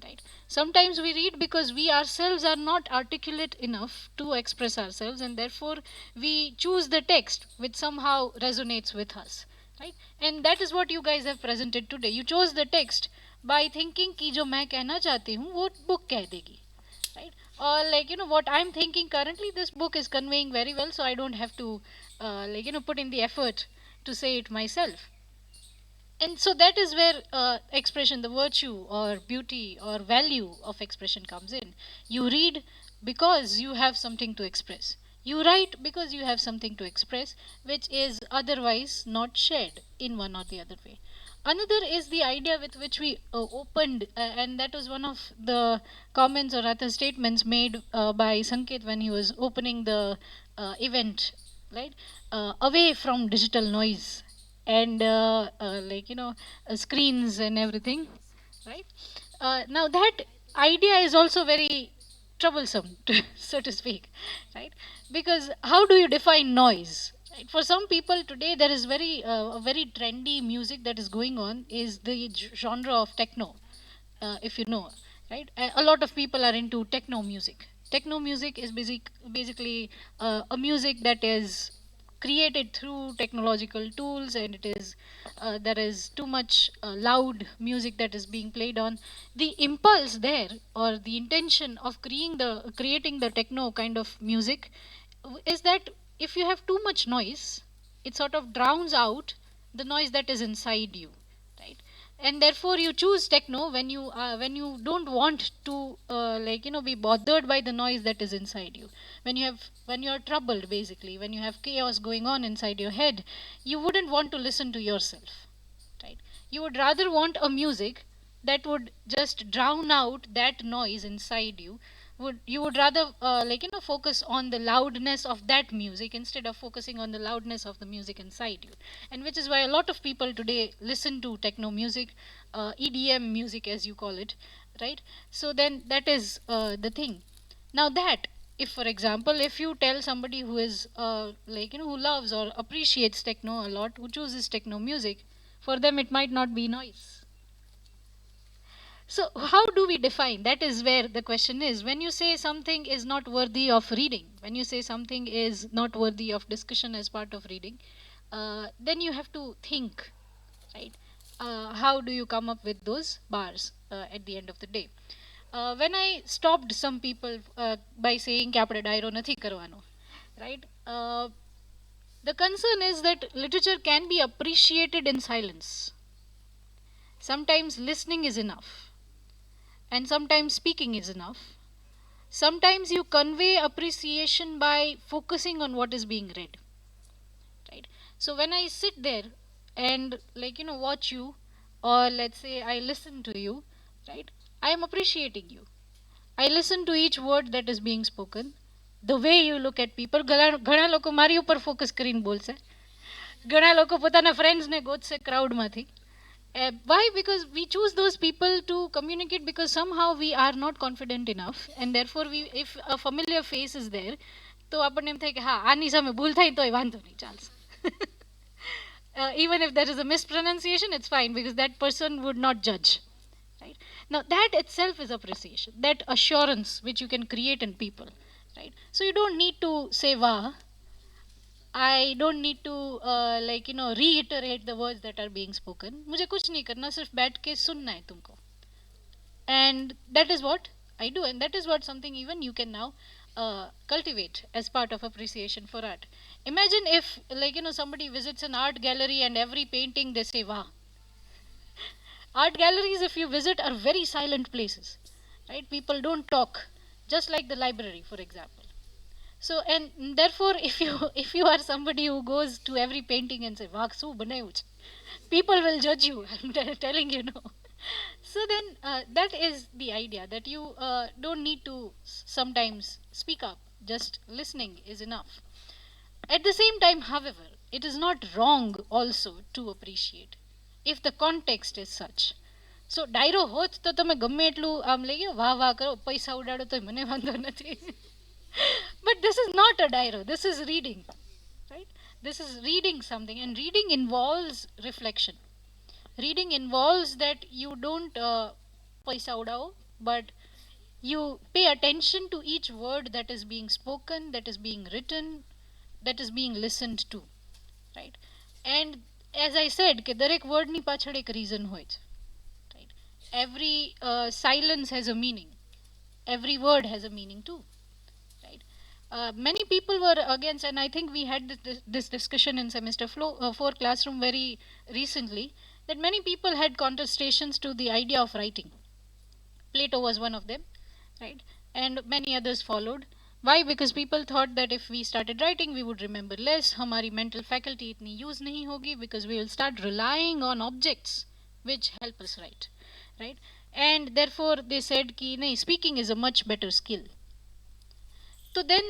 right? Sometimes we read because we ourselves are not articulate enough to express ourselves, and therefore we choose the text which somehow resonates with us, right? And that is what you guys have presented today. You chose the text by thinking कि जो मैं कहना चाहती हूँ वो book कह देगी, right? Or what I'm thinking currently, this book is conveying very well, so I don't have to put in the effort to say it myself. And so that is where expression, the virtue or beauty or value of expression comes in. You read because you have something to express. You write because you have something to express, which is otherwise not shared in one or the other way. Another is the idea with which we opened, and that was one of the comments or rather statements made by Sanket when he was opening the event, right? Away from digital noise and screens and everything, right? Now that idea is also very troublesome, so to speak, right? Because how do you define noise? Right? For some people today, there is a very trendy music that is going on is the genre of techno, if you know, right? A lot of people are into techno music. Techno music is basically a music that is created through technological tools, and it is there is too much loud music that is being played on. The impulse there, or the intention of creating the techno kind of music, is that if you have too much noise, it sort of drowns out the noise that is inside you, right? And therefore you choose techno when you don't want to be bothered by the noise that is inside you. When you are troubled, basically when you have chaos going on inside your head, you wouldn't want to listen to yourself, right? You would rather want a music that would just drown out that noise inside you. You would rather focus on the loudness of that music instead of focusing on the loudness of the music inside you. And which is why a lot of people today listen to techno music, EDM music as you call it, right? So then that is the thing. Now that, if for example, if you tell somebody who is who loves or appreciates techno a lot, who chooses techno music, for them it might not be noise. So how do we define? That is where the question is. When you say something is not worthy of reading, when you say something is not worthy of discussion as part of reading, then you have to think, right? How do you come up with those bars at the end of the day? When I stopped some people by saying કે આપણે ડાયરો નથી કરવાનો, right? The concern is that literature can be appreciated in silence. Sometimes listening is enough, and sometimes speaking is enough. Sometimes you convey appreciation by focusing on what is being read, right? So when I sit there and watch you, or let's say I listen to you, right, I am appreciating you. I listen to each word that is being spoken, the way you look at people. ઘણા લોકો મારી ઉપર focus કરીને બોલશે, ઘણા લોકો પોતાના ફ્રેન્ડ્સને ગોતશે ક્રાઉડમાંથી. Why? Because we choose those people to communicate because somehow we are not confident enough, and therefore if a familiar face is there, તો આપણને એમ થાય કે હા આની સામે ભૂલ થાય તોય વાંધો નહીં, ચાલશે. Even if there is a mispronunciation, it's fine because that person would not judge, right? Now that itself is appreciation, that assurance which you can create in people, right? So you don't need to say wah. I don't need to reiterate the words that are being spoken. मुझे कुछ नहीं करना, सिर्फ बैठ के सुनना है तुमको. And that is what I do, and that is what something even you can now cultivate as part of appreciation for art. Imagine if somebody visits an art gallery and every painting they say wow. Art galleries, if you visit, are very silent places, right? People don't talk, just like the library, for example. So, and therefore if you are somebody who goes to every painting and say વાહ શું બનાવ્યું છે, people will judge you. I'm telling you, no. So then that is the idea, that you don't need to sometimes speak up, just listening is enough. At the same time, however, it is not wrong also to appreciate if the context is such. So ડાયરો હોત તો તમે ગમે એટલું આમ લઈ વાહ વાહ કરો, પૈસા ઉડાડો તો મને વાંધો નથી. But this is not a diary, this is reading, right? This is reading something, and reading involves reflection. Reading involves that you don't paisa udao, but you pay attention to each word that is being spoken, that is being written, that is being listened to, right? And as I said, ke darek word ni pachhad ek reason hoy છે, right? Every silence has a meaning, every word has a meaning too. Many people were against, and I think we had this discussion in semester 4 classroom very recently, that many people had contestations to the idea of writing. Plato was one of them, right? And many others followed. Why? Because people thought that if we started writing, we would remember less, hamari mental faculty itni use nahi hogi, because we will start relying on objects which help us write, right? And therefore they said ki nahi, speaking is a much better skill. So then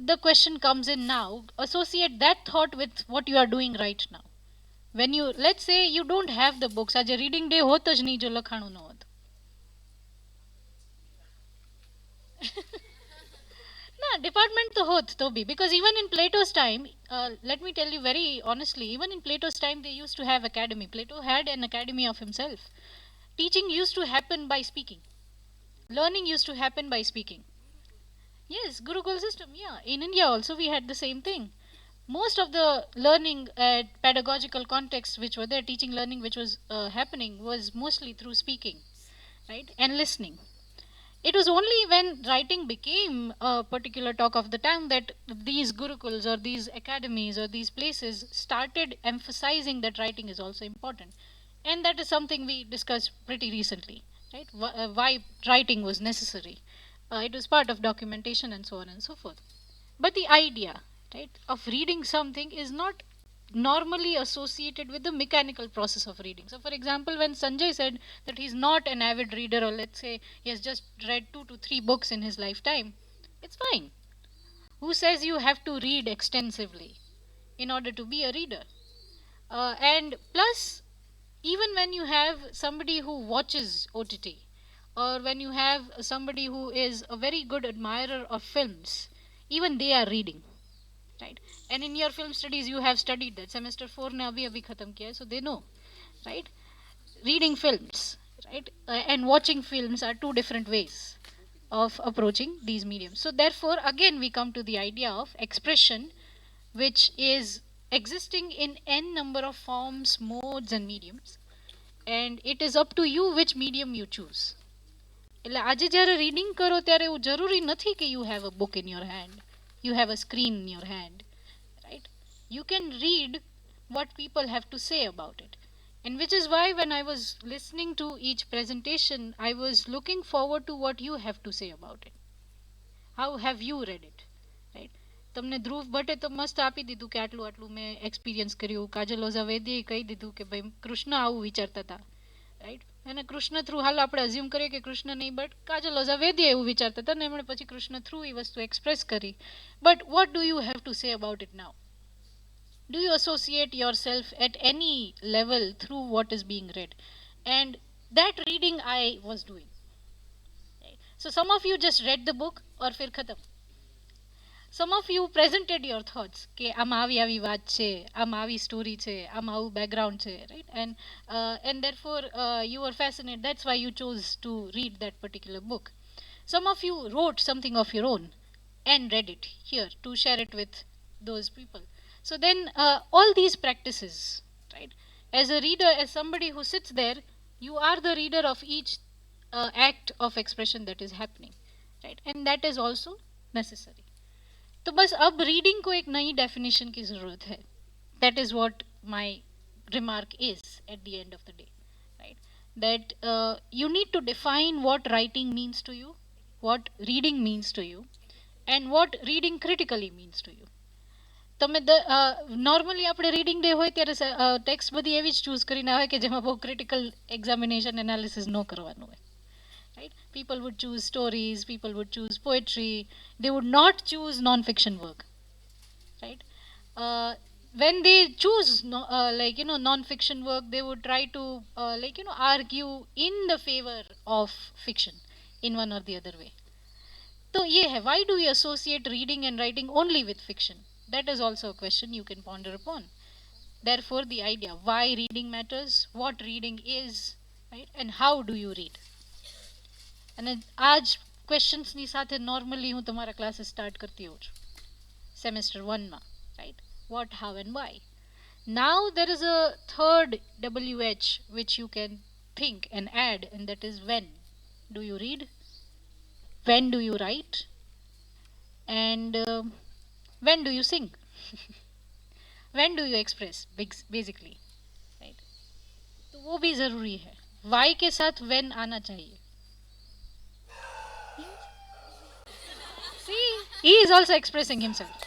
the question comes in now, associate that thought with what you are doing right now. When you, let's say you don't have the books, आज reading day होता ज नहीं जो लखाणु न होत. ના, department to hoth to be, because even in Plato's time, let me tell you very honestly, even in Plato's time they used to have academy. Plato had an academy of himself. Teaching used to happen by speaking. Learning used to happen by speaking. Yes, Gurukul system. Yeah, in India also we had the same thing. Most of the learning pedagogical context which were there, teaching learning which was happening, was mostly through speaking, right, and listening. It was only when writing became a particular talk of the town that these gurukuls or these academies or these places started emphasizing that writing is also important. And that is something we discussed pretty recently, right? Why writing was necessary. It was part of documentation and so on and so forth. But the idea, right, of reading something is not normally associated with the mechanical process of reading. So, for example, when Sanjay said that he's not an avid reader, or let's say he has just read 2 to 3 books in his lifetime, it's fine. Who says you have to read extensively in order to be a reader? And plus, even when you have somebody who watches OTT, or when you have somebody who is a very good admirer of films, even they are reading, right? And in your film studies you have studied that. Semester 4 ne abhi khatam kiya hai, so they know, right? Reading films, right, and watching films are two different ways of approaching these mediums. So therefore again we come to the idea of expression, which is existing in n number of forms, modes and mediums, and it is up to you which medium you choose. એટલે આજે જ્યારે reading કરો ત્યારે એવું જરૂરી નથી કે you have a book in your hand, you have a screen in your hand, right? You can read what people have to say about it. And which is why when I was listening to each presentation, I was looking forward to what you have to say about it. How have you read it, right? તમને ધ્રુવ ભટ્ટે તો મસ્ત આપી દીધું કે આટલું આટલું મેં એક્સપિરિયન્સ કર્યું. કાજલ ઓઝા વૈદ્યએ કહી દીધું કે ભાઈ કૃષ્ણ આવું વિચારતા હતા, રાઈટ? અને કૃષ્ણ થ્રુ હાલ આપણે અઝ્યુમ કરીએ કે કૃષ્ણ નહીં, બટ કાજલ ઓઝા વૈદ્ય એવું વિચારતા હતા ને એમણે પછી કૃષ્ણ થ્રુ એ વસ્તુ એક્સપ્રેસ કરી. But what do you have to say about it now? Do you associate yourself at any level through what is being read? And that reading I was doing. So some of you just read the book or fir khatam. Some of you presented your thoughts કે આમાં આવી વાત છે, આમાં આવી story છે, આમાં આવું બેકગ્રાઉન્ડ છે, right? And therefore you were fascinated. That's why you chose to read that particular book. Some of you wrote something of your own and read it here to share it with those people. So then all these practices, right? As a reader, as somebody who sits there, you are the reader of each act of expression that is happening, right? And that is also necessary. तो बस अब reading को एक नई definition की ज़रूरत है. That is what my remark is at the end of the day, right? That you need to define what writing means to you, what reading means to you, and what reading critically means to you. તમે normally આપણે reading day હોય ત્યારે text બધી એવી જ choose કરીને આવે કે જેમાં બહુ ક્રિટિકલ એક્ઝામિનેશન એનાલિસિસ ન કરવાનું હોય, right? People would choose stories, people would choose poetry, they would not choose non-fiction work, right? When they choose non-fiction work, they would try to argue in the favor of fiction in one or the other way. So yeah, why do we associate reading and writing only with fiction? That is also a question you can ponder upon. Therefore the idea why reading matters, what reading is, right? And how do you read? And आज questions ની સાથે normally હું તમારા classes start કરતી હોઉં છું semester 1 માં, right? What, how and why. Now there is a third WH which you can think and add, and that is when. Do you read? When do you write? And when do you sing? When do you express, basically, right? तो वो भी ज़रूरी है. Why के साथ when आना चाहिए. See, he is also expressing himself.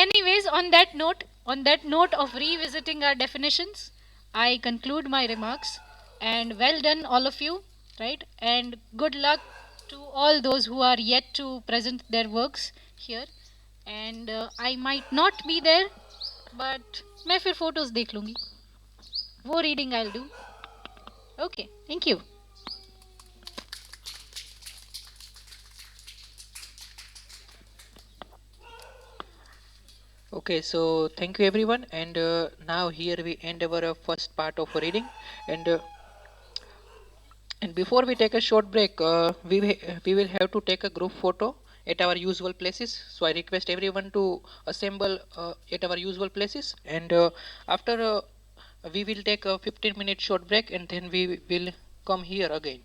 Anyways, on that note of revisiting our definitions, I conclude my remarks. And well done all of you, right? And good luck to all those who are yet to present their works here. And I might not be there, but मैं फिर photos देख लूँगी. वो reading I'll do. Okay, thank you. Okay, so thank you everyone, and now here we end our first part of reading, and before we take a short break, we will have to take a group photo at our usual places. So I request everyone to assemble at our usual places, and after we will take a 15-minute short break, and then we will come here again.